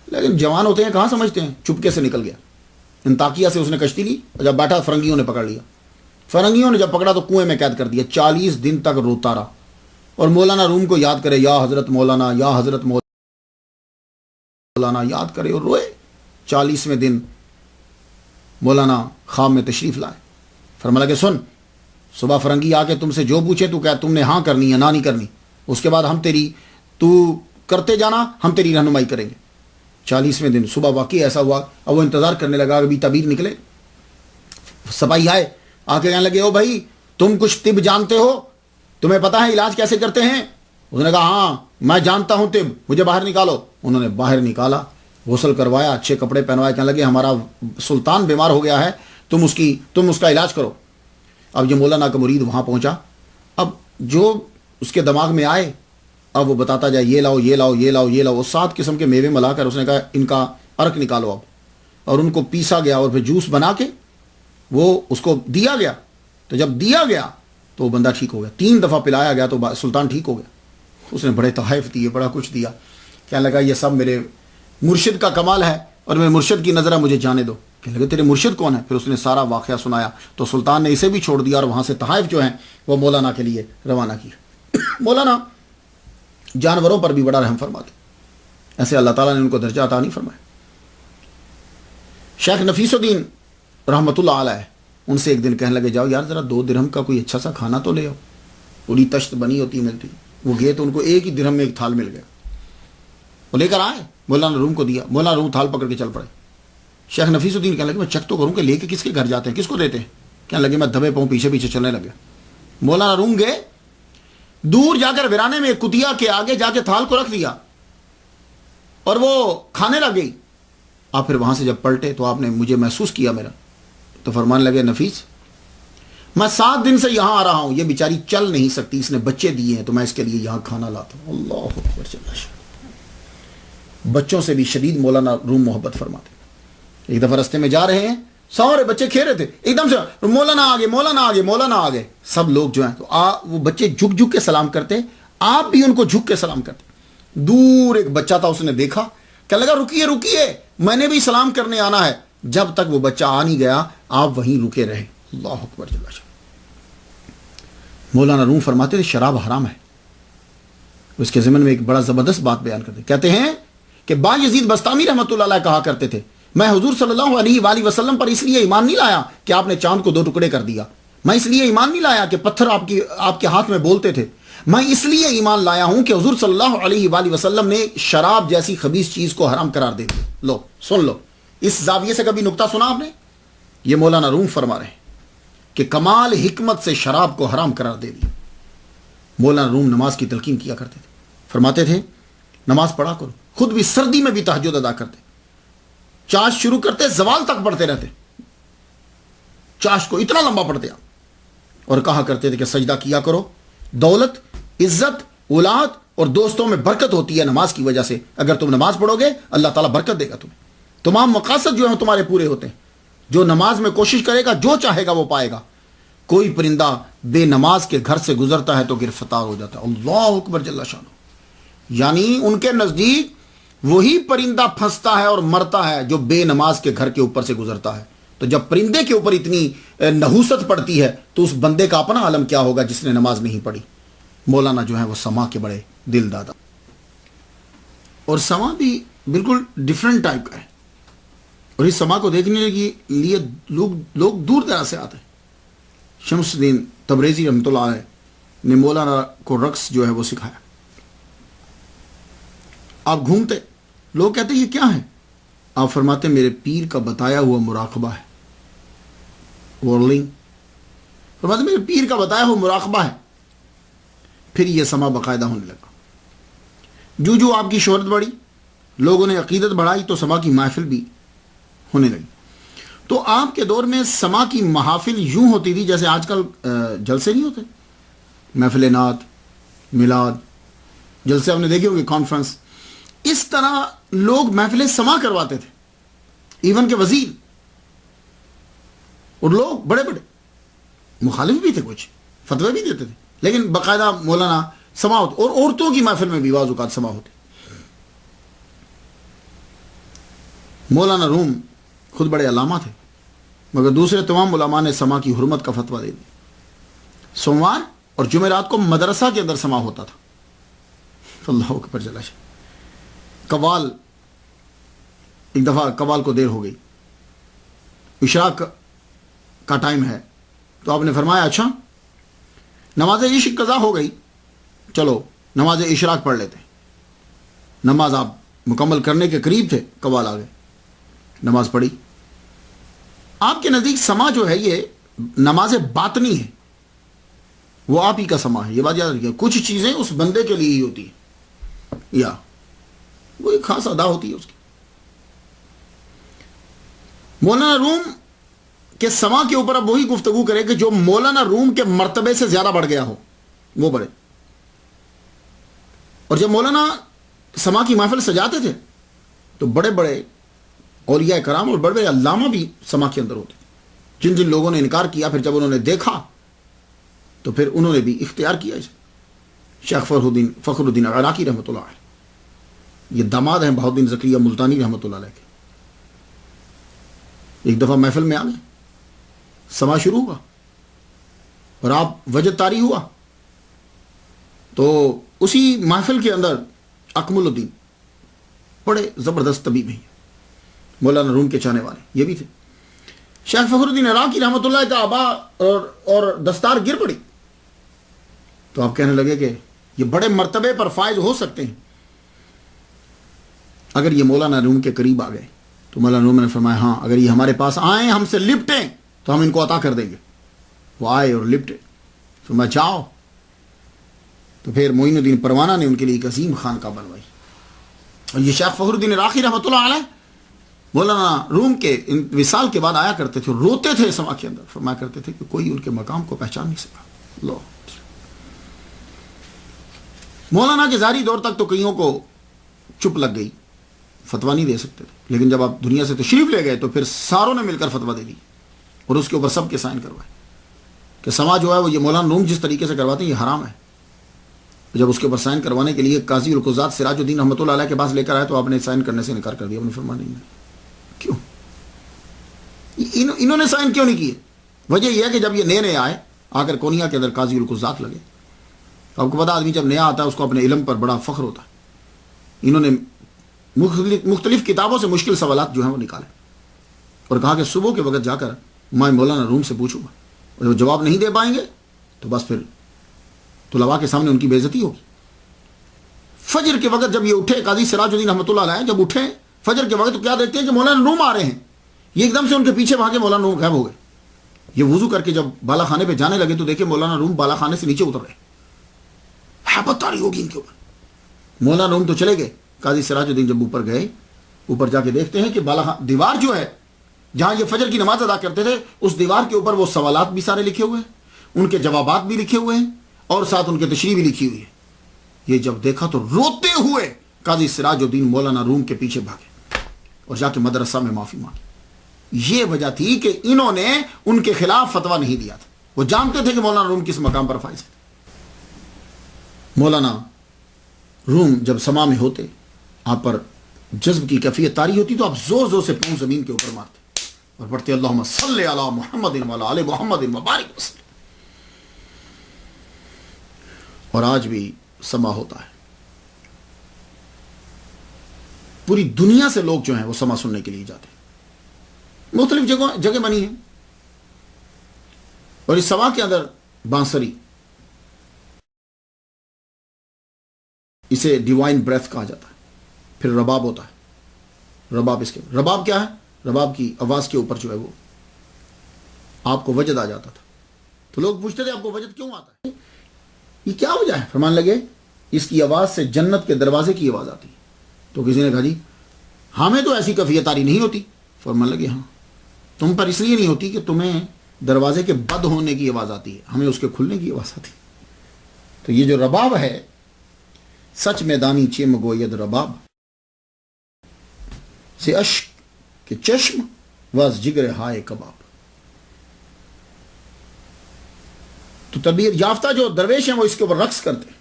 لیکن جوان ہوتے ہیں کہاں سمجھتے ہیں، چپکے سے نکل گیا. انطاکیہ سے اس نے کشتی لی، اور جب بیٹھا فرنگیوں نے پکڑ لیا. فرنگیوں نے جب پکڑا تو کنویں میں قید کر دیا. 40 دن تک روتا رہا. اور مولانا روم کو یاد کرے، یا حضرت مولانا، یا حضرت مولانا یاد کرے اور روئے. 40ویں دن مولانا خواب میں تشریف لائے. فرمایا کہ سن، صبح فرنگی آ کے تم سے جو پوچھے تو کہا تم نے ہاں کرنی ہے نہ نہیں کرنی. اس کے بعد ہم تو کرتے جانا، ہم تیری رہنمائی کریں گے. 40ویں دن صبح واقعی ایسا ہوا. اب وہ انتظار کرنے لگا ابھی تعبیر نکلے. سپاہی آئے، آ کے کہنے لگے او بھائی تم کچھ طب جانتے ہو، تمہیں پتہ ہے علاج کیسے کرتے ہیں؟ اس نے کہا ہاں میں جانتا ہوں طب، مجھے باہر نکالو. انہوں نے باہر نکالا، غسل کروایا، اچھے کپڑے پہنوائے. کہنے لگے ہمارا سلطان بیمار ہو گیا ہے، تم اس کا علاج کرو. اب یہ مولانا کا مرید وہاں پہنچا. اب جو اس کے دماغ میں آئے اب وہ بتاتا جائے یہ لاؤ یہ لاؤ یہ لاؤ یہ لاؤ. وہ 7 قسم کے میوے ملا کر اس نے کہا ان کا عرق نکالو اب. اور ان کو پیسا گیا اور پھر جوس بنا کے وہ اس کو دیا گیا. تو جب دیا گیا تو وہ بندہ ٹھیک ہو گیا. 3 دفعہ پلایا گیا تو سلطان ٹھیک ہو گیا. اس نے بڑے تحائف دیے، بڑا کچھ دیا. کہنے لگا یہ سب میرے مرشد کا کمال ہے اور میرے مرشد کی نظر ہے، مجھے جانے دو. کہنے لگے تیرے مرشد کون ہے؟ پھر اس نے سارا واقعہ سنایا. تو سلطان نے اسے بھی چھوڑ دیا اور وہاں سے تحائف جو ہیں وہ مولانا کے لیے روانہ کیے. مولانا جانوروں پر بھی بڑا رحم فرماتے، ایسے اللہ تعالیٰ نے ان کو درجہ عطا نہیں فرمایا. شیخ نفیس الدین رحمۃ اللہ علیہ ان سے ایک دن کہنے لگے جاؤ یار ذرا 2 درہم کا کوئی اچھا سا کھانا تو لے آؤ. پوری تشت بنی ہوتی ملتی. وہ گئے تو ان کو 1 ہی درہم میں ایک تھال مل گیا. وہ لے کر آئے، مولانا روم کو دیا. مولانا روم تھال پکڑ کے چل پڑے. شیخ نفیس الدین کہنے لگے میں چیک تو کروں کہ لے کے کس کے گھر جاتے ہیں، کس کو دیتے ہیں. کہنے لگے میں دبے پاؤں پیچھے پیچھے چلنے لگے. مولانا روم گئے، دور جا کر ویرانے میں کتیا کے آگے جا کے تھال کو رکھ دیا اور وہ کھانے لگ گئی. آپ پھر وہاں سے جب پلٹے تو آپ نے مجھے محسوس کیا میرا. تو فرمان لگے نفیس میں 7 دن سے یہاں آ رہا ہوں، یہ بیچاری چل نہیں سکتی، اس نے بچے دیے ہیں تو میں اس کے لیے یہاں کھانا لاتا ہوں. اللہ اکبر. بچوں سے بھی شدید مولانا روم محبت فرماتے. ایک دفعہ رستے میں جا رہے ہیں، سارے بچے کھیل رہے تھے، ایک دم سے مولانا آگے مولانا آگے مولانا آگے. سب لوگ جو ہیں تو وہ بچے جھک جھک کے سلام کرتے، آپ بھی ان کو جھک کے سلام کرتے. دور ایک بچہ تھا، اس نے دیکھا، کہنے لگا رکیے رکیے میں نے بھی سلام کرنے آنا ہے. جب تک وہ بچہ آ نہیں گیا آپ وہیں رکے رہے. اللہ اکبر جل شانہ۔ مولانا روم فرماتے تھے شراب حرام ہے۔ اس کے ضمن میں ایک بڑا زبردست بات بیان کرتے، کہتے ہیں کہ با یزید بستامی رحمۃ اللہ علیہ کہا کرتے تھے میں حضور صلی اللہ علیہ وآلہ وسلم پر اس لیے ایمان نہیں لایا کہ آپ نے چاند کو 2 ٹکڑے کر دیا، میں اس لیے ایمان نہیں لایا کہ پتھر آپ کے ہاتھ میں بولتے تھے، میں اس لیے ایمان لایا ہوں کہ حضور صلی اللہ علیہ وآلہ وسلم نے شراب جیسی خبیث چیز کو حرام قرار دے دیا۔ لو سن لو، اس زاویے سے کبھی نکتہ سنا آپ نے؟ یہ مولانا روم فرما رہے ہیں کہ کمال حکمت سے شراب کو حرام قرار دے دی۔ مولانا روم نماز کی تلقین کیا کرتے تھے، فرماتے تھے نماز پڑھا کرو، خود بھی سردی میں بھی تہجد ادا کرتے، چاش شروع کرتے زوال تک پڑھتے رہتے، چاش کو اتنا لمبا پڑھتے آپ، اور کہا کرتے تھے کہ سجدہ کیا کرو، دولت، عزت، اولاد اور دوستوں میں برکت ہوتی ہے نماز کی وجہ سے، اگر تم نماز پڑھو گے اللہ تعالیٰ برکت دے گا تمہیں، تمام مقاصد جو ہیں تمہارے پورے ہوتے ہیں، جو نماز میں کوشش کرے گا جو چاہے گا وہ پائے گا۔ کوئی پرندہ بے نماز کے گھر سے گزرتا ہے تو گرفتار ہو جاتا ہے۔ اللہ اکبر جل شانہ، یعنی ان کے نزدیک وہی پرندہ پھنستا ہے اور مرتا ہے جو بے نماز کے گھر کے اوپر سے گزرتا ہے۔ تو جب پرندے کے اوپر اتنی نحوست پڑتی ہے تو اس بندے کا اپنا عالم کیا ہوگا جس نے نماز نہیں پڑھی۔ مولانا جو ہے وہ سما کے بڑے دل دادا، اور سما بھی بالکل ڈیفرنٹ ٹائپ کا ہے، اور اس سما کو دیکھنے کے لیے لوگ دور دراز سے آتے ہیں۔ شمس الدین تبریزی رحمۃ اللہ علیہ نے مولانا کو رقص جو ہے وہ سکھایا۔ آپ گھومتے، لوگ کہتے ہیں یہ کیا ہے؟ آپ فرماتے میرے پیر کا بتایا ہوا مراقبہ ہے، ورلنگ، فرماتے میرے پیر کا بتایا ہوا مراقبہ ہے۔ پھر یہ سما باقاعدہ ہونے لگا، جو آپ کی شہرت بڑھی، لوگوں نے عقیدت بڑھائی تو سما کی محفل بھی ہونے لگی۔ تو آپ کے دور میں سما کی محافل یوں ہوتی تھی جیسے آج کل جلسے نہیں ہوتے، محفل نعت، میلاد، جلسے آپ نے دیکھے ہوگے، کانفرنس، اس طرح لوگ محفل سما کرواتے تھے، ایون کہ وزیر اور لوگ بڑے بڑے مخالف بھی تھے، کچھ فتوے بھی دیتے تھے، لیکن باقاعدہ مولانا سما ہوتے، اور عورتوں کی محفل میں بھی بعض اوقات سما ہوتے۔ مولانا روم خود بڑے علامہ تھے، مگر دوسرے تمام علماء نے سما کی حرمت کا فتویٰ دے دیا۔ سوموار اور جمعرات کو مدرسہ کے اندر سما ہوتا تھا۔ اللہ اکبر جل شانہ۔ قوال، ایک دفعہ قوال کو دیر ہو گئی، عشاء کا ٹائم ہے، تو آپ نے فرمایا اچھا نماز عشاء قضا ہو گئی، چلو نماز اشراق پڑھ لیتے۔ نماز آپ مکمل کرنے کے قریب تھے، قوال آ گئے، نماز پڑھی۔ آپ کے نزدیک سما جو ہے یہ نماز باطنی ہے، وہ آپ ہی کا سما ہے، یہ بات یاد رکھیے۔ کچھ چیزیں اس بندے کے لیے ہی ہوتی ہیں، یا وہ ایک خاص ادا ہوتی ہے اس کی۔ مولانا روم کے سما کے اوپر اب وہی گفتگو کرے کہ جو مولانا روم کے مرتبے سے زیادہ بڑھ گیا ہو، وہ بڑھے۔ اور جب مولانا سما کی محفل سجاتے تھے تو بڑے بڑے اولیاء کرام اور بڑے بڑے علامہ بھی سما کے اندر ہوتے تھے، جن لوگوں نے انکار کیا، پھر جب انہوں نے دیکھا تو پھر انہوں نے بھی اختیار کیا اسے۔ شیخ فخر الدین عراقی رحمۃ اللہ علیہ، یہ داماد ہیں بہاؤالدین زکریا ملتانی رحمۃ اللہ علیہ کے، ایک دفعہ محفل میں آ گئے، سما شروع ہوا اور آپ وجد طاری ہوا، تو اسی محفل کے اندر اکمل الدین، بڑے زبردست طبیب ہیں، مولانا روم کے چاہنے والے یہ بھی تھے۔ شیخ فخر الدین عراقی رحمۃ اللہ کا آبا اور دستار گر پڑی، تو آپ کہنے لگے کہ یہ بڑے مرتبے پر فائز ہو سکتے ہیں اگر یہ مولانا روم کے قریب آ گئے۔ تو مولانا روم نے فرمایا ہاں، اگر یہ ہمارے پاس آئیں، ہم سے لپٹیں تو ہم ان کو عطا کر دیں گے۔ وہ آئے اور لپٹے، فرمایا جاؤ۔ تو پھر معین الدین پروانہ نے ان کے لیے ایک عظیم خانقاہ بنوائی، اور یہ شیخ فخر الدین عراقی رحمۃ اللہ علیہ مولانا روم کے وصال کے بعد آیا کرتے تھے، روتے تھے سما کے اندر، فرمایا کرتے تھے کہ کوئی ان کے مقام کو پہچان نہیں سکا۔ لو، مولانا کے ظاہری دور تک تو کئیوں کو چپ لگ گئی، فتویٰ نہیں دے سکتے تھے، لیکن جب آپ دنیا سے تشریف لے گئے تو پھر ساروں نے مل کر فتویٰ دے دی، اور اس کے اوپر سب کے سائن کروائے کہ سما جو ہے وہ یہ مولانا روم جس طریقے سے کرواتے ہیں یہ حرام ہے۔ جب اس کے اوپر سائن کروانے کے لیے قاضی القضات سراج الدین رحمۃ اللہ علیہ کے پاس لے کر آئے تو آپ نے سائن کرنے سے انکار کر دیا، آپ نے فرمایا نہیں، کیوں؟ انہوں نے سائن کیوں نہیں کیے؟ وجہ یہ ہے کہ جب یہ نئے آئے آ کر کونیا کے اندر قاضی القضات لگے. آپ کو پتا آدمی جب نیا آتا ہے اس کو اپنے علم پر بڑا فخر ہوتا ہے. انہوں نے مختلف کتابوں سے مشکل سوالات جو ہیں وہ نکالے اور کہا کہ صبح کے وقت جا کر میں مولانا روم سے پوچھوں گا, اور جب جواب نہیں دے پائیں گے تو بس پھر طلباء کے سامنے ان کی بے عزتی ہوگی. فجر کے وقت جب یہ اٹھے قاضی سراج الدین رحمۃ اللہ علیہ جب اٹھے فجر کے وقت تو کیا دیکھتے ہیں کہ مولانا روم آ رہے ہیں. یہ ایک دم سے ان کے پیچھے بھاگے مولانا روم غائب ہو گئے. یہ وضو کر کے جب بالا خانے پہ جانے لگے تو دیکھے مولانا روم بالا خانے سے نیچے اتر رہے. ہیبت طاری ہوگی ان کے اوپر. مولانا روم تو چلے گئے. قاضی سراج الدین جب اوپر گئے, اوپر جا کے دیکھتے ہیں کہ دیوار جو ہے جہاں یہ فجر کی نماز ادا کرتے تھے اس دیوار کے اوپر وہ سوالات بھی سارے لکھے ہوئے ہیں, ان کے جوابات بھی لکھے ہوئے ہیں اور ساتھ ان کے تشریح بھی لکھی ہوئی ہے. یہ جب دیکھا تو روتے ہوئے قاضی سراج الدین مولانا روم کے پیچھے بھاگے اور جا کے مدرسہ میں معافی مانگی. یہ وجہ تھی کہ انہوں نے ان کے خلاف فتویٰ نہیں دیا تھا. وہ جانتے تھے کہ مولانا روم کس مقام پر فائز ہے. مولانا روم جب سما میں ہوتے آپ پر جذب کی کیفیت طاری ہوتی تو آپ زور زور سے پاؤں زمین کے اوپر مارتے اور پڑھتے اللہم صلی علی محمد وعلی آل محمد وبارک وسلم. اور آج بھی سما ہوتا ہے. پوری دنیا سے لوگ جو ہیں وہ سما سننے کے لیے جاتے ہیں. مختلف جگہ بنی ہیں اور اس سما کے اندر بانسری, اسے ڈیوائن بریتھ کہا جاتا ہے. پھر رباب ہوتا ہے. رباب اس کے رباب کیا ہے؟ رباب کی آواز کے اوپر جو ہے وہ آپ کو وجد آ جاتا تھا. تو لوگ پوچھتے تھے آپ کو وجد کیوں آتا ہے, یہ کیا وجہ ہے؟ فرمان لگے اس کی آواز سے جنت کے دروازے کی آواز آتی ہے. تو کسی نے کہا جی ہمیں تو ایسی کیفیت طاری نہیں ہوتی. فرمان لگے ہاں تم پر اس لیے نہیں ہوتی کہ تمہیں دروازے کے بند ہونے کی آواز آتی ہے, ہمیں اس کے کھلنے کی آواز آتی. تو یہ جو رباب ہے سچ میدانی چیم گوید رباب سے اشک کے چشم واز جگر ہائے کباب. تو تربیت یافتہ جو درویش ہیں وہ اس کے اوپر رقص کرتے ہیں.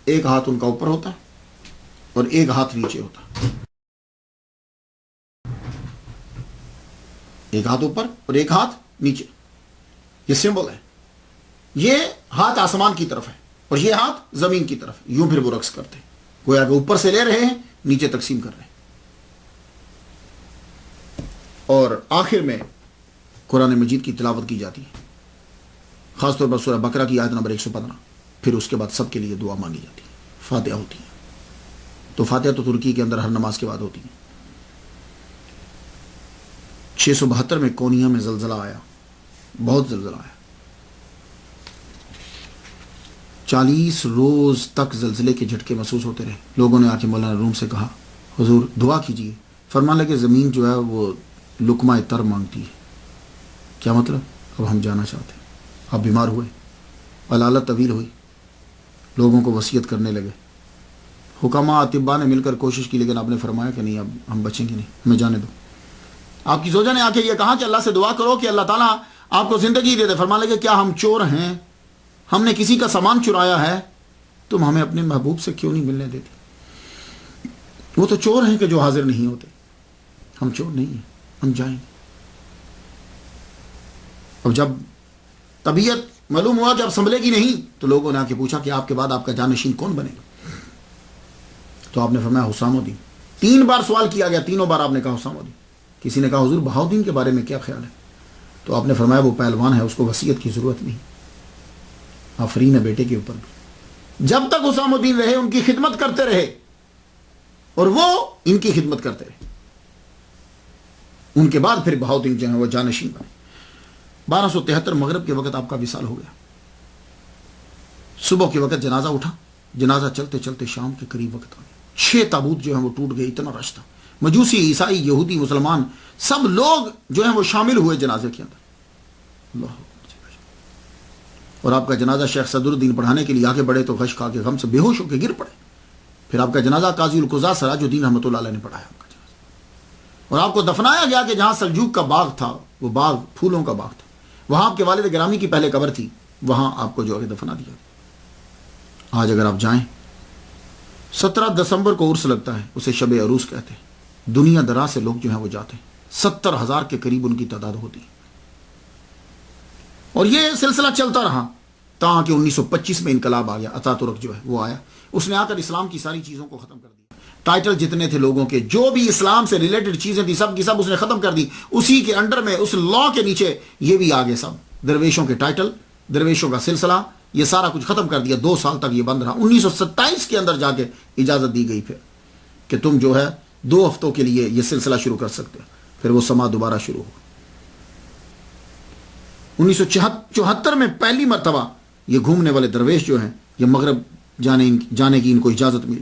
ایک ہاتھ ان کا اوپر ہوتا ہے اور ایک ہاتھ نیچے ہوتا ہے. ایک ہاتھ اوپر اور ایک ہاتھ نیچے. یہ سمبل ہے. یہ ہاتھ آسمان کی طرف ہے اور یہ ہاتھ زمین کی طرف. یوں پھر وہ رقص کرتے ہیں. گویا کہ اوپر سے لے رہے ہیں نیچے تقسیم کر رہے ہیں. اور آخر میں قرآن مجید کی تلاوت کی جاتی ہے, خاص طور پر سورہ بقرہ کی آیت نمبر 115. پھر اس کے بعد سب کے لیے دعا مانگی جاتی ہے. فاتحہ ہوتی ہے. تو فاتحہ تو ترکی کے اندر ہر نماز کے بعد ہوتی ہے. 672 میں کونیا میں زلزلہ آیا, بہت زلزلہ آیا. 40 روز تک زلزلے کے جھٹکے محسوس ہوتے رہے. لوگوں نے آ کے مولانا روم سے کہا حضور دعا کیجیے. فرمان لگے زمین جو ہے وہ لقمہ تر مانگتی ہے. کیا مطلب؟ اب ہم جانا چاہتے ہیں. آپ بیمار ہوئے, علالت طویل ہوئی, لوگوں کو وصیت کرنے لگے. حکماء اطباء نے مل کر کوشش کی لیکن آپ نے فرمایا کہ نہیں اب ہم بچیں گے نہیں, ہمیں جانے دو. آپ کی زوجہ نے آ کے یہ کہا کہ اللہ سے دعا کرو کہ اللہ تعالیٰ آپ کو زندگی دے دے. فرمان لگے کیا ہم چور ہیں؟ ہم نے کسی کا سامان چرایا ہے؟ تم ہمیں اپنے محبوب سے کیوں نہیں ملنے دیتے؟ وہ تو چور ہیں کہ جو حاضر نہیں ہوتے. ہم چور نہیں ہیں, ہم جائیں گے. اب جب طبیعت معلوم ہوا کہ اب سنبھلے گی نہیں تو لوگوں نے آ کے پوچھا کہ آپ کے بعد آپ کا جانشین کون بنے گا؟ تو آپ نے فرمایا حسام الدین. 3 بار سوال کیا گیا, تینوں بار آپ نے کہا حسام الدین. کسی نے کہا حضور بہاؤدین کے بارے میں کیا خیال ہے؟ تو آپ نے فرمایا وہ پہلوان ہے, اس کو وصیت کی ضرورت نہیں. آفرین ہے بیٹے کے اوپر بھی. جب تک حسام الدین رہے ان کی خدمت کرتے رہے اور وہ ان کی خدمت کرتے رہے. ان کے بعد پھر بہاؤدین جو ہے وہ جانشین بنے. 1273 مغرب کے وقت آپ کا وصال ہو گیا. صبح کے وقت جنازہ اٹھا. جنازہ چلتے چلتے شام کے قریب وقت آ گیا. 6 تابوت جو ہیں وہ ٹوٹ گئے. اتنا رش تھا. مجوسی, عیسائی, یہودی, مسلمان سب لوگ جو ہیں وہ شامل ہوئے جنازے کے اندر. اللہ. اور آپ کا جنازہ شیخ صدر الدین پڑھانے کے لیے آگے بڑھے تو غش کھا کے غم سے بے ہوش ہو کے گر پڑے. پھر آپ کا جنازہ قاضی القضات سراج الدین رحمۃ اللہ علیہ نے پڑھایا آپ کا جنازہ. اور آپ کو دفنایا گیا کہ جہاں سلجوق کا باغ تھا, وہ باغ پھولوں کا باغ تھا, وہاں آپ کے والد گرامی کی پہلے قبر تھی, وہاں آپ کو جو ہے دفنا دیا. آج اگر آپ جائیں 17 دسمبر کو عرس لگتا ہے, اسے شب عروس کہتے ہیں. دنیا دراز سے لوگ جو ہیں وہ جاتے ہیں. 70,000 کے قریب ان کی تعداد ہوتی ہے. اور یہ سلسلہ چلتا رہا تاکہ کہ 1925 میں انقلاب آ گیا. اتا ترک جو ہے وہ آیا, اس نے آ کر اسلام کی ساری چیزوں کو ختم کر دیا. ٹائٹل جتنے تھے لوگوں کے, جو بھی اسلام سے ریلیٹڈ چیزیں تھیں سب کی سب اس نے ختم کر دی. اسی کے انڈر میں, اس لا کے نیچے یہ بھی آگے سب درویشوں کے ٹائٹل, درویشوں کا سلسلہ, یہ سارا کچھ ختم کر دیا. 2 سال تک یہ بند رہا. 1927 کے اندر جا کے اجازت دی گئی پھر کہ تم جو ہے 2 ہفتوں کے لیے یہ سلسلہ شروع کر سکتے. پھر وہ سما دوبارہ شروع ہوا. 1974 میں پہلی مرتبہ یہ گھومنے والے درویش جو ہیں یہ مغرب جانے کی ان کو اجازت ملی.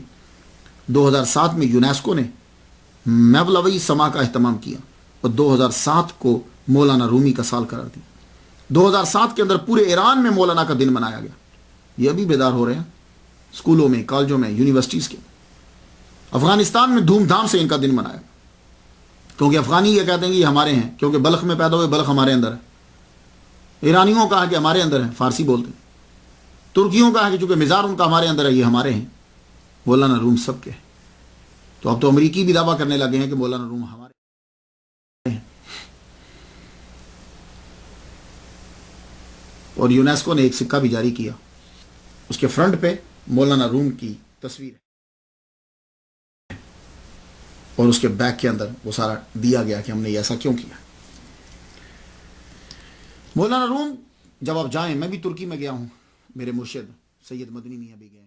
2007 میں یونیسکو نے مولوی سما کا اہتمام کیا اور 2007 کو مولانا رومی کا سال قرار دیا. 2007 کے اندر پورے ایران میں مولانا کا دن منایا گیا. یہ ابھی بیدار ہو رہے ہیں اسکولوں میں, کالجوں میں, یونیورسٹیز کے. افغانستان میں دھوم دھام سے ان کا دن منایا, کیونکہ افغانی یہ کہتے ہیں کہ یہ ہمارے ہیں, کیونکہ بلخ میں پیدا ہوئے, بلخ ہمارے اندر ہے. ایرانیوں کا ہے کہ ہمارے اندر ہے, فارسی بولتے ہیں. ترکیوں کا ہے کہ چونکہ مزار ان کا ہمارے اندر ہے, یہ ہمارے ہیں. مولانا روم سب کے. تو اب تو امریکی بھی دعویٰ کرنے لگے ہیں کہ مولانا روم ہمارے ہیں. اور یونیسکو نے ایک سکہ بھی جاری کیا, اس کے فرنٹ پہ مولانا روم کی تصویر ہے اور اس کے بیک کے اندر وہ سارا دیا گیا کہ ہم نے ایسا کیوں کیا. مولانا روم جب آپ جائیں, میں بھی ترکی میں گیا ہوں, میرے مرشد سید مدنی میاں بھی گئے ہیں.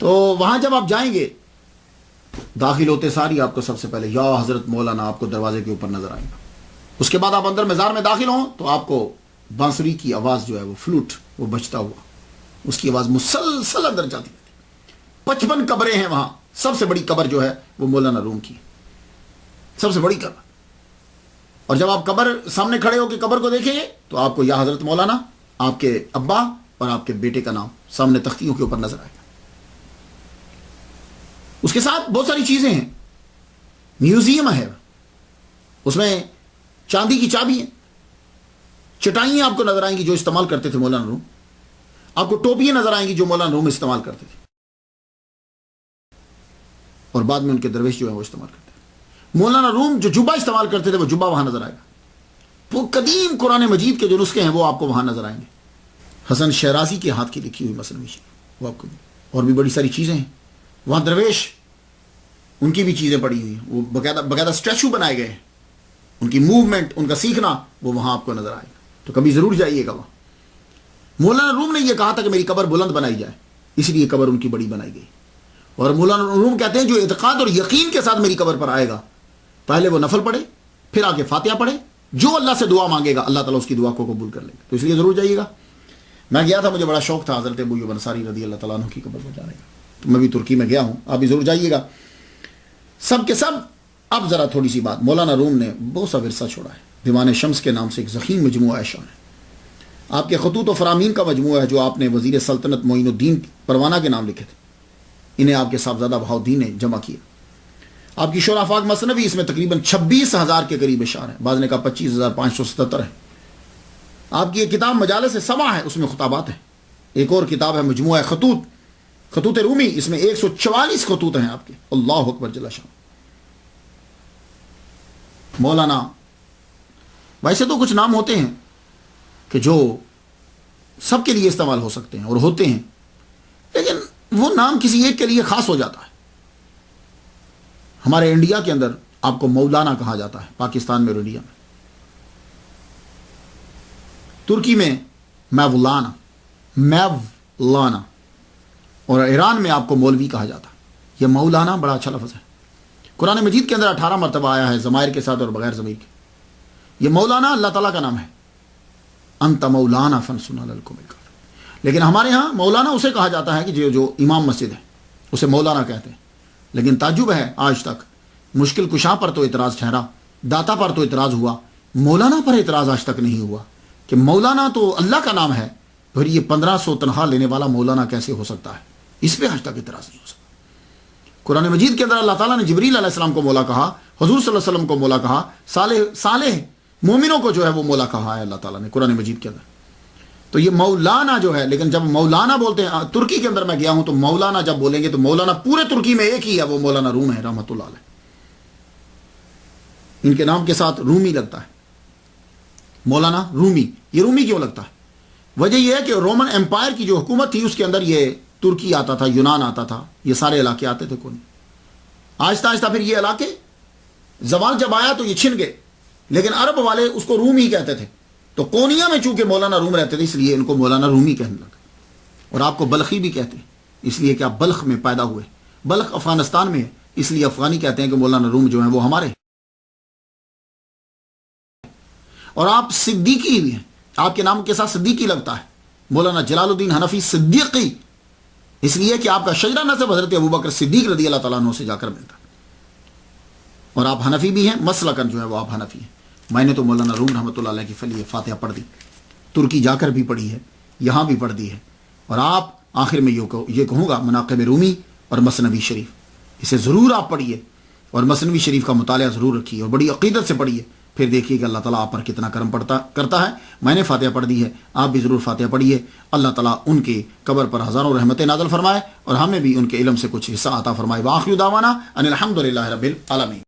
تو وہاں جب آپ جائیں گے, داخل ہوتے ساری آپ کو سب سے پہلے یا حضرت مولانا آپ کو دروازے کے اوپر نظر آئے گا. اس کے بعد آپ اندر مزار میں داخل ہوں تو آپ کو بانسری کی آواز جو ہے وہ فلوٹ وہ بجتا ہوا, اس کی آواز مسلسل اندر جاتی ہے. 55 قبریں ہیں وہاں. سب سے بڑی قبر جو ہے وہ مولانا روم کی, سب سے بڑی قبر. اور جب آپ قبر سامنے کھڑے ہو کے قبر کو دیکھیں گے تو آپ کو یا حضرت مولانا, آپ کے ابا اور آپ کے بیٹے کا نام سامنے تختیوں کے اوپر نظر آئے گا. اس کے ساتھ بہت ساری چیزیں ہیں. میوزیم ہے, اس میں چاندی کی چابی ہیں, چٹائیاں آپ کو نظر آئیں گی جو استعمال کرتے تھے مولانا روم. آپ کو ٹوپیاں نظر آئیں گی جو مولانا روم استعمال کرتے تھے اور بعد میں ان کے درویش جو ہیں وہ استعمال کرتے تھے. مولانا روم جو جبہ استعمال کرتے تھے وہ جبہ وہاں نظر آئے گا. وہ قدیم قرآن مجید کے جو نسخے ہیں وہ آپ کو وہاں نظر آئیں گے. حسن شیرازی کے ہاتھ کی لکھی ہوئی مثنوی وہ آپ کو, اور بھی بڑی ساری چیزیں ہیں وہاں. درویش ان کی بھی چیزیں پڑی ہوئی ہیں, وہ باقاعدہ اسٹیچو بنائے گئے ہیں. ان کی موومنٹ, ان کا سیکھنا وہ وہاں آپ کو نظر آئے گا. تو کبھی ضرور جائیے گا وہاں. مولانا روم نے یہ کہا تھا کہ میری قبر بلند بنائی جائے, اس لیے قبر ان کی بڑی بنائی گئی. اور مولانا روم کہتے ہیں جو اعتقاد اور یقین کے ساتھ میری قبر پر آئے گا, پہلے وہ نفل پڑھے, پھر آگے فاتحہ پڑھے, جو اللہ سے دعا مانگے گا اللہ تعالیٰ اس کی دعا کو قبول کر لے گا. تو اس لیے ضرور جائیے گا. میں گیا تھا, مجھے بڑا شوق تھا حضرت ابو ایوب انصاری رضی اللہ تعالیٰ عنہ کی قبر پر جانے کا. تو میں بھی ترکی میں گیا ہوں, آپ بھی ضرور جائیے گا. سب کے سب. اب ذرا تھوڑی سی بات, مولانا روم نے بہت سا ورثہ چھوڑا ہے. دیوان شمس کے نام سے ایک ضخیم مجموعہ اشعار ہے. آپ کے خطوط و فرامین کا مجموعہ ہے جو آپ نے وزیر سلطنت معین الدین پروانہ کے نام لکھے تھے. انہیں آپ کے صاحبزادہ بہاؤدین نے جمع کیا. آپ کی شورافاق مثنوی اس میں تقریباً 26,000 کے قریب اشعار ہیں, بعض نے کہا 25,577 ہے. آپ کی ایک کتاب مجالس سما ہے, اس میں خطابات ہیں. ایک اور کتاب ہے مجموعہ خطوط رومی, اس میں 144 خطوط ہیں آپ کے. اللہ اکبر جل شان. مولانا ویسے تو کچھ نام ہوتے ہیں کہ جو سب کے لیے استعمال ہو سکتے ہیں اور ہوتے ہیں, لیکن وہ نام کسی ایک کے لیے خاص ہو جاتا ہے. ہمارے انڈیا کے اندر آپ کو مولانا کہا جاتا ہے, پاکستان میں اور انڈیا میں. ترکی میں مولانا, مولانا، اور ایران میں آپ کو مولوی کہا جاتا. یہ مولانا بڑا اچھا لفظ ہے. قرآن مجید کے اندر 18 مرتبہ آیا ہے ضمائر کے ساتھ اور بغیر ضمیر کے. یہ مولانا اللہ تعالیٰ کا نام ہے. انت مولانا فانصرنا علی القوم الکافرین. لیکن ہمارے ہاں مولانا اسے کہا جاتا ہے کہ جو امام مسجد ہے اسے مولانا کہتے ہیں. لیکن تعجب ہے آج تک مشکل کشا پر تو اعتراض ٹھہرا، داتا پر تو اعتراض ہوا، مولانا پر اعتراض آج تک نہیں ہوا کہ مولانا تو اللہ کا نام ہے، پھر یہ 1500 تنخواہ لینے والا مولانا کیسے ہو سکتا ہے؟ اس پہ آج تک اعتراض نہیں ہو سکتا. قرآن مجید کے اندر اللہ تعالیٰ نے جبریل علیہ السلام کو مولا کہا، حضور صلی اللہ علیہ وسلم کو مولا کہا، صالح مومنوں کو جو ہے وہ مولا کہا ہے اللہ تعالیٰ نے قرآن مجید کے اندر. تو یہ مولانا جو ہے، لیکن جب مولانا بولتے ہیں، ترکی کے اندر میں گیا ہوں تو مولانا جب بولیں گے تو مولانا پورے ترکی میں ایک ہی ہے، وہ مولانا روم ہے رحمۃ اللہ علیہ. ان کے نام کے ساتھ رومی لگتا ہے، مولانا رومی. یہ رومی کیوں لگتا ہے؟ وجہ یہ ہے کہ رومن امپائر کی جو حکومت تھی اس کے اندر یہ ترکی آتا تھا، یونان آتا تھا، یہ سارے علاقے آتے تھے. کون آہستہ آہستہ پھر یہ علاقے زوال جب آیا تو یہ چھن گئے، لیکن عرب والے اس کو روم ہی کہتے تھے. تو کونیا میں چونکہ مولانا روم رہتے تھے اس لیے ان کو مولانا رومی کہنے لگا. اور آپ کو بلخی بھی کہتے ہیں اس لیے کہ آپ بلخ میں پیدا ہوئے. بلخ افغانستان میں ہے اس لیے افغانی کہتے ہیں کہ مولانا روم جو ہیں وہ ہمارے. اور آپ صدیقی بھی ہیں، آپ کے نام کے ساتھ صدیقی لگتا ہے. مولانا جلال الدین حنفی صدیقی اس لیے کہ آپ کا شجرہ نسب حضرت ابوبکر صدیق رضی اللہ تعالیٰ عنہ سے جا کر ملتا. اور آپ حنفی بھی ہیں، مسلکن جو ہے وہ آپ حنفی ہیں. میں نے تو مولانا روم رحمۃ اللہ علیہ کی فلی فاتحہ پڑھ دی، ترکی جا کر بھی پڑھی ہے، یہاں بھی پڑھ دی ہے. اور آپ آخر میں یہ کہوں گا مناقب رومی اور مثنوی شریف اسے ضرور آپ پڑھیے، اور مثنوی شریف کا مطالعہ ضرور رکھیے اور بڑی عقیدت سے پڑھیے. پھر دیکھیے کہ اللہ تعالیٰ آپ پر کتنا کرم کرتا ہے. میں نے فاتحہ پڑھ دی ہے، آپ بھی ضرور فاتحہ پڑھیے. اللہ تعالیٰ ان کے قبر پر ہزاروں رحمتیں نازل فرمائے اور ہمیں بھی ان کے علم سے کچھ حصہ عطا فرمائے. وآخر دعوانا ان الحمد للہ رب العالمین.